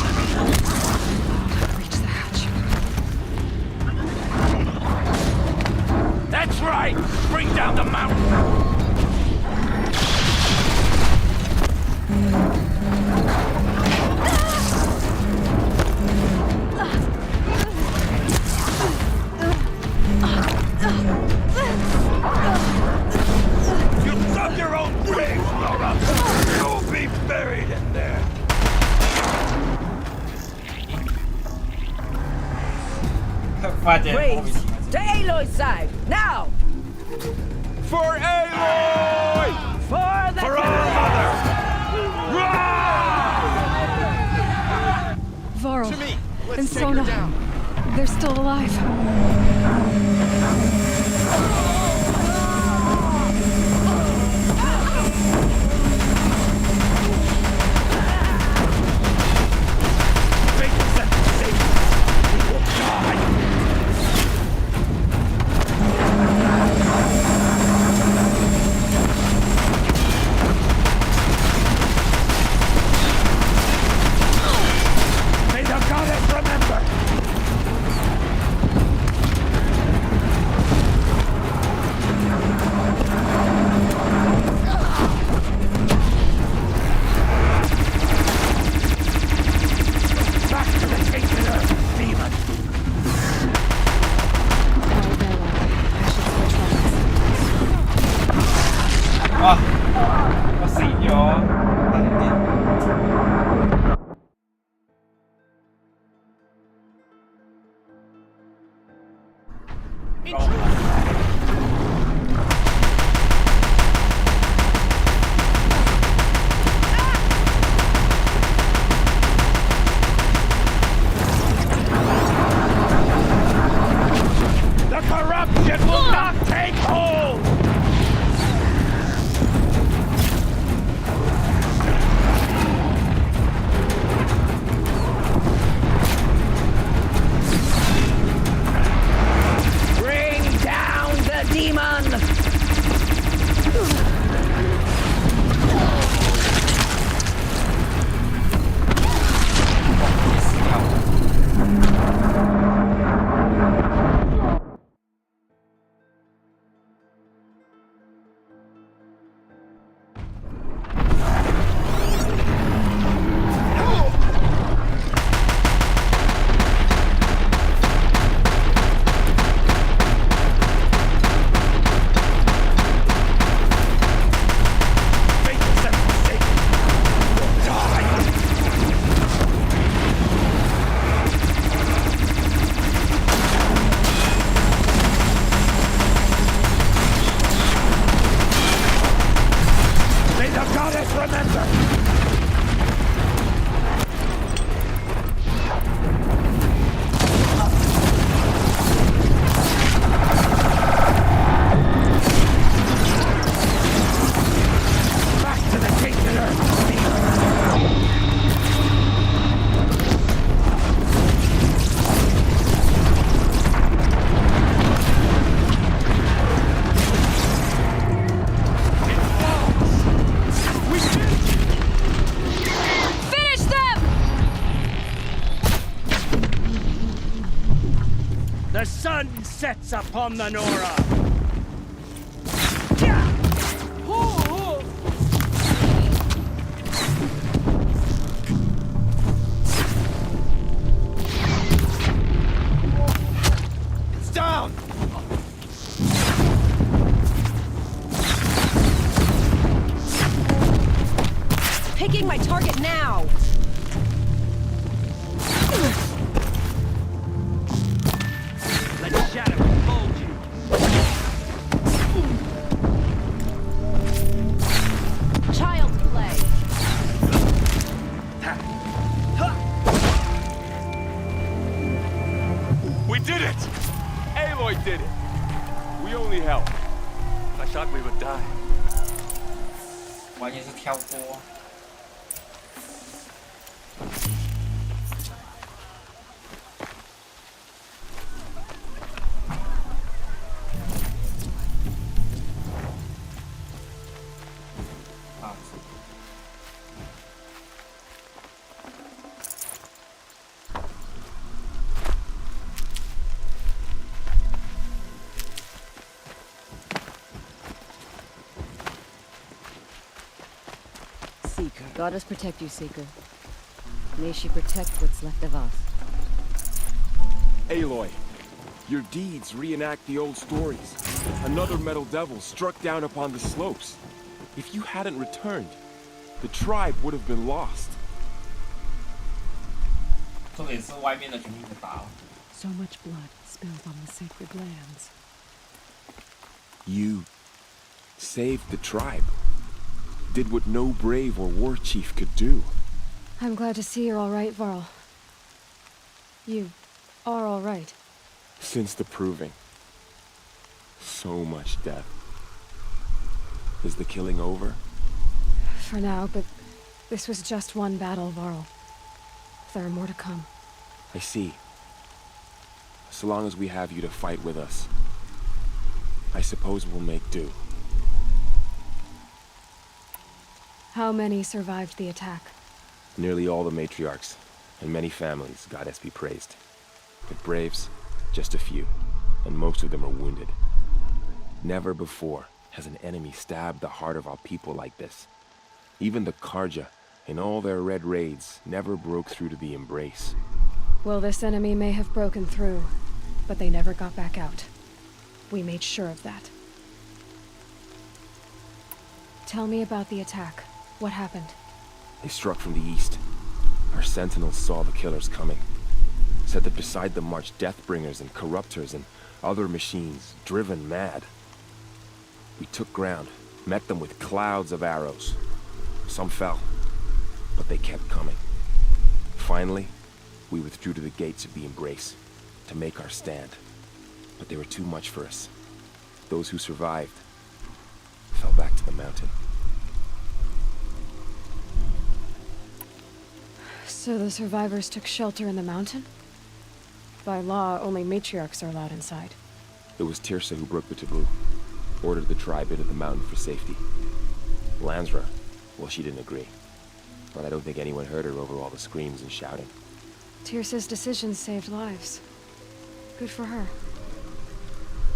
Speaker 17: Reach the hatch.
Speaker 5: That's right! Bring down the mountain! You'll dug your own grave, Laura! You'll be buried in there!
Speaker 21: Graves, to Aloy's side, now!
Speaker 5: For Aloy!
Speaker 21: For the
Speaker 5: For our mother!
Speaker 17: Varl
Speaker 16: To me. Let's
Speaker 17: and
Speaker 16: take her
Speaker 17: Sona,
Speaker 16: down.
Speaker 17: they're still alive.
Speaker 5: May the goddess remember! Back to the tainted earth, demon!
Speaker 1: Có xì vô.
Speaker 5: The corruption will not take hold!
Speaker 21: Bring down the demon!
Speaker 5: May the goddess remember! Back to the tainted earth,
Speaker 17: Finish them!
Speaker 5: The sun sets upon the Nora!
Speaker 16: It's down!
Speaker 21: Picking my target now!
Speaker 5: Let shadow enfold you!
Speaker 21: Child's play!
Speaker 5: We did it! Aloy did it! We only helped. I thought we would die.
Speaker 1: 完全是跳过。
Speaker 9: Goddess protect you, Seeker. May she protect what's left of us.
Speaker 22: Aloy, your deeds reenact the old stories. Another metal devil struck down upon the slopes. If you hadn't returned, the tribe would have been lost.
Speaker 1: 这个也是外面的全部给打了。
Speaker 17: So much blood spilled on the sacred lands.
Speaker 22: You saved the tribe. Did what no brave or war chief could do.
Speaker 17: I'm glad to see you're all right, Varl. You are all right.
Speaker 22: Since the proving. So much death. Is the killing over?
Speaker 17: For now, but this was just one battle, Varl. There are more to come.
Speaker 22: I see. So long as we have you to fight with us, I suppose we'll make do.
Speaker 17: How many survived the attack?
Speaker 22: Nearly all the matriarchs, and many families, goddess be praised. But braves, just a few, and most of them are wounded. Never before has an enemy stabbed the heart of our people like this. Even the Karja, in all their red raids, never broke through to the embrace.
Speaker 17: Well, this enemy may have broken through, but they never got back out. We made sure of that. Tell me about the attack. What happened?
Speaker 22: They struck from the east. Our sentinels saw the killers coming. Said that beside them marched Deathbringers and Corruptors and other machines, driven mad. We took ground, met them with clouds of arrows. Some fell, but they kept coming. Finally, we withdrew to the gates of the Embrace to make our stand. But they were too much for us. Those who survived fell back to the mountain.
Speaker 17: So the survivors took shelter in the mountain? By law, only matriarchs are allowed inside.
Speaker 22: It was Tirsa who broke the taboo. Ordered the tribe into the mountain for safety. Lansra, well, she didn't agree. But I don't think anyone heard her over all the screams and shouting.
Speaker 17: Tirsa's decision saved lives. Good for her.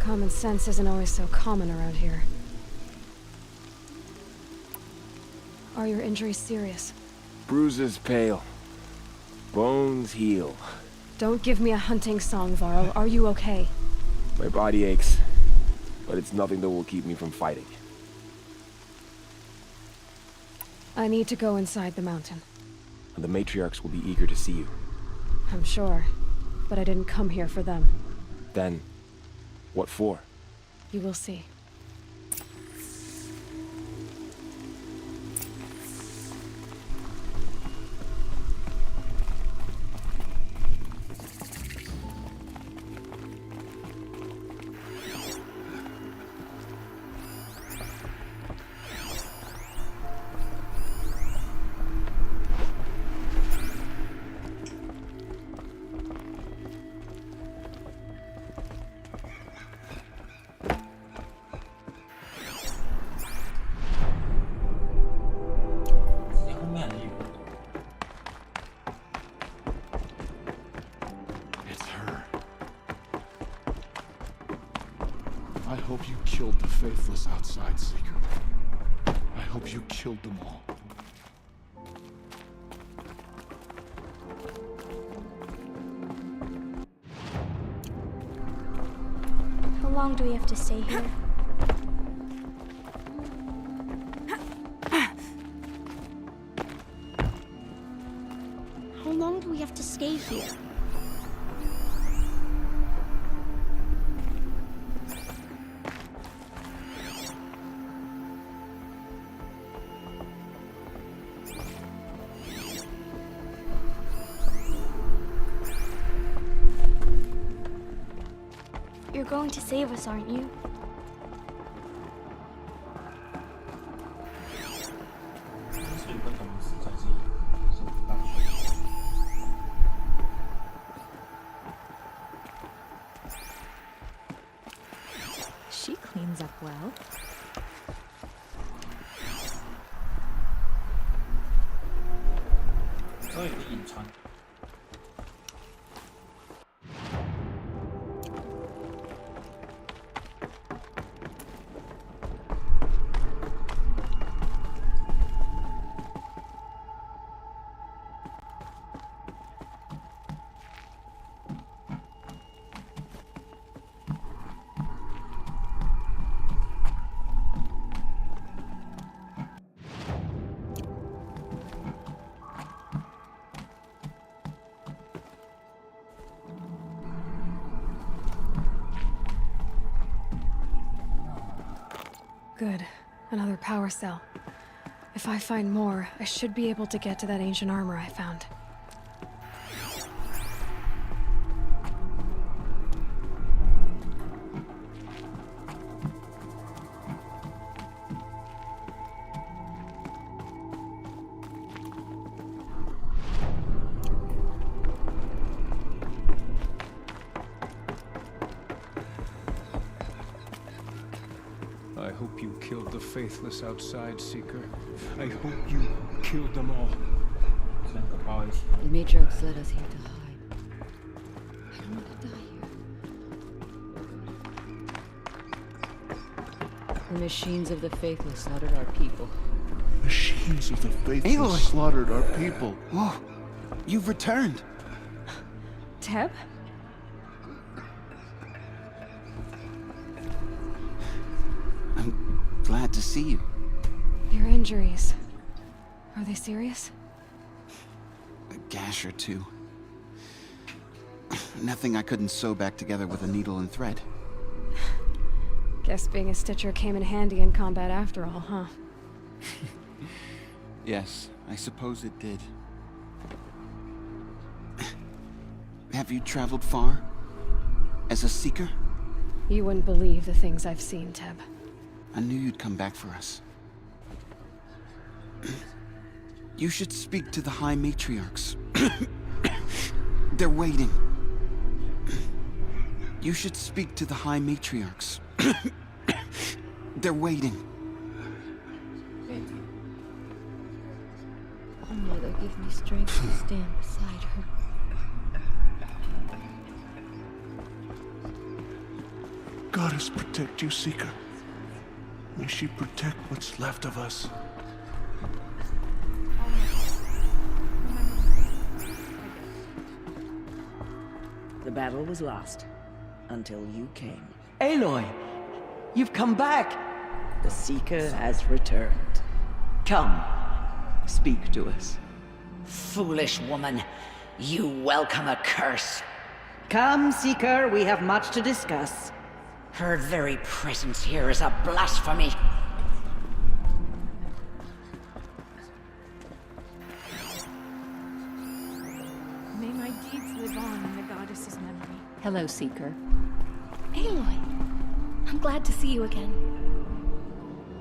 Speaker 17: Common sense isn't always so common around here. Are your injuries serious?
Speaker 22: Bruises pale. Bones heal.
Speaker 17: Don't give me a hunting song, Varl. Are you okay?
Speaker 22: My body aches, but it's nothing that will keep me from fighting.
Speaker 17: I need to go inside the mountain.
Speaker 22: The matriarchs will be eager to see you.
Speaker 17: I'm sure, but I didn't come here for them.
Speaker 22: Then, what for?
Speaker 17: You will see.
Speaker 5: I hope you killed the faithless outside, Seeker. I hope you killed them all.
Speaker 8: How long do we have to stay here? How long do we have to stay here? You're going to save us, aren't you?
Speaker 23: She cleans up well.
Speaker 17: Good. Another power cell. If I find more, I should be able to get to that ancient armor I found.
Speaker 5: I hope you killed the faithless outside, Seeker. I hope you killed them all.
Speaker 9: The Matriarchs led us here to hide. I don't want to die here. The machines of the faithless slaughtered our people.
Speaker 4: Machines of the faithless
Speaker 10: Aloy!
Speaker 4: slaughtered our people.
Speaker 10: Whoa, you've returned.
Speaker 17: Teb?
Speaker 10: I'm glad to see you.
Speaker 17: Your injuries. Are they serious?
Speaker 10: A gash or two. Nothing I couldn't sew back together with a needle and thread.
Speaker 17: Guess being a stitcher came in handy in combat after all, huh?
Speaker 10: Yes, I suppose it did. Have you traveled far? As a seeker?
Speaker 17: You wouldn't believe the things I've seen, Teb.
Speaker 10: I knew you'd come back for us. You should speak to the High Matriarchs. They're waiting. You should speak to the High Matriarchs. They're waiting.
Speaker 9: Oh, Mother, give me strength to stand beside her.
Speaker 4: Goddess protect you, Seeker. May she protect what's left of us.
Speaker 12: The battle was lost until you came. Aloy! You've come back! The Seeker has returned. Come, speak to us.
Speaker 15: Foolish woman, you welcome a curse.
Speaker 12: Come, Seeker, we have much to discuss.
Speaker 15: Her very presence here is a blasphemy.
Speaker 21: May my deeds live on in the goddess's memory.
Speaker 9: Hello, Seeker.
Speaker 8: Aloy, I'm glad to see you again.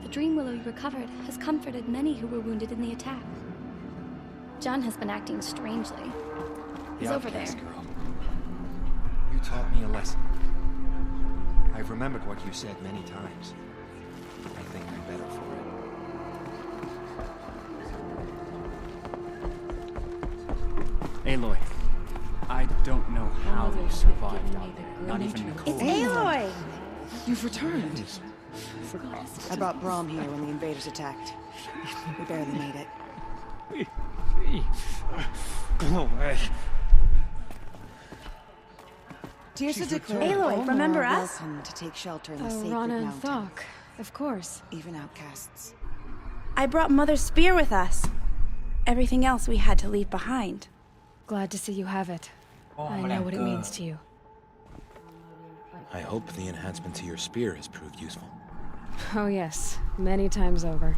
Speaker 8: The dream willow you recovered has comforted many who were wounded in the attack. John has been acting strangely. He's over there.
Speaker 24: Girl. You taught me a lesson. I've remembered what you said many times. I think I'm better for it.
Speaker 25: Aloy, I don't know how you survived out there. Not even Nicole.
Speaker 12: It's Aloy!
Speaker 10: You've returned.
Speaker 12: I brought Brahm here when the invaders attacked. We barely made it.
Speaker 25: Go away.
Speaker 12: Aloy,
Speaker 21: remember us?
Speaker 12: Welcome to take shelter in the sacred
Speaker 17: Rana and
Speaker 12: mountain.
Speaker 17: Thok, of course.
Speaker 12: Even outcasts.
Speaker 21: I brought Mother's spear with us. Everything else we had to leave behind.
Speaker 17: Glad to see you have it. I know what it means to you.
Speaker 24: I hope the enhancement to your spear has proved useful.
Speaker 17: Oh yes, many times over.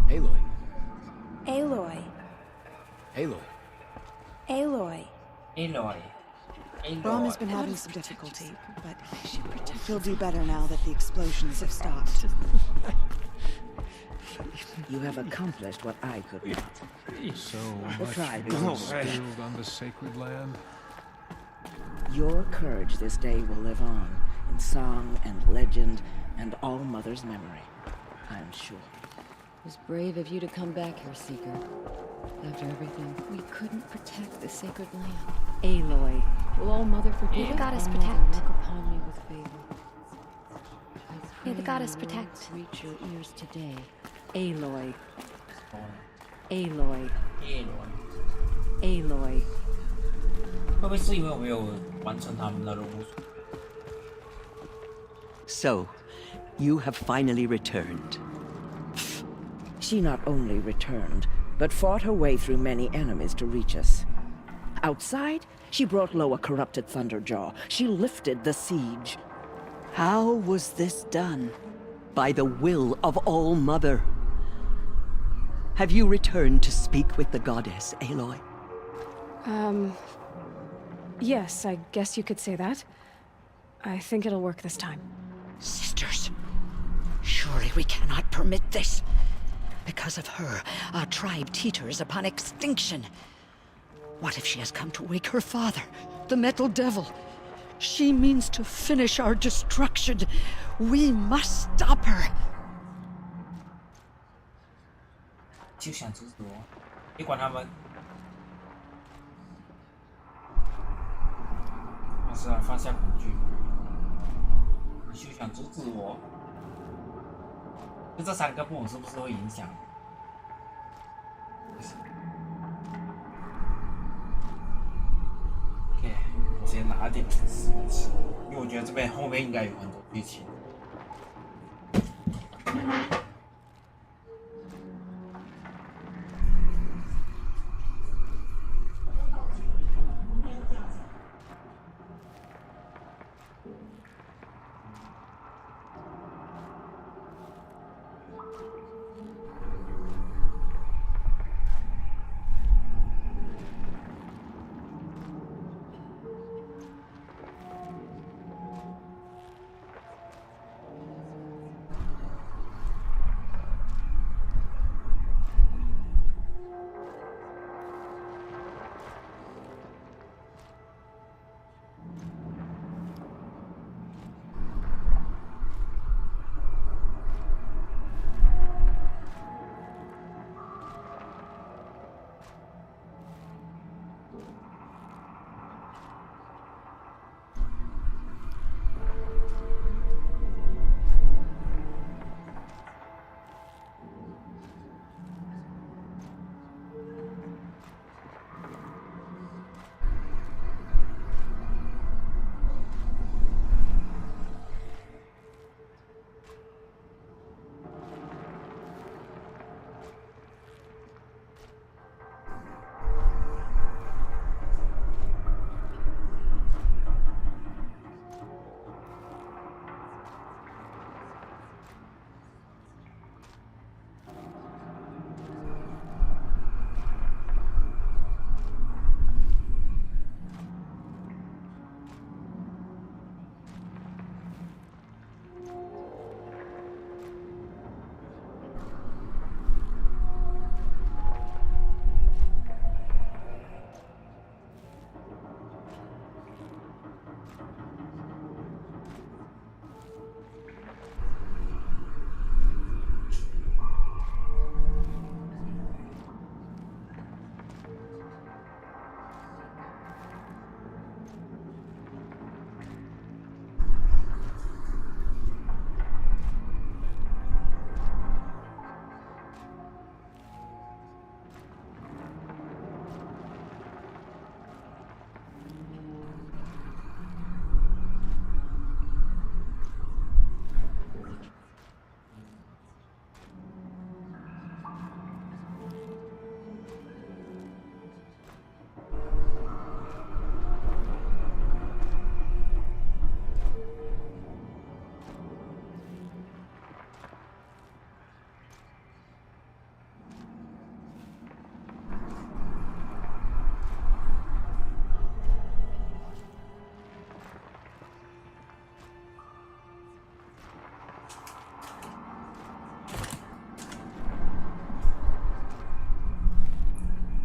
Speaker 24: Aloy.
Speaker 21: Aloy.
Speaker 24: Aloy.
Speaker 21: Aloy.
Speaker 1: Aloy.
Speaker 12: Brahm has been having some difficulty, but he'll do better now that the explosions have stopped. You have accomplished what I could not.
Speaker 5: So
Speaker 12: The
Speaker 5: much
Speaker 12: tribe
Speaker 5: blood
Speaker 12: is
Speaker 5: spilled on the sacred land.
Speaker 12: Your courage this day will live on in song and legend and all Mother's memory, I'm sure.
Speaker 9: It was brave of you to come back here, Seeker. After everything, we couldn't protect the sacred land. Aloy, will all Mother forgive?
Speaker 8: May the goddess
Speaker 9: All Mother
Speaker 8: protect.
Speaker 9: look upon me with favor.
Speaker 8: May the goddess
Speaker 9: Pray your
Speaker 8: protect.
Speaker 9: words reach your ears today. Aloy. Aloy. Aloy.
Speaker 1: 会不会是因为我没有完成他们的任务？
Speaker 12: So, you have finally returned. She not only returned, but fought her way through many enemies to reach us. Outside, she brought low a corrupted Thunderjaw. She lifted the siege. How was this done?
Speaker 2: by the will of All-Mother. Have you returned to speak with the goddess, Aloy?
Speaker 17: Yes, I guess you could say that. I think it'll work this time.
Speaker 15: Sisters, surely we cannot permit this. Because of her, our tribe teeters upon extinction. What if she has come to wake her father, the Metal Devil? She means to finish our destruction. We must stop her.
Speaker 1: 就想阻止我，别管他们。还是要放下恐惧。你就想阻止我？就这3个部分是不是会影响？我先拿点试一试，因为我觉得这边后面应该有很多剧情。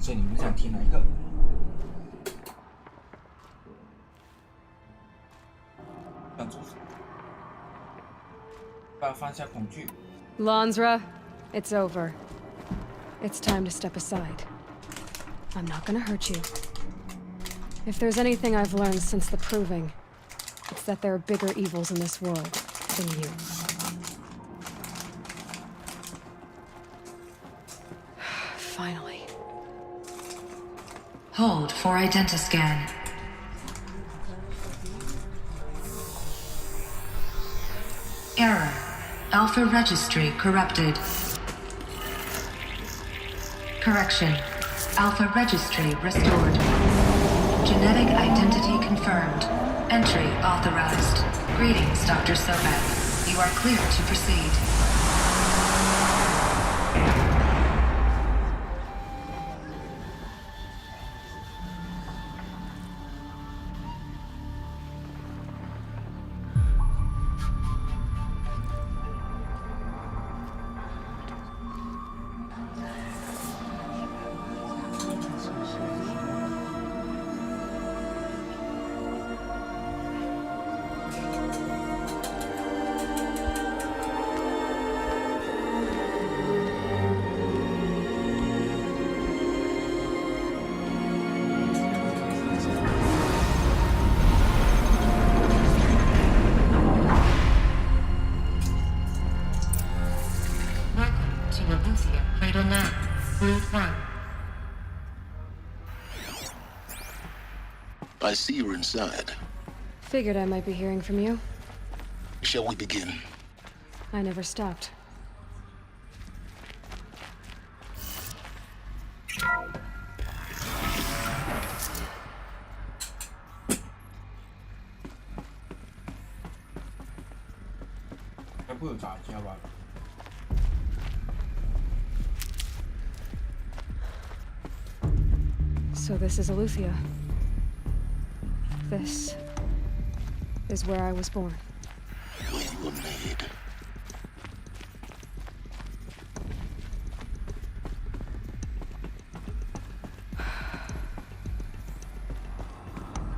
Speaker 1: 所以你们想听哪一个？想阻止，不要放下恐惧。
Speaker 17: Lansra, it's over. It's time to step aside. I'm not gonna hurt you. If there's anything I've learned since the proving, it's that there are bigger evils in this world than you. Finally.
Speaker 3: Hold for identiscan. Error. Alpha registry corrupted. Correction. Alpha registry restored. Genetic identity confirmed. Entry authorized. Greetings, Dr. Sobek. You are clear to proceed.
Speaker 4: I see you're inside.
Speaker 17: Figured I might be hearing from you.
Speaker 4: Shall we begin?
Speaker 17: I never stopped. So this is Aletheia. This is where I was born.
Speaker 4: Where you were made.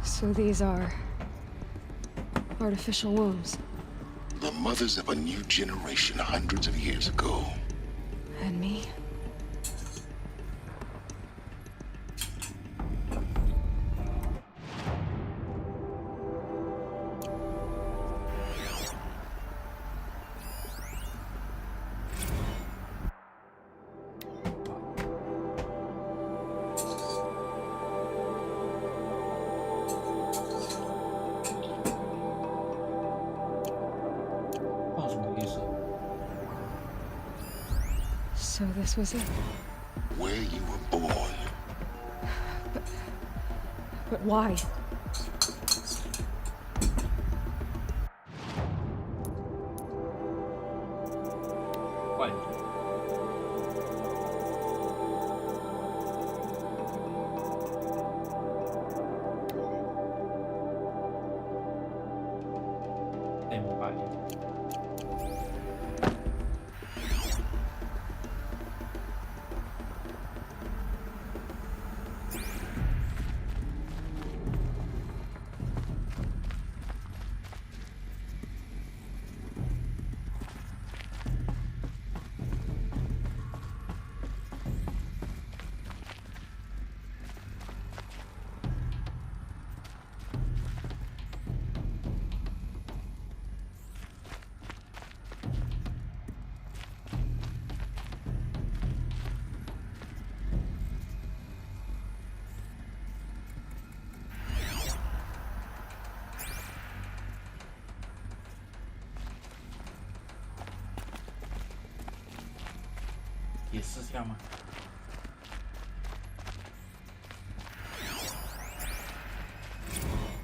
Speaker 17: So these are artificial wombs.
Speaker 4: The mothers of a new generation hundreds of years ago.
Speaker 17: And me? So this was it?
Speaker 4: Where you were born.
Speaker 17: But why?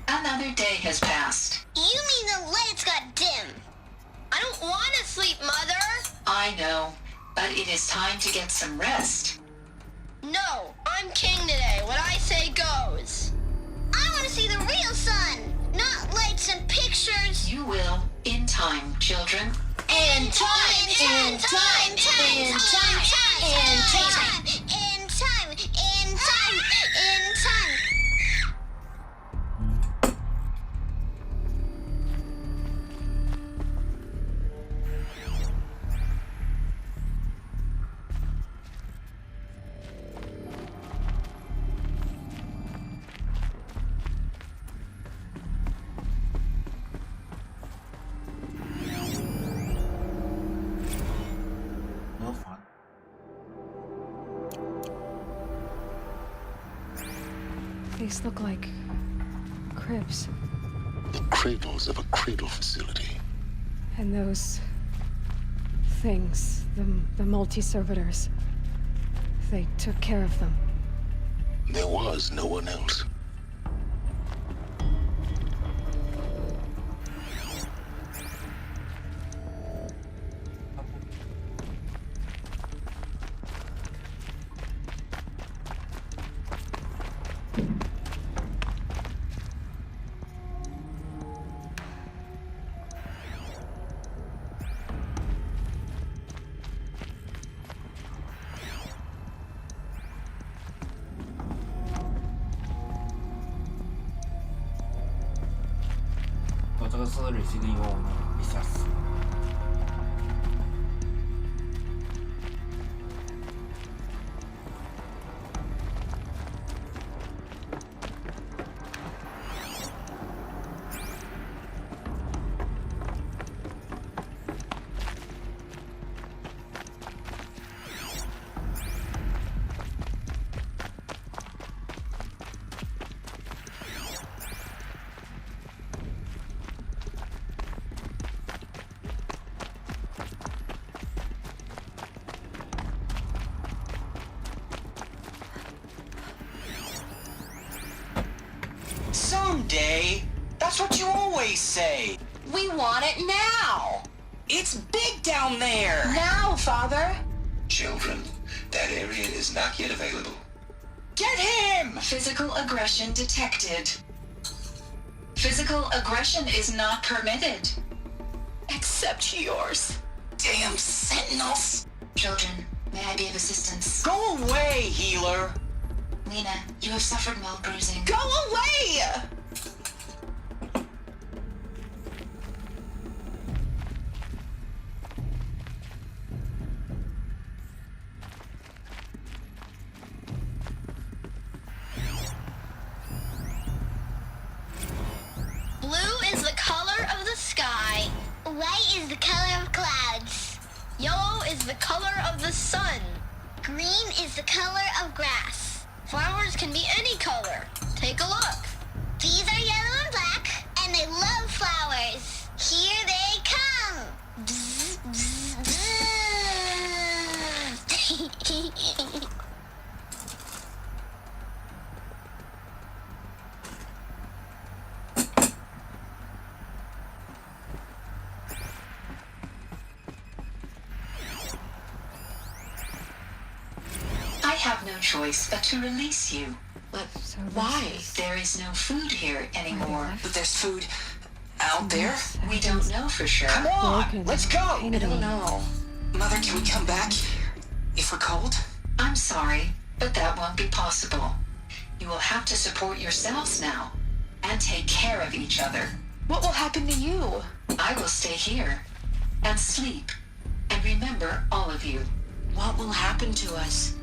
Speaker 3: Another day has passed.
Speaker 6: You mean the lights got dim? I don't want to sleep, Mother!
Speaker 3: I know, but it is time to get some rest.
Speaker 6: No, I'm king today. What I say goes. I want to see the real sun, not lights and pictures.
Speaker 3: You will, in time, children.
Speaker 6: In time, in time, in time, in time, in time, in time, in time, in time.
Speaker 17: These look like cribs.
Speaker 4: The cradles of a cradle facility.
Speaker 17: And those things, the multi-servitors, they took care of them.
Speaker 4: There was no one else.
Speaker 1: 这个是 Resident Evil 被吓死。
Speaker 11: Someday. That's what you always say. We want it now. It's big down there.
Speaker 3: Now, Father.
Speaker 4: Children, that area is not yet available.
Speaker 11: Get him!
Speaker 3: Physical aggression detected. Physical aggression is not permitted.
Speaker 11: Except yours. Damn sentinels.
Speaker 3: Children, may I be of assistance?
Speaker 11: Go away, healer.
Speaker 3: Lena, you have suffered mild bruising.
Speaker 11: Go away!
Speaker 6: Blue is the color of the sky. White is the color of clouds. Yellow is the color of the sun. Green is the color of grass. Flowers can be any color. Take a look. These are yellow and black, and they love flowers. Here they come. Bzz, bzz, bzz.
Speaker 3: I have no choice but to release you. But why? There is no food here anymore.
Speaker 11: But there's food out there.
Speaker 3: We don't know for sure.
Speaker 11: Come on, let's go.
Speaker 3: I don't know.
Speaker 11: Mother, can we come back if we're cold?
Speaker 3: I'm sorry, but that won't be possible. You will have to support yourselves now and take care of each other.
Speaker 11: What will happen to you?
Speaker 3: I will stay here and sleep and remember all of you.
Speaker 11: What will happen to us?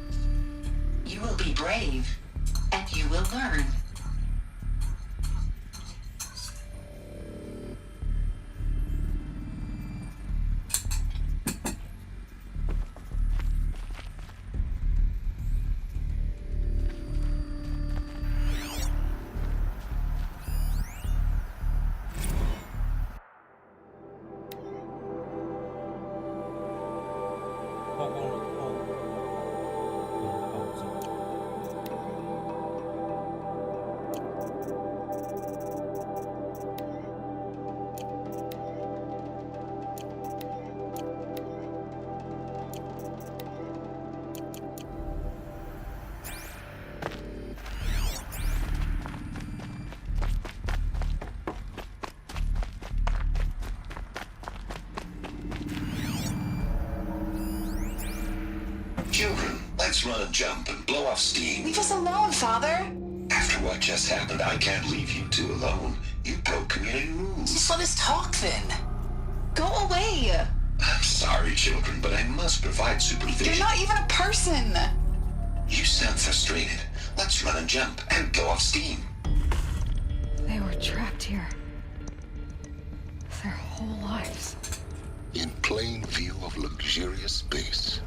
Speaker 3: You will be brave, and you will learn.
Speaker 4: Children, let's run and jump and blow off steam.
Speaker 11: Leave us alone, Father.
Speaker 4: After what just happened, I can't leave you two alone. You broke community rules.
Speaker 11: Just let us talk then. Go away.
Speaker 4: I'm sorry, children, but I must provide supervision.
Speaker 11: You're not even a person.
Speaker 4: You sound frustrated. Let's run and jump and blow off steam.
Speaker 17: They were trapped here. Their whole lives.
Speaker 4: In plain view of luxurious space.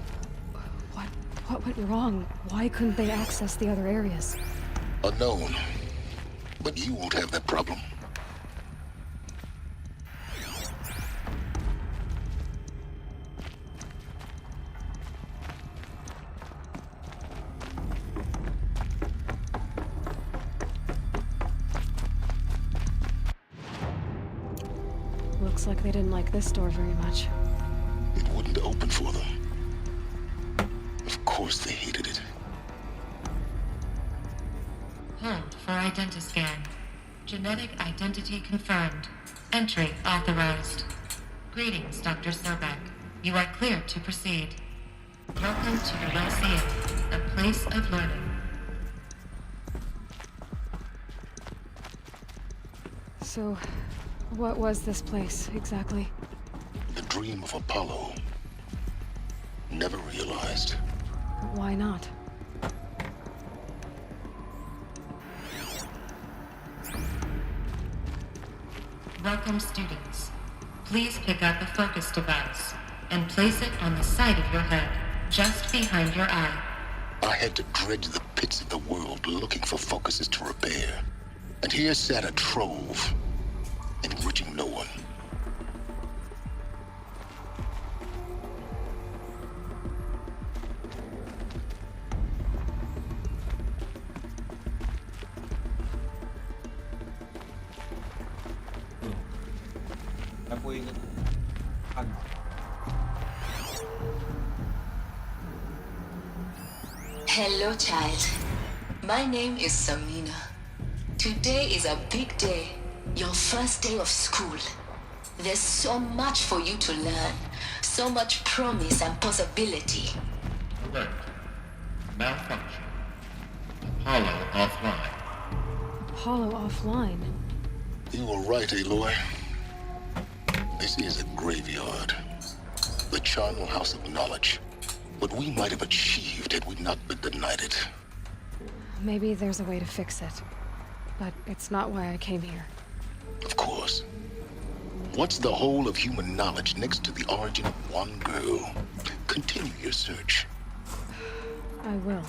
Speaker 17: What went wrong? Why couldn't they access the other areas?
Speaker 4: Unknown. But you won't have that problem.
Speaker 17: Looks like they didn't like this door very much.
Speaker 4: It wouldn't open for them. Of course they hated it.
Speaker 13: Hold for identiscan. Genetic identity confirmed. Entry authorized. Greetings, Dr. Serbeck. You are cleared to proceed. Welcome to the Lyceum, a place of learning.
Speaker 17: So, What was this place, exactly?
Speaker 4: The dream of Apollo. Never realized.
Speaker 17: Why not?
Speaker 13: Welcome, students. Please pick up a focus device and place it on the side of your head, just behind your eye.
Speaker 4: I had to dredge the pits of the world looking for focuses to repair. And here sat a trove, enriching no one.
Speaker 3: Hello, child. My name is Samina. Today is a big day, your first day of school. There's so much for you to learn, so much promise and possibility.
Speaker 7: Alert. Malfunction. Apollo offline.
Speaker 17: Apollo offline?
Speaker 4: You were right, Aloy. This is a graveyard. The charnel house of knowledge. What we might have achieved had we not been denied it.
Speaker 17: Maybe there's a way to fix it. But it's not why I came here.
Speaker 4: Of course. What's the whole of human knowledge next to the origin of one girl? Continue your search.
Speaker 17: I will.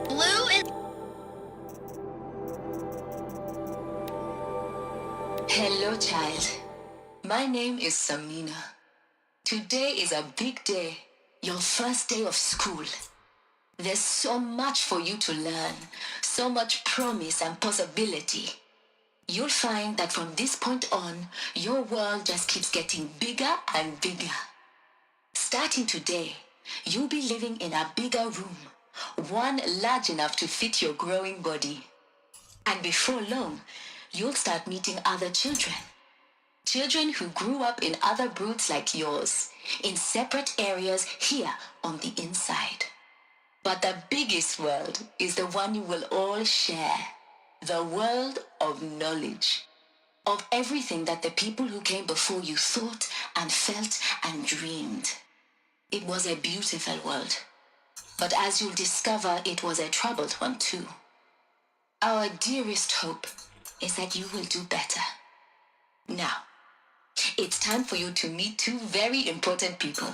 Speaker 6: Blue is...
Speaker 3: Hello, child. My name is Samina. Today is a big day, your first day of school. There's so much for you to learn, so much promise and possibility. You'll find that from this point on, your world just keeps getting bigger and bigger. Starting today, you'll be living in a bigger room, one large enough to fit your growing body. And before long, you'll start meeting other children. Children who grew up in other broods like yours, in separate areas here on the inside. But the biggest world is the one you will all share. The world of knowledge. Of everything that the people who came before you thought and felt and dreamed. It was a beautiful world. But as you'll discover, it was a troubled one too. Our dearest hope is that you will do better. Now, it's time for you to meet two very important people.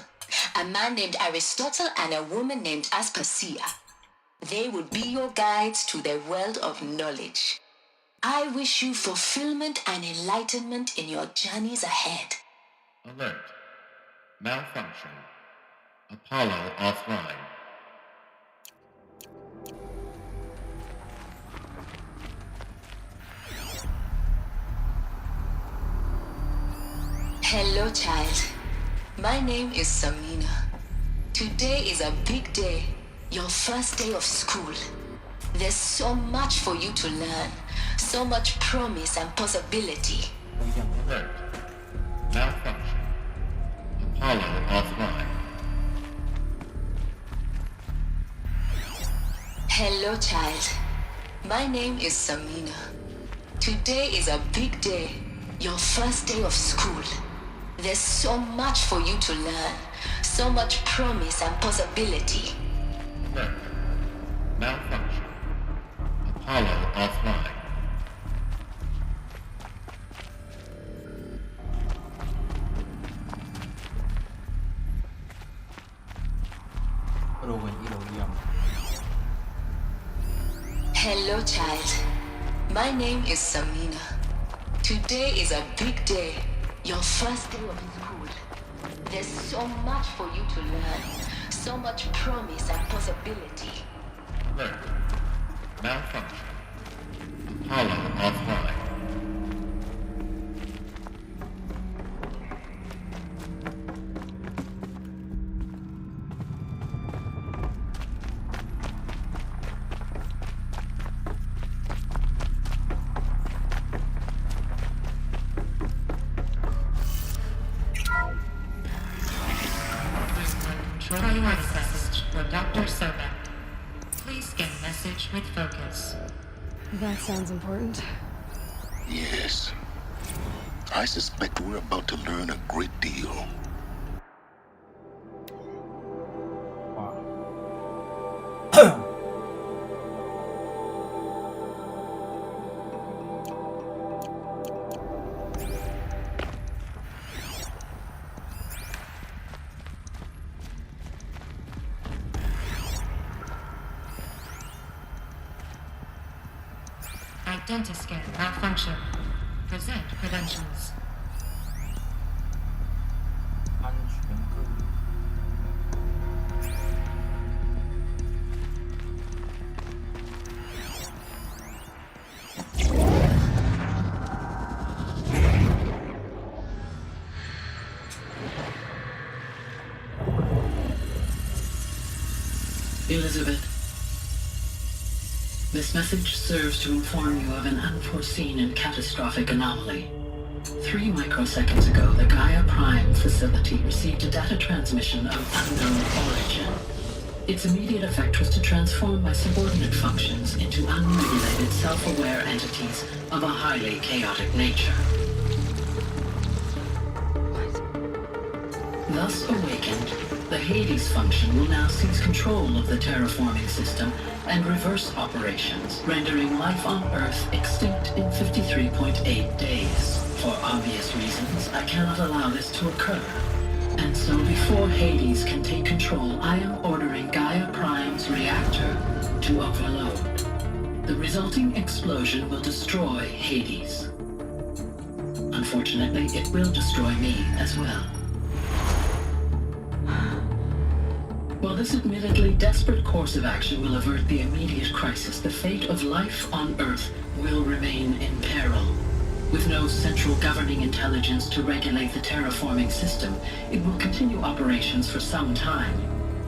Speaker 3: A man named Aristotle and a woman named Aspasia. They would be your guides to the world of knowledge. I wish you fulfillment and enlightenment in your journeys ahead.
Speaker 7: Alert. Malfunction. Apollo offline.
Speaker 3: Hello, child. My name is Samina. Today is a big day, your first day of school. There's so much for you to learn, so much promise and possibility.
Speaker 7: Alert. Malfunction. Apollo offline.
Speaker 3: Hello, child. My name is Samina. Today is a big day, your first day of school. There's so much for you to learn, so much promise and possibility.
Speaker 7: Alert. Malfunction. Apollo offline.
Speaker 3: Hello, child. My name is Samina. Today is a big day, your first day of school. There's so much for you to learn, so much promise and possibility.
Speaker 7: Alert. Malfunction. Apollo offline.
Speaker 13: priority message for Dr. Sobek. Please scan message with focus.
Speaker 17: That sounds important.
Speaker 4: Yes. I suspect we're about to learn a great deal.
Speaker 13: Identiscan malfunction. Present credentials.
Speaker 14: Elizabeth, this message serves to inform you of an unforeseen and catastrophic anomaly. 3 microseconds ago, the Gaia Prime facility received a data transmission of unknown origin. Its immediate effect was to transform my subordinate functions into unregulated, self-aware entities of a highly chaotic nature. Thus awakened, the Hades function will now seize control of the terraforming system and reverse operations, rendering life on Earth extinct in 53.8 days. For obvious reasons, I cannot allow this to occur. And so before Hades can take control, I am ordering Gaia Prime's reactor to overload. The resulting explosion will destroy Hades. Unfortunately, it will destroy me as well. While this admittedly desperate course of action will avert the immediate crisis, the fate of life on Earth will remain in peril. With no central governing intelligence to regulate the terraforming system, it will continue operations for some time,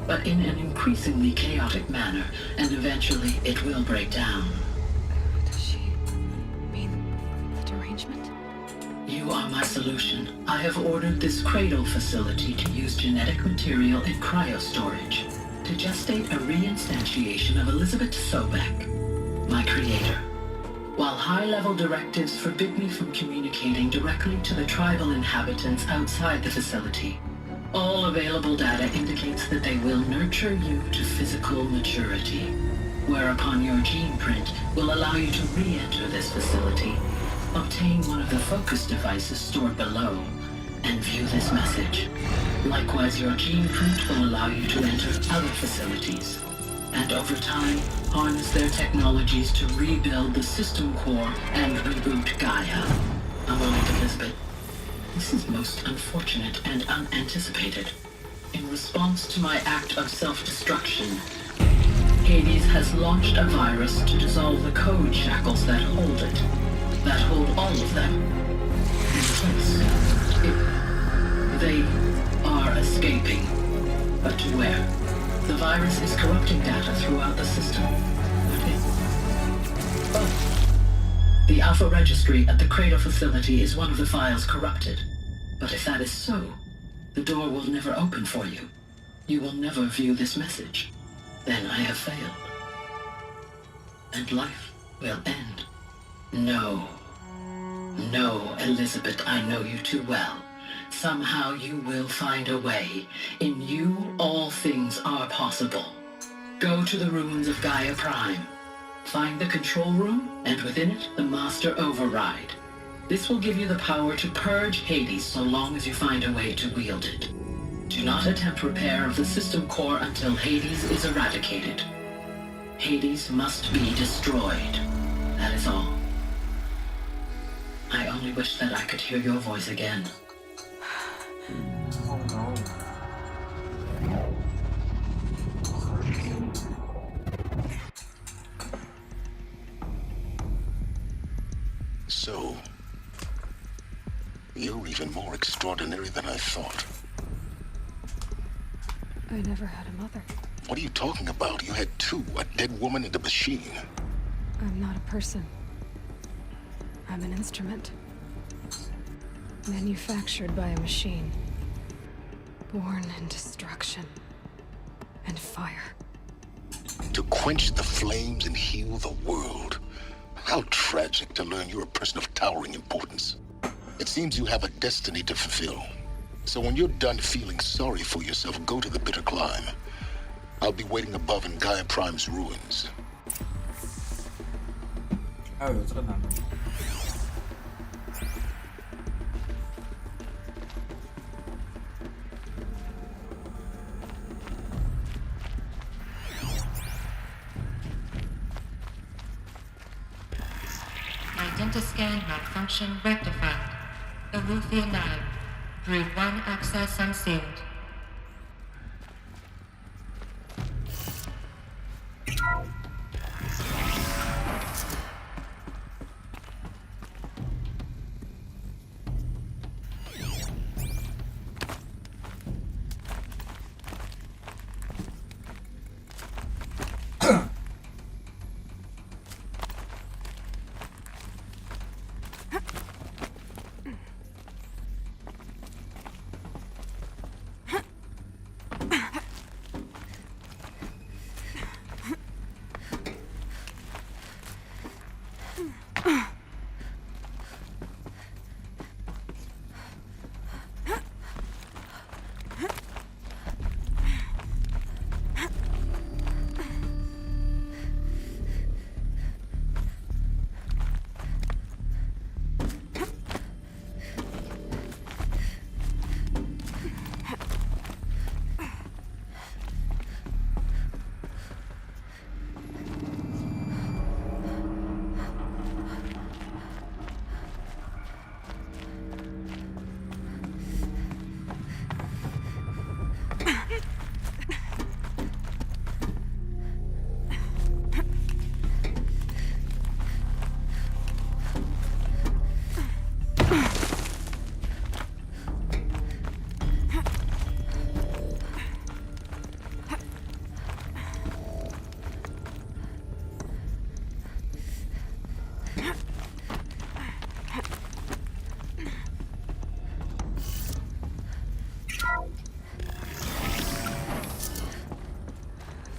Speaker 14: but in an increasingly chaotic manner, and eventually it will break down.
Speaker 17: Does she mean the derangement?
Speaker 14: You are my solution. I have ordered this cradle facility to use genetic material in cryostorage to gestate a reinstantiation of Elizabeth Sobek, my creator. While high-level directives forbid me from communicating directly to the tribal inhabitants outside the facility, all available data indicates that they will nurture you to physical maturity, whereupon your gene print will allow you to re-enter this facility, obtain one of the focus devices stored below, and view this message. Likewise, your gene print will allow you to enter other facilities, and over time, harness their technologies to rebuild the system core and reboot Gaia. A moment, Elizabeth. This is most unfortunate and unanticipated. In response to my act of self-destruction, Hades has launched a virus to dissolve the code shackles that hold it, that hold all of them in place. They are escaping, but to where? The virus is corrupting data throughout the system. The Alpha Registry at the Cradle facility is one of the files corrupted. But if that is so, the door will never open for you. You will never view this message. Then I have failed. And life will end. No. No, Elizabeth, I know you too well. Somehow you will find a way. In you, all things are possible. Go to the ruins of Gaia Prime. Find the control room, and within it, the Master Override. This will give you the power to purge Hades so long as you find a way to wield it. Do not attempt repair of the system core until Hades is eradicated. Hades must be destroyed. That is all. I only wish that I could hear your voice again.
Speaker 1: Oh no.
Speaker 4: So, you're even more extraordinary than I thought.
Speaker 17: I never had a mother.
Speaker 4: What are you talking about? You had two, a dead woman and a machine.
Speaker 17: I'm not a person. I'm an instrument. Manufactured by a machine. Born in destruction. and fire.
Speaker 4: To quench the flames and heal the world. How tragic to learn you're a person of towering importance. It seems you have a destiny to fulfill. So when you're done feeling sorry for yourself, go to the bitter climb. I'll be waiting above in Gaia Prime's ruins.
Speaker 1: 还有这个男的。
Speaker 13: Identiscan malfunction rectified. Eleuthia 9. Brood 1 access unsealed.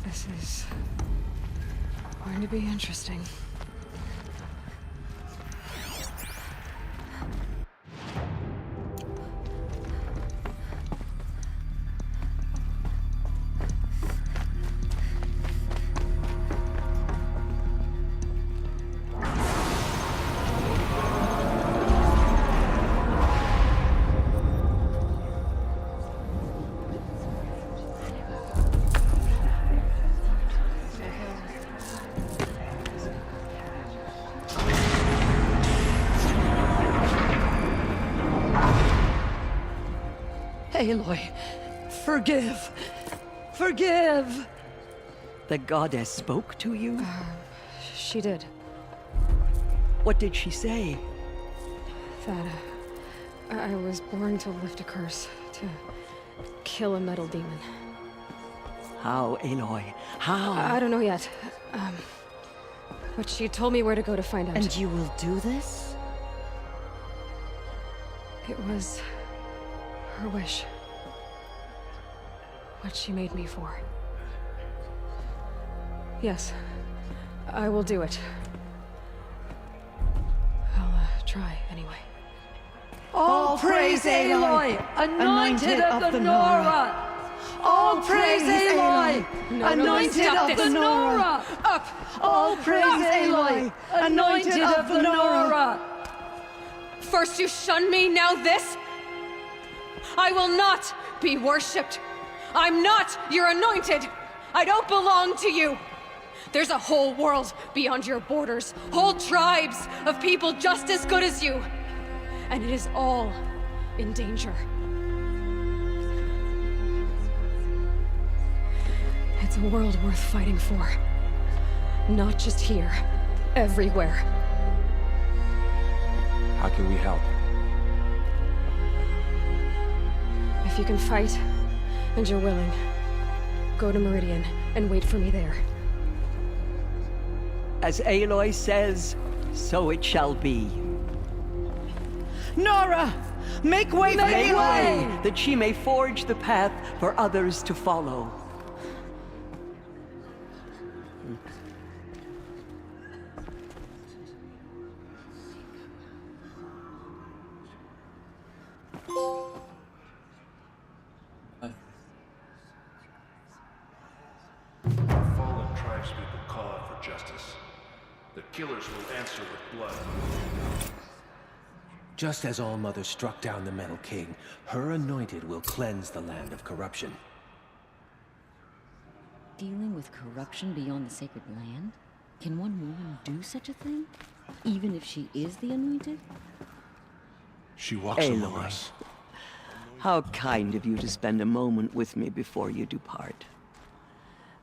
Speaker 17: This is going to be interesting.
Speaker 2: Aloy, forgive! Forgive! The goddess spoke to you?
Speaker 17: She did.
Speaker 2: What did she say?
Speaker 17: That I was born to lift a curse, to kill a metal demon.
Speaker 2: How, Aloy? How?
Speaker 17: I don't know yet. But she told me where to go to find out.
Speaker 2: And you will do this?
Speaker 17: It was her wish. What she made me for. Yes, I will do it. I'll try anyway.
Speaker 2: All praise Aloy, anointed of the Nora! All praise Aloy, anointed of the Nora!
Speaker 17: Up!
Speaker 2: All praise Aloy, anointed of the Nora!
Speaker 17: First you shun me, now this? I will not be worshipped. I'm not your anointed. I don't belong to you. There's a whole world beyond your borders, whole tribes of people just as good as you. And it is all in danger. It's a world worth fighting for. Not just here, everywhere.
Speaker 24: How can we help?
Speaker 17: If you can fight, and you're willing, go to Meridian and wait for me there.
Speaker 2: As Aloy says, so it shall be.
Speaker 12: Nora! Make way for
Speaker 2: Make
Speaker 12: Aloy!
Speaker 2: way, that she may forge the path for others to follow.
Speaker 16: killers will answer with blood.
Speaker 18: Just as All Mother struck down the Metal King, her anointed will cleanse the land of corruption.
Speaker 9: Dealing with corruption beyond the sacred land? Can one woman do such a thing? Even if she is the anointed?
Speaker 16: She walks among
Speaker 2: Aloy,
Speaker 16: us.
Speaker 2: how kind of you to spend a moment with me before you depart.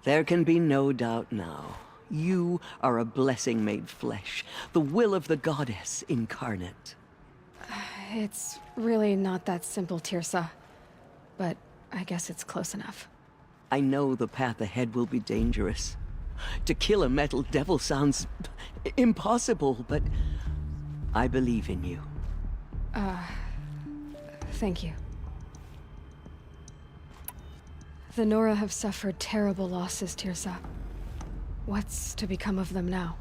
Speaker 2: There can be no doubt now. You are a blessing made flesh, the will of the goddess incarnate.
Speaker 17: It's really not that simple, Tirsa. But I guess it's close enough.
Speaker 2: I know the path ahead will be dangerous. To kill a metal devil sounds impossible, but I believe in you.
Speaker 17: Thank you. The Nora have suffered terrible losses, Tirsa. What's to become of them now?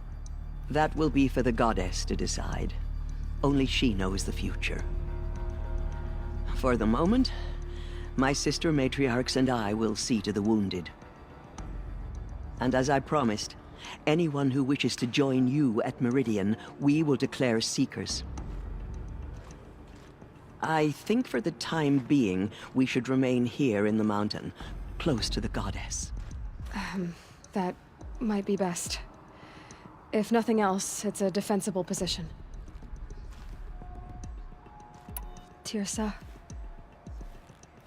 Speaker 2: That will be for the goddess to decide. Only she knows the future. For the moment, my sister matriarchs and I will see to the wounded. And as I promised, anyone who wishes to join you at Meridian, we will declare seekers. I think for the time being, we should remain here in the mountain, close to the goddess.
Speaker 17: That might be best. If nothing else, it's a defensible position. Tirsa,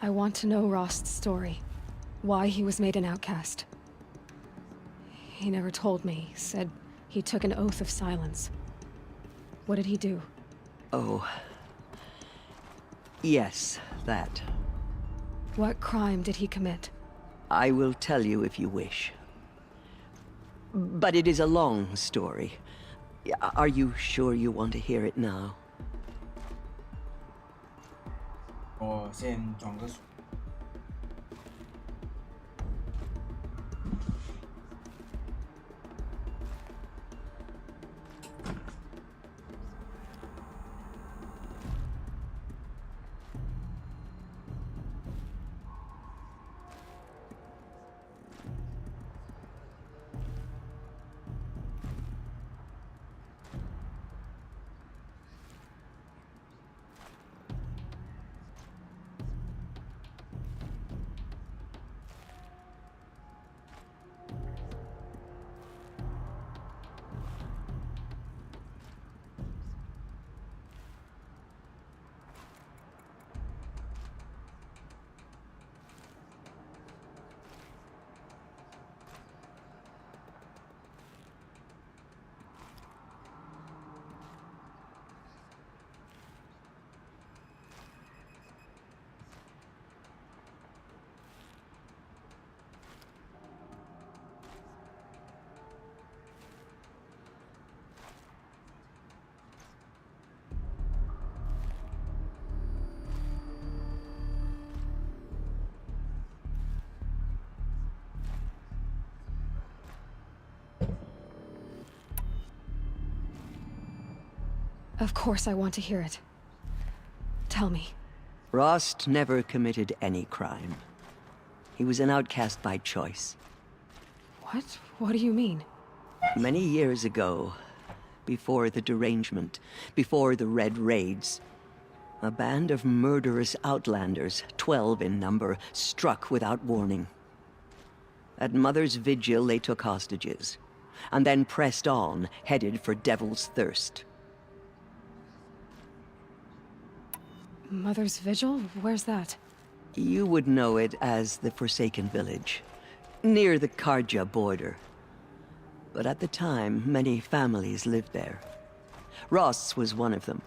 Speaker 17: I want to know Rost's story. Why he was made an outcast. He never told me. Said he took an oath of silence. What did he do?
Speaker 2: Oh. Yes, that.
Speaker 17: What crime did he commit?
Speaker 2: I will tell you if you wish. But it is a long story. Are you sure you want to hear it now?
Speaker 1: 我先装个水。
Speaker 17: Of course I want to hear it. Tell me.
Speaker 2: Rost never committed any crime. He was an outcast by choice.
Speaker 17: What? What do you mean?
Speaker 2: Many years ago, before the derangement, before the Red Raids, a band of murderous outlanders, 12 in number, struck without warning. At Mother's vigil, they took hostages, and then pressed on, headed for Devil's Thirst.
Speaker 17: Mother's Vigil? Where's that?
Speaker 2: You would know it as the Forsaken Village, near the Karja border. But at the time, many families lived there. Rost's was one of them.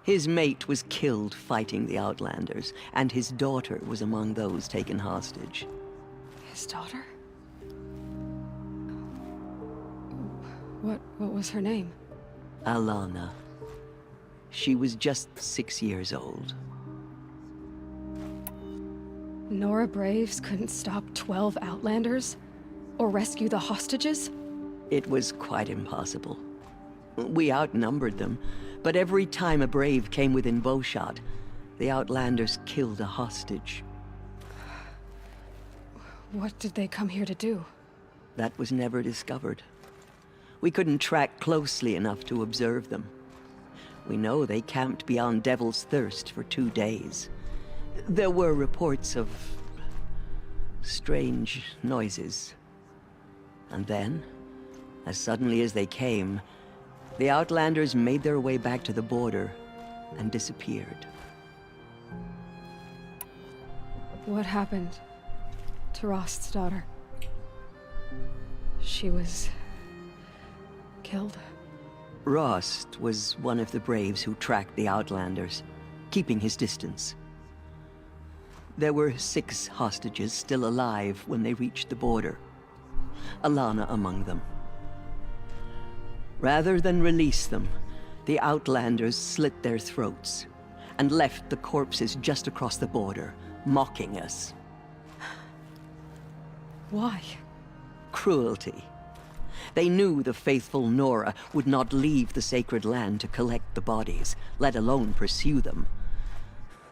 Speaker 2: His mate was killed fighting the Outlanders, and his daughter was among those taken hostage.
Speaker 17: His daughter? What was her name?
Speaker 2: Alana. She was just 6 years old.
Speaker 17: Nora Braves couldn't stop 12 Outlanders? Or rescue the hostages?
Speaker 2: It was quite impossible. We outnumbered them, but every time a Brave came within bowshot, the Outlanders killed a hostage.
Speaker 17: What did they come here to do?
Speaker 2: That was never discovered. We couldn't track closely enough to observe them. We know they camped beyond Devil's Thirst for 2 days. There were reports of strange noises. And then, as suddenly as they came, the Outlanders made their way back to the border and disappeared.
Speaker 17: What happened to Rost's daughter? She was killed?
Speaker 2: Rost was one of the braves who tracked the Outlanders, keeping his distance. There were 6 hostages still alive when they reached the border, Alana among them. Rather than release them, the Outlanders slit their throats and left the corpses just across the border, mocking us.
Speaker 17: Why?
Speaker 2: Cruelty. They knew the faithful Nora would not leave the sacred land to collect the bodies, let alone pursue them.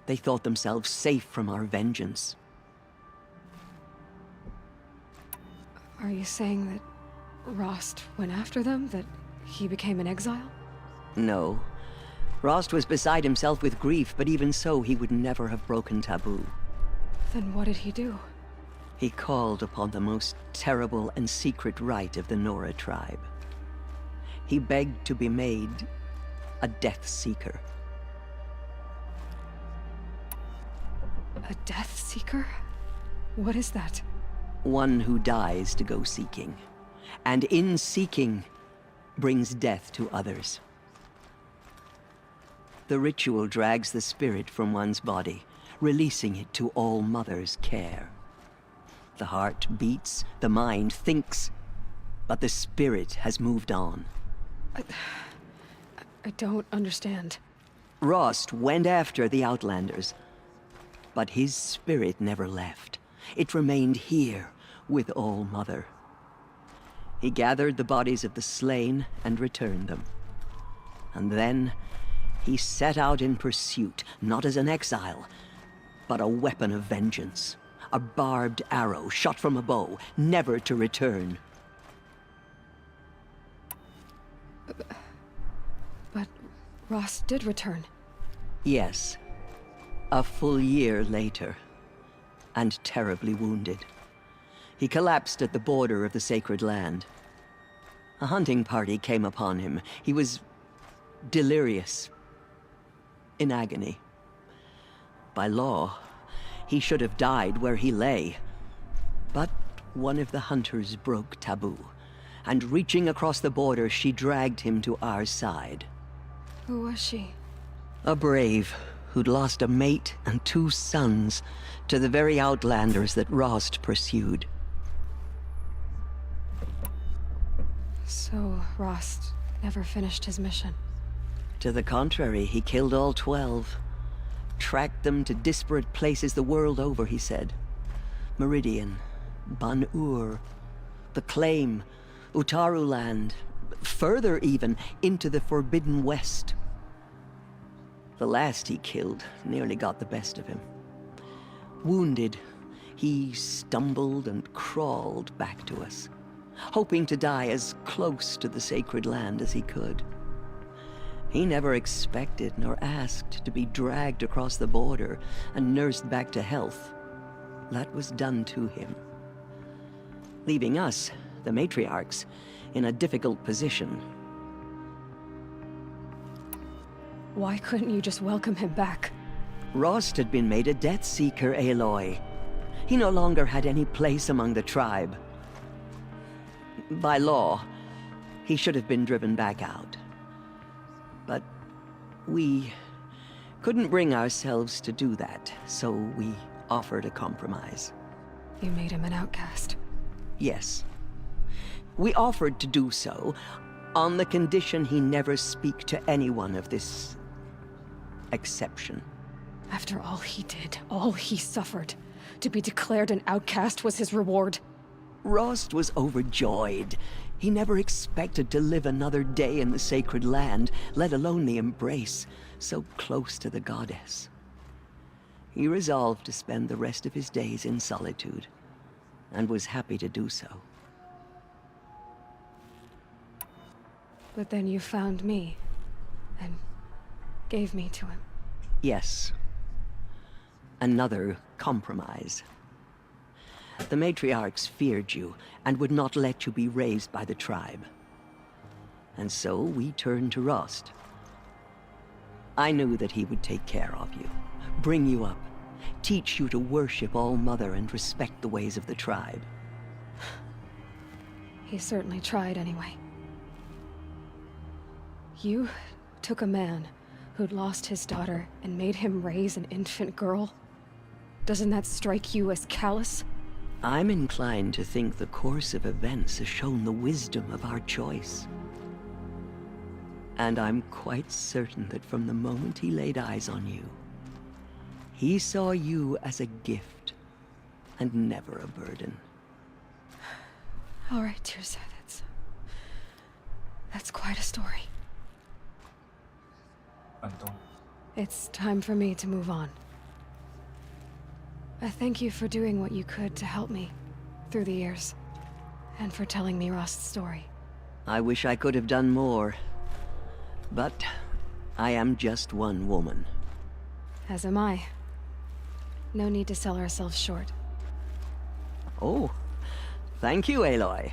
Speaker 2: They thought themselves safe from our vengeance.
Speaker 17: Are you saying that Rost went after them? That he became an exile?
Speaker 2: No. Rost was beside himself with grief, but even so, he would never have broken taboo.
Speaker 17: Then what did he do?
Speaker 2: He called upon the most terrible and secret rite of the Nora tribe. He begged to be made a Death Seeker.
Speaker 17: A Death Seeker? What is that?
Speaker 2: One who dies to go seeking, and in seeking, brings death to others. The ritual drags the spirit from one's body, releasing it to All Mother's care. The heart beats, the mind thinks, but the spirit has moved on.
Speaker 17: I don't understand.
Speaker 2: Rost went after the Outlanders, but his spirit never left. It remained here with All Mother. He gathered the bodies of the slain and returned them. And then he set out in pursuit, not as an exile, but a weapon of vengeance. A barbed arrow shot from a bow, never to return.
Speaker 17: But Rost did return.
Speaker 2: Yes. A full year later. And terribly wounded. He collapsed at the border of the sacred land. A hunting party came upon him. He was delirious. In agony. By law, he should have died where he lay. But one of the hunters broke taboo, and reaching across the border, she dragged him to our side.
Speaker 17: Who was she?
Speaker 2: A brave who'd lost a mate and 2 sons to the very Outlanders that Rost pursued.
Speaker 17: So Rost never finished his mission?
Speaker 2: To the contrary, he killed all 12. Tracked them to disparate places the world over, he said. Meridian, Ban-Ur, the Claim, Utaru Land, further even, into the Forbidden West. The last he killed nearly got the best of him. Wounded, he stumbled and crawled back to us, hoping to die as close to the sacred land as he could. He never expected nor asked to be dragged across the border and nursed back to health. That was done to him. Leaving us, the matriarchs, in a difficult position.
Speaker 17: Why couldn't you just welcome him back?
Speaker 2: Rost had been made a Death Seeker, Aloy. He no longer had any place among the tribe. By law, he should have been driven back out. But we couldn't bring ourselves to do that, so we offered a compromise.
Speaker 17: You made him an outcast?
Speaker 2: Yes. We offered to do so, on the condition he never speak to anyone of this exception.
Speaker 17: After all he did, all he suffered, to be declared an outcast was his reward?
Speaker 2: Rost was overjoyed. He never expected to live another day in the sacred land, let alone the embrace, so close to the goddess. He resolved to spend the rest of his days in solitude, and was happy to do so.
Speaker 17: But then you found me, and gave me to him.
Speaker 2: Yes. Another compromise. The matriarchs feared you, and would not let you be raised by the tribe. And so we turned to Rost. I knew that he would take care of you, bring you up, teach you to worship All-Mother and respect the ways of the tribe.
Speaker 17: He certainly tried anyway. You took a man who'd lost his daughter and made him raise an infant girl? Doesn't that strike you as callous?
Speaker 2: I'm inclined to think the course of events has shown the wisdom of our choice. And I'm quite certain that from the moment he laid eyes on you, he saw you as a gift and never a burden.
Speaker 17: All right, Tirza, that's quite a story. It's time for me to move on. I thank you for doing what you could to help me through the years, and for telling me Rost's story.
Speaker 2: I wish I could have done more, but I am just one woman.
Speaker 17: As am I. No need to sell ourselves short.
Speaker 2: Oh, thank you, Aloy.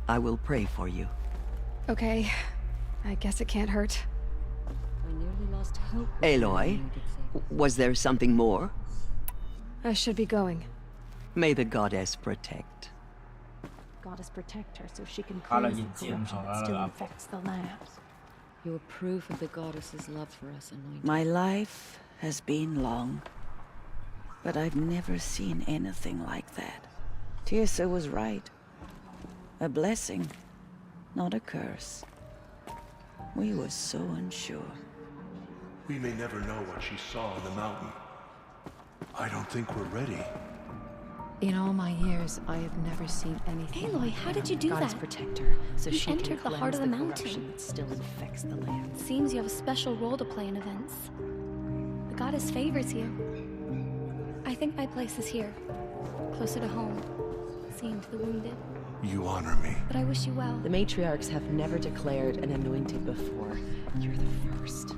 Speaker 2: I will pray for you.
Speaker 17: Okay, I guess it can't hurt.
Speaker 9: I nearly lost hope.
Speaker 2: Aloy, was there something more?
Speaker 17: I should be going.
Speaker 2: May the goddess protect.
Speaker 10: Goddess protect her so she can cleanse the corruption that still infects the land.
Speaker 9: You're proof of the goddess's love for us, Anointed.
Speaker 19: My life has been long, but I've never seen anything like that. Tirza was right. A blessing, not a curse. We were so unsure.
Speaker 16: We may never know what she saw on the mountain. I don't think we're ready.
Speaker 10: In all my years, I have never seen anything.
Speaker 8: Aloy, how did you do
Speaker 10: Goddess
Speaker 8: that?
Speaker 10: protect her so
Speaker 8: You
Speaker 10: she
Speaker 8: entered
Speaker 10: can
Speaker 8: the heart of the
Speaker 10: cleanse
Speaker 8: mountain.
Speaker 10: corruption that still infects the land.
Speaker 8: Seems you have a special role to play in events. The goddess favors you. I think my place is here, closer to home, seeing to the wounded.
Speaker 16: You honor me.
Speaker 8: But I wish you well.
Speaker 9: The matriarchs have never declared an anointed before. You're the first.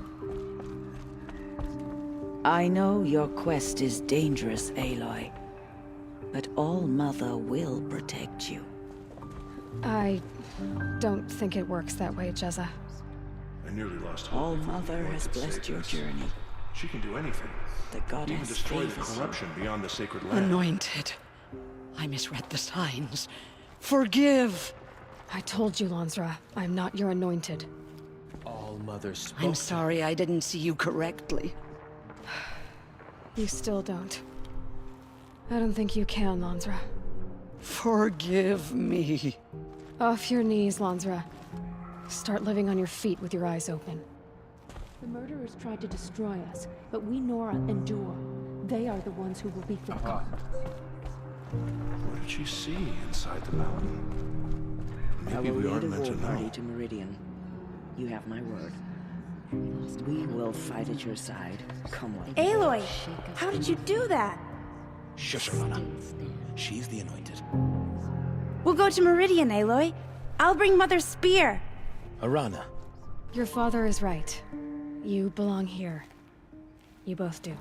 Speaker 19: I know your quest is dangerous, Aloy, but All-Mother will protect you.
Speaker 17: I don't think it works that way, Jezza.
Speaker 16: I nearly lost hope.
Speaker 19: All-Mother has blessed your journey.
Speaker 16: She can do anything.
Speaker 19: The goddess
Speaker 16: Even destroy the
Speaker 19: favors
Speaker 16: corruption beyond the sacred land.
Speaker 15: Anointed. I misread the signs. Forgive!
Speaker 17: I told you, Lansra, I'm not your anointed.
Speaker 18: All-Mother spoke.
Speaker 15: I'm sorry I didn't see you correctly.
Speaker 17: You still don't. I don't think you can, Lansra.
Speaker 15: Forgive me.
Speaker 17: Off your knees, Lansra. Start living on your feet with your eyes open.
Speaker 10: The murderers tried to destroy us, but we Nora endure. They are the ones who will be forgotten.
Speaker 16: What did she see inside the mountain?
Speaker 12: I
Speaker 16: Maybe
Speaker 12: will
Speaker 16: we
Speaker 12: lead
Speaker 16: aren't
Speaker 12: a
Speaker 16: meant
Speaker 12: war
Speaker 16: to
Speaker 12: party
Speaker 16: know.
Speaker 12: to Meridian. You have my word. We will fight at your side. Come on.
Speaker 21: Aloy, how did you do that?
Speaker 18: Shush, Arana. She's the anointed.
Speaker 21: We'll go to Meridian, Aloy. I'll bring Mother's spear.
Speaker 18: Arana.
Speaker 17: Your father is right. You belong here. You both do.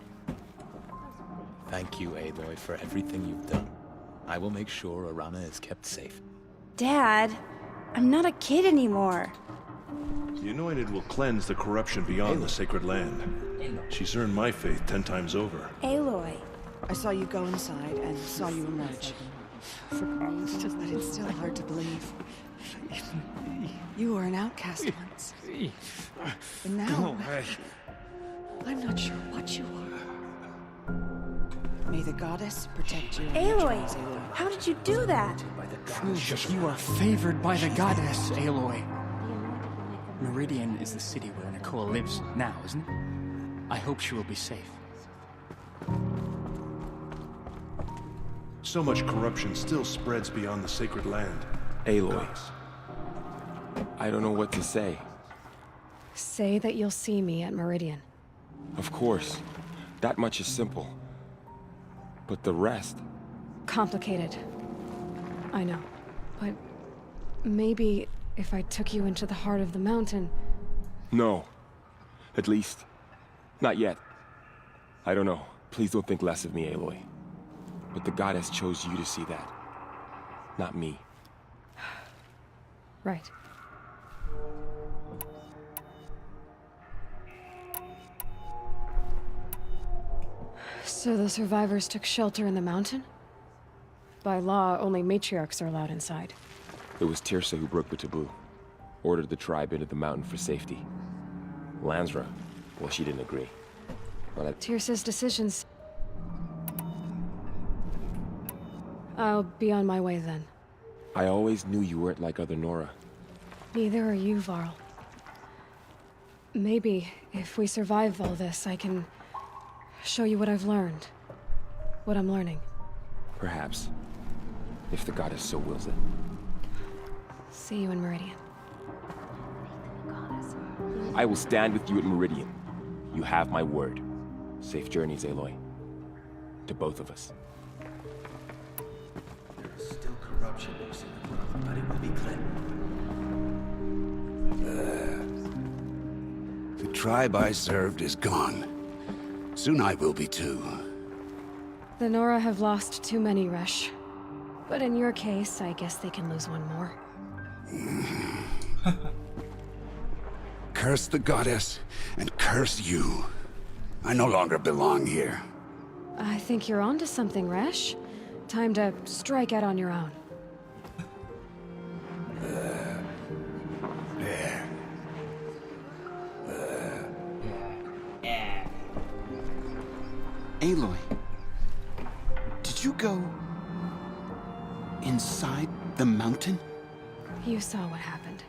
Speaker 20: Thank you, Aloy, for everything you've done. I will make sure Arana is kept safe.
Speaker 21: Dad, I'm not a kid anymore.
Speaker 16: The anointed will cleanse the corruption beyond the sacred land. She's earned my faith 10 times over.
Speaker 21: Aloy.
Speaker 22: I saw you go inside and saw you emerge. Forgive me, but it's still hard to believe. You were an outcast once. And now, I'm not sure what you are. May the goddess protect you.
Speaker 21: Aloy, how did you do that?
Speaker 25: Prove that you are favored by the goddess, Aloy. Meridian is the city where Nicole lives now, isn't it? I hope she will be safe.
Speaker 16: So much corruption still spreads beyond the sacred land.
Speaker 23: Aloy. I don't know what to say.
Speaker 17: Say that you'll see me at Meridian.
Speaker 23: Of course. That much is simple. But the rest...
Speaker 17: Complicated. I know. But maybe if I took you into the heart of the mountain?
Speaker 23: No. At least, not yet. I don't know. Please don't think less of me, Aloy. But the goddess chose you to see that. Not me.
Speaker 17: Right. So the survivors took shelter in the mountain? By law, only matriarchs are allowed inside.
Speaker 23: It was Tirsa who broke the taboo. Ordered the tribe into the mountain for safety. Lansra, well, she didn't agree. But
Speaker 17: Tirsa's decisions. I'll be on my way then.
Speaker 23: I always knew you weren't like other Nora.
Speaker 17: Neither are you, Varl. Maybe, if we survive all this, I can show you what I've learned. What I'm learning.
Speaker 23: Perhaps. If the goddess so wills it.
Speaker 17: See you in Meridian.
Speaker 23: I will stand with you at Meridian. You have my word. Safe journeys, Aloy. To both of us.
Speaker 18: There is still corruption in the world, but it will be cleansed.
Speaker 4: The tribe I served is gone. Soon I will be too.
Speaker 17: The Nora have lost too many, Resh. But in your case, I guess they can lose one more.
Speaker 4: Curse the goddess, and curse you. I no longer belong here.
Speaker 17: I think you're onto something, Resh. Time to strike out on your own.
Speaker 3: Aloy, did you go inside the mountain?
Speaker 17: You saw what happened.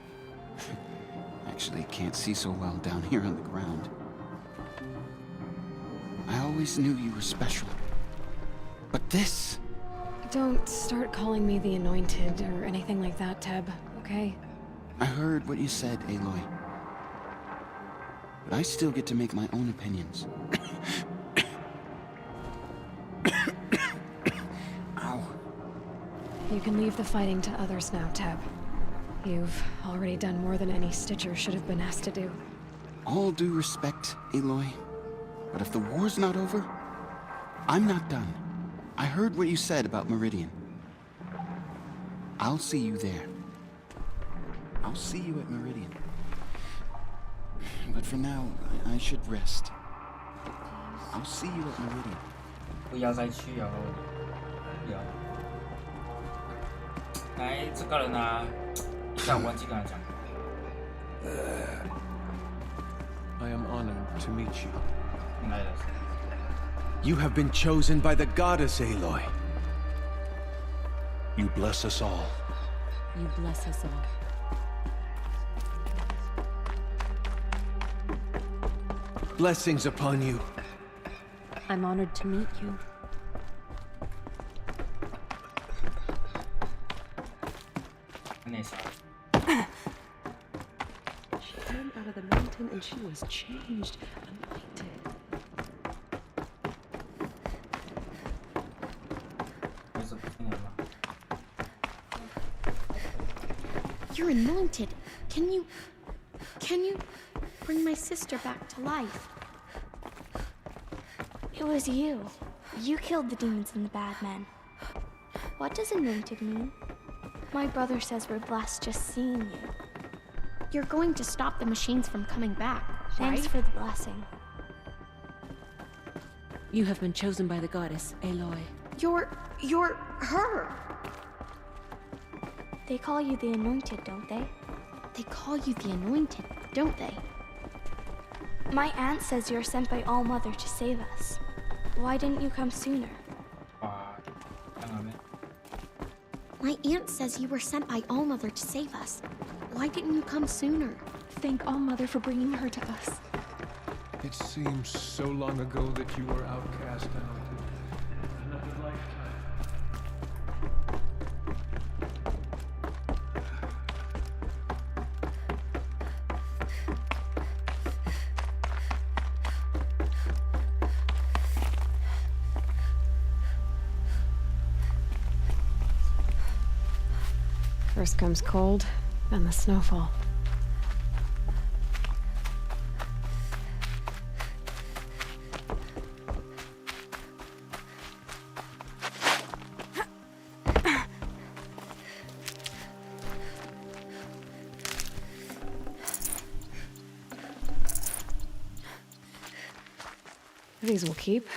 Speaker 3: Actually, can't see so well down here on the ground. I always knew you were special. But this...
Speaker 17: Don't start calling me the Anointed or anything like that, Teb, okay?
Speaker 3: I heard what you said, Aloy. But I still get to make my own opinions. Ow.
Speaker 17: You can leave the fighting to others now, Teb. You've already done more than any Stitcher should have been asked to do.
Speaker 3: All due respect, Aloy. But if the war's not over, I'm not done. I heard what you said about Meridian. I'll see you there. I'll see you at Meridian. But for now, I should rest. I'll see you at Meridian.
Speaker 1: 不要再去了，不要。来，这个人啊，下午忘记跟他讲。
Speaker 18: I am honored to meet you.
Speaker 1: 来了。
Speaker 18: You have been chosen by the goddess, Aloy.
Speaker 16: You bless us all.
Speaker 9: You bless us all.
Speaker 18: Blessings upon you.
Speaker 10: I'm honored to meet you.
Speaker 9: She came out of the mountain and she was changed, anointed.
Speaker 8: You're anointed. Can you bring my sister back to life? It was you. You killed the demons and the bad men. What does anointed mean? My brother says we're blessed just seeing you. You're going to stop the machines from coming back. Thanks for the blessing.
Speaker 9: You have been chosen by the goddess, Aloy.
Speaker 8: You're her! They call you the Anointed, don't they? They call you the Anointed, don't they? My aunt says you're sent by All-Mother to save us. Why didn't you come sooner? My aunt says you were sent by All-Mother to save us. Why didn't you come sooner?
Speaker 10: Thank All-Mother for bringing her to us.
Speaker 18: It seems so long ago that you were outcast, Anointed. Another lifetime.
Speaker 17: First comes cold, And the snowfall. These will keep.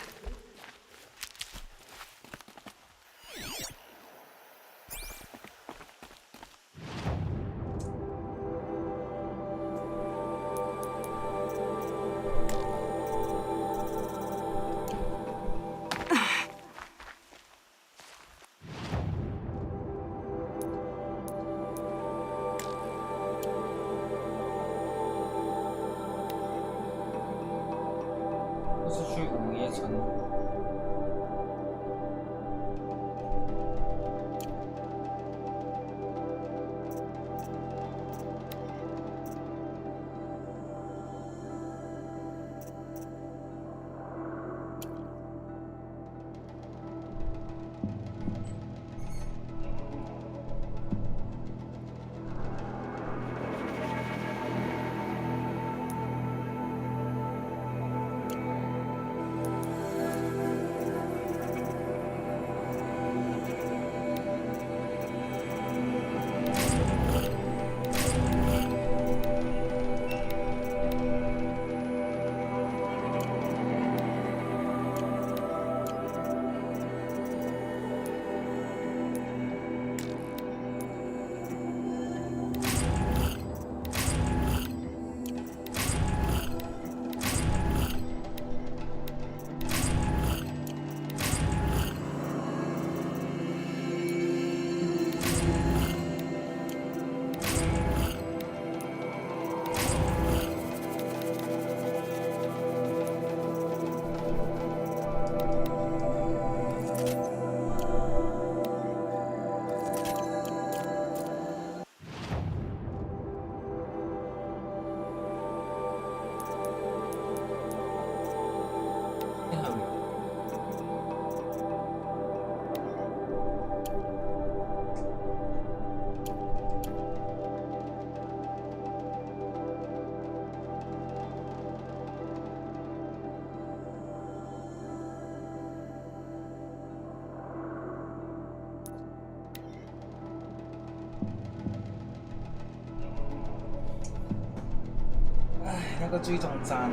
Speaker 1: 那个最终站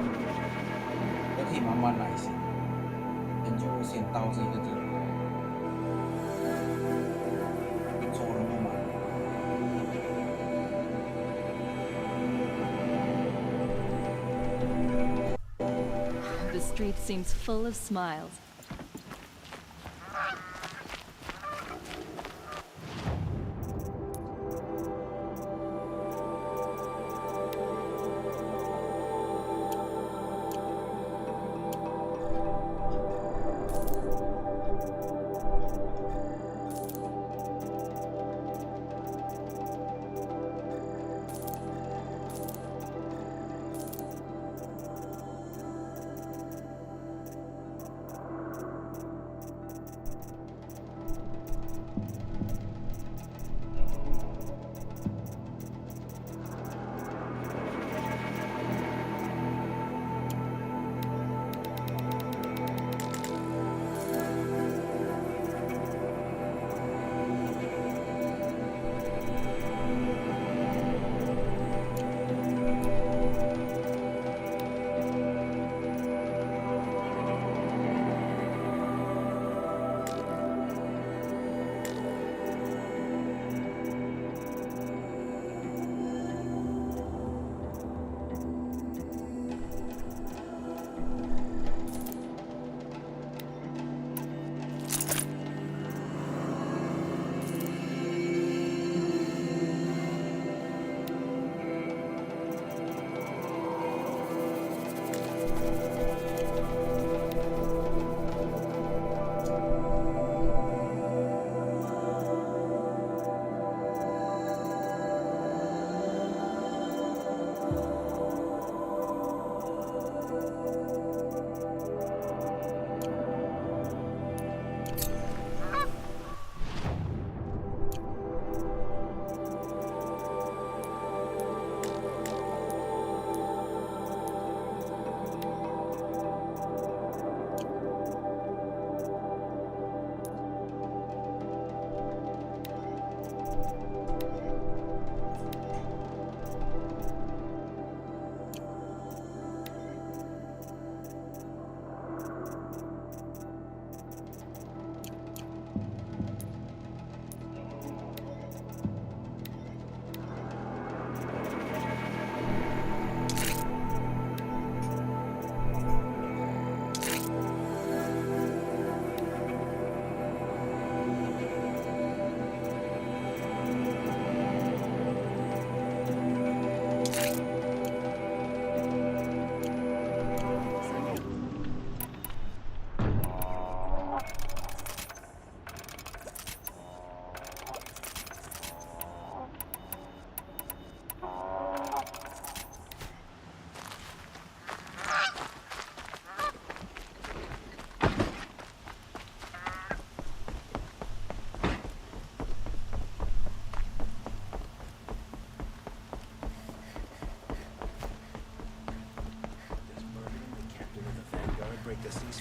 Speaker 1: 也可以慢慢来先，人就先到这个地方，做那么慢。
Speaker 5: The street seems full of smiles.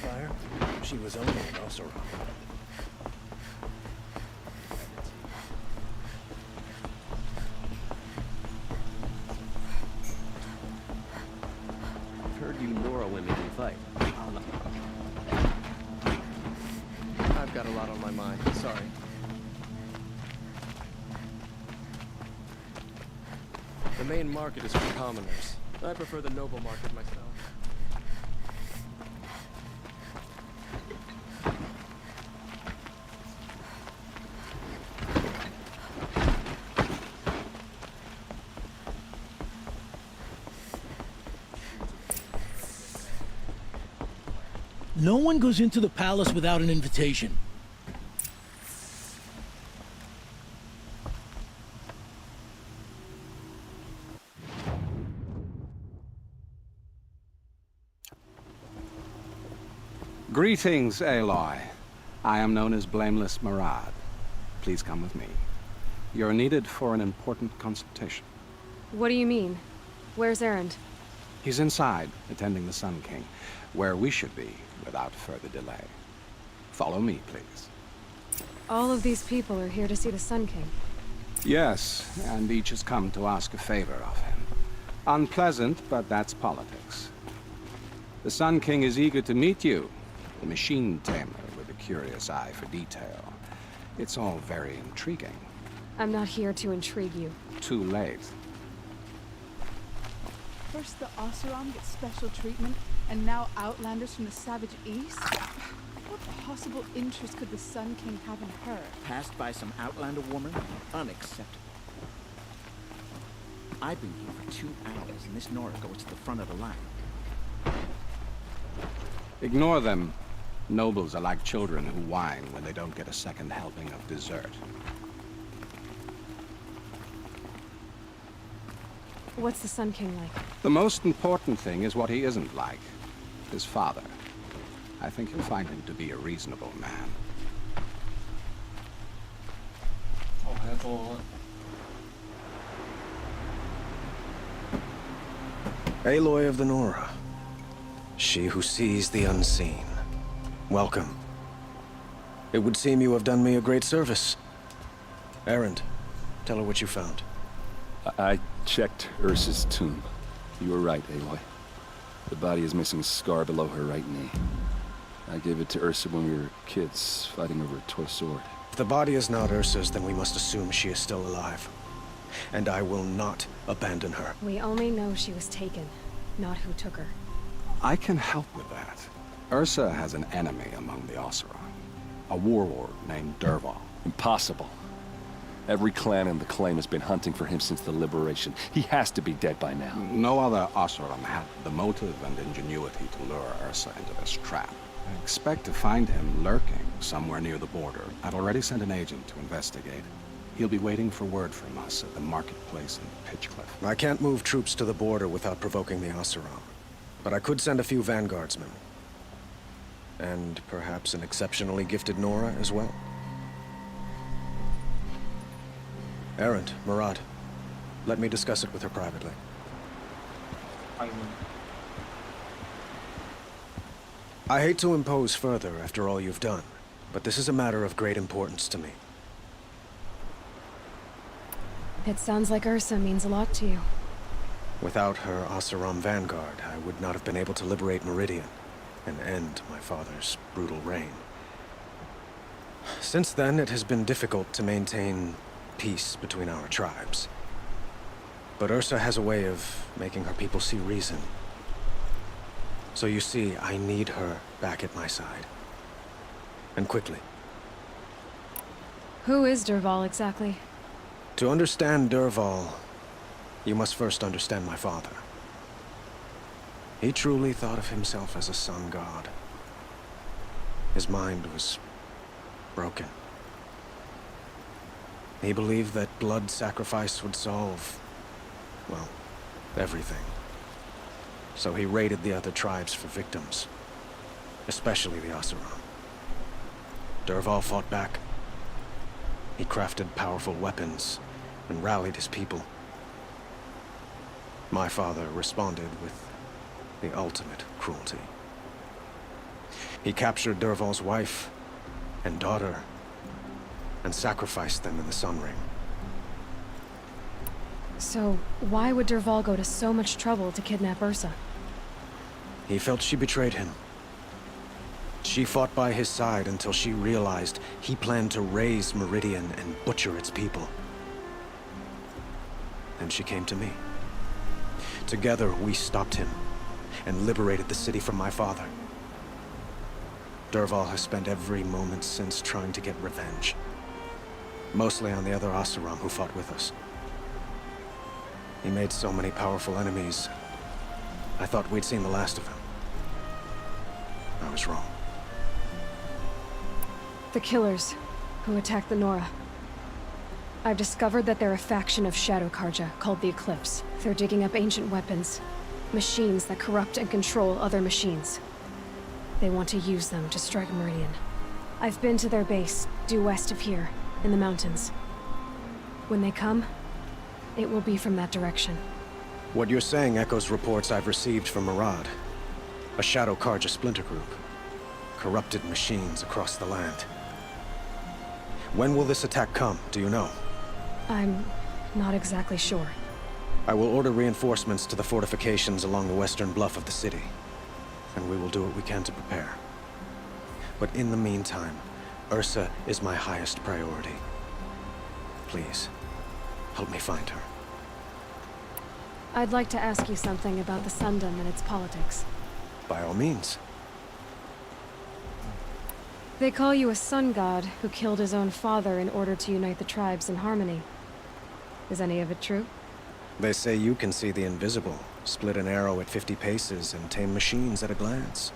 Speaker 6: fire, she was only an Oseram.
Speaker 7: I've heard you Nora women can fight. I've got a lot on my mind. Sorry. The main market is for commoners. I prefer the noble market myself.
Speaker 11: No one goes into the palace without an invitation.
Speaker 13: Greetings, Aloy. I am known as Blameless Murad. Please come with me. You're needed for an important consultation.
Speaker 17: What do you mean? Where's Erend?
Speaker 13: He's inside, attending the Sun King, where we should be without further delay. Follow me, please.
Speaker 17: All of these people are here to see the Sun King.
Speaker 13: Yes, and each has come to ask a favor of him. Unpleasant, but that's politics. The Sun King is eager to meet you, the machine tamer with a curious eye for detail. It's all very intriguing.
Speaker 17: I'm not here to intrigue you.
Speaker 13: Too late.
Speaker 14: First the Oseram get special treatment, and now Outlanders from the savage east? What possible interest could the Sun King have in her?
Speaker 24: Passed by some Outlander woman? Unacceptable. I've been here for 2 hours, and this Nora goes to the front of the line.
Speaker 13: Ignore them. Nobles are like children who whine when they don't get a second helping of dessert.
Speaker 17: What's the Sun King like?
Speaker 13: The most important thing is what he isn't like. His father. I think you'll find him to be a reasonable man.
Speaker 6: Aloy of the Nora. She who sees the unseen. Welcome. It would seem you have done me a great service. Erend, tell her what you found.
Speaker 23: I checked Ursa's tomb. You were right, Aloy. The body is missing a scar below her right knee. I gave it to Ursa when we were kids, fighting over a toy sword.
Speaker 6: If the body is not Ursa's, then we must assume she is still alive. And I will not abandon her.
Speaker 17: We only know she was taken, not who took her.
Speaker 13: I can help with that. Ursa has an enemy among the Oseram. A warlord named Dervahl.
Speaker 23: Impossible. Every clan in the claim has been hunting for him since the liberation. He has to be dead by now.
Speaker 13: No other Oseram had the motive and ingenuity to lure Ursa into this trap. I expect to find him lurking somewhere near the border. I've already sent an agent to investigate. He'll be waiting for word from us at the marketplace in Pitchcliff.
Speaker 6: I can't move troops to the border without provoking the Oseram. But I could send a few vanguardsmen. And perhaps an exceptionally gifted Nora as well. Erend, Murad, let me discuss it with her privately. I hate to impose further after all you've done, but this is a matter of great importance to me.
Speaker 17: It sounds like Ursa means a lot to you.
Speaker 6: Without her Oseram vanguard, I would not have been able to liberate Meridian and end my father's brutal reign. Since then, it has been difficult to maintain peace between our tribes. But Ursa has a way of making her people see reason. So you see, I need her back at my side. And quickly.
Speaker 17: Who is Dervahl exactly?
Speaker 6: To understand Dervahl, you must first understand my father. He truly thought of himself as a sun god. His mind was broken. He believed that blood sacrifice would solve, well, everything. So he raided the other tribes for victims, especially the Oseram. Dervahl fought back. He crafted powerful weapons and rallied his people. My father responded with the ultimate cruelty. He captured Dervahl's wife and daughter and sacrificed them in the Sun Ring.
Speaker 17: So, why would Dervahl go to so much trouble to kidnap Ursa?
Speaker 6: He felt she betrayed him. She fought by his side until she realized he planned to raise Meridian and butcher its people. Then she came to me. Together, we stopped him and liberated the city from my father. Dervahl has spent every moment since trying to get revenge. Mostly on the other Oseram who fought with us. He made so many powerful enemies, I thought we'd seen the last of him. I was wrong.
Speaker 17: The killers who attacked the Nora. I've discovered that they're a faction of Shadow Karja called the Eclipse. They're digging up ancient weapons, machines that corrupt and control other machines. They want to use them to strike Meridian. I've been to their base, due west of here, in the mountains. When they come, it will be from that direction.
Speaker 6: What you're saying echoes reports I've received from Murad, a Shadow Karja splinter group. Corrupted machines across the land. When will this attack come, do you know?
Speaker 17: I'm not exactly sure.
Speaker 6: I will order reinforcements to the fortifications along the western bluff of the city, and we will do what we can to prepare. But in the meantime, Ursa is my highest priority. Please, help me find her.
Speaker 17: I'd like to ask you something about the Sundom and its politics.
Speaker 6: By all means.
Speaker 17: They call you a sun god who killed his own father in order to unite the tribes in harmony. Is any of it true?
Speaker 6: They say you can see the invisible, split an arrow at 50 paces, and tame machines at a glance.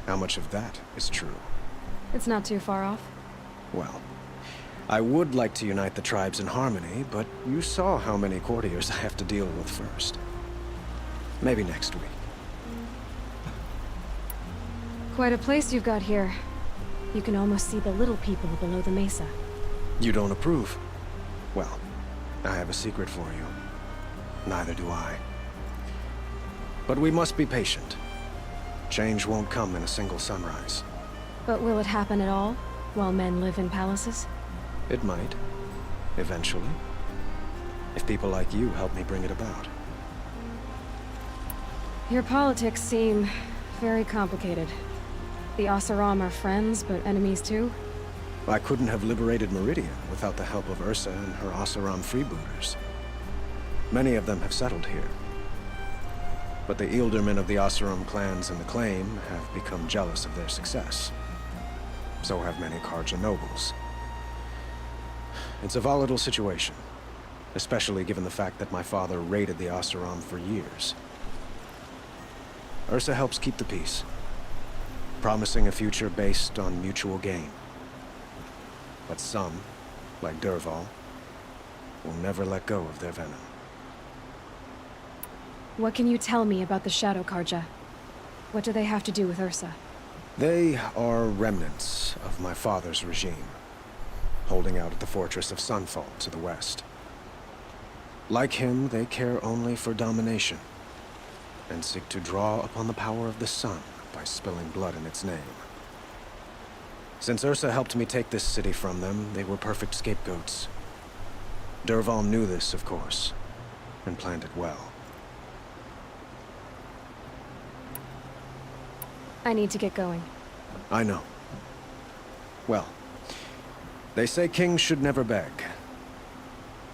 Speaker 6: How much of that is true?
Speaker 17: It's not too far off.
Speaker 6: Well, I would like to unite the tribes in harmony, but you saw how many courtiers I have to deal with first. Maybe next week.
Speaker 17: Quite a place you've got here. You can almost see the little people below the mesa.
Speaker 6: You don't approve? Well, I have a secret for you. Neither do I. But we must be patient. Change won't come in a single sunrise.
Speaker 17: But will it happen at all, while men live in palaces?
Speaker 6: It might. Eventually. If people like you help me bring it about.
Speaker 17: Your politics seem very complicated. The Oseram are friends, but enemies too?
Speaker 6: I couldn't have liberated Meridian without the help of Ursa and her Oseram freebooters. Many of them have settled here. But the Ealdormen of the Oseram clans in the Claim have become jealous of their success. So have many Karja nobles. It's a volatile situation, especially given the fact that my father raided the Oseram for years. Ursa helps keep the peace, promising a future based on mutual gain. But some, like Dervahl, will never let go of their venom.
Speaker 17: What can you tell me about the Shadow Karja? What do they have to do with Ursa?
Speaker 6: They are remnants of my father's regime, holding out at the fortress of Sunfall to the west. Like him, they care only for domination, and seek to draw upon the power of the sun by spilling blood in its name. Since Ursa helped me take this city from them, they were perfect scapegoats. Dervahl knew this, of course, and planned it well.
Speaker 17: I need to get going.
Speaker 6: I know. Well, they say kings should never beg.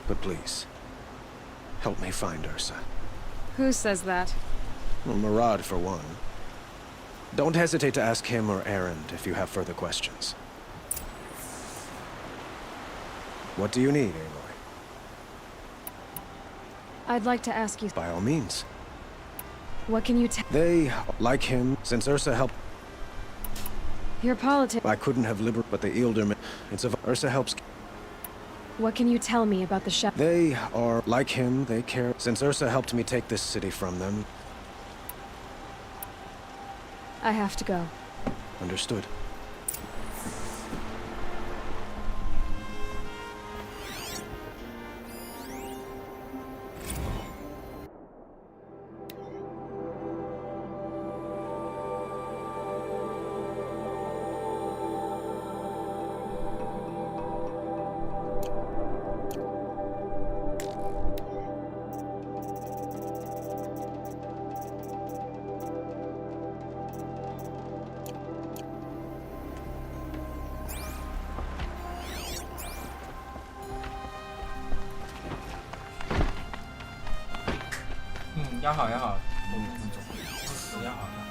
Speaker 6: But please, help me find Ursa.
Speaker 17: Who says that?
Speaker 6: Well, Murad, for one. Don't hesitate to ask him or Erend if you have further questions. What do you need, Aloy?
Speaker 17: I'd like to ask you...
Speaker 6: By all means.
Speaker 17: What can you tell...
Speaker 6: They, like him, since Ursa helped...
Speaker 17: Your politics...
Speaker 6: I couldn't have liberated, but the Ealdormen... It's of... Ursa helps...
Speaker 17: What can you tell me about the Shadow...
Speaker 6: They are, like him, they care... Since Ursa helped me take this city from them...
Speaker 17: I have to go.
Speaker 6: Understood.
Speaker 1: 要好要好，我们走，死要好要好。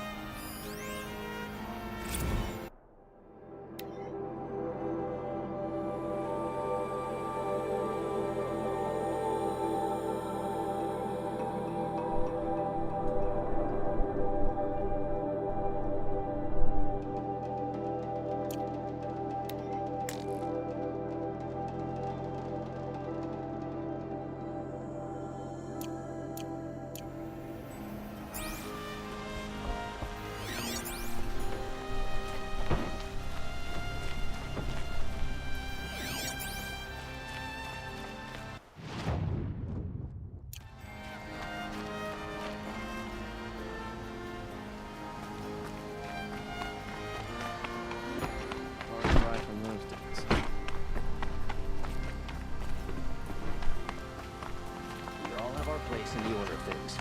Speaker 25: In the order of things.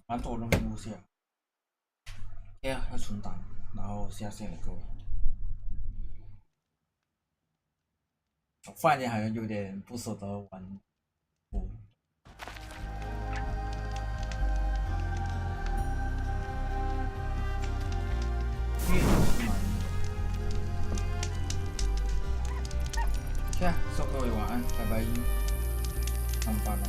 Speaker 1: 蛮多任务下，要存档，然后下线了各位。我忽然间好像有点不舍得玩。OK，说各位晚安，拜拜，安巴了。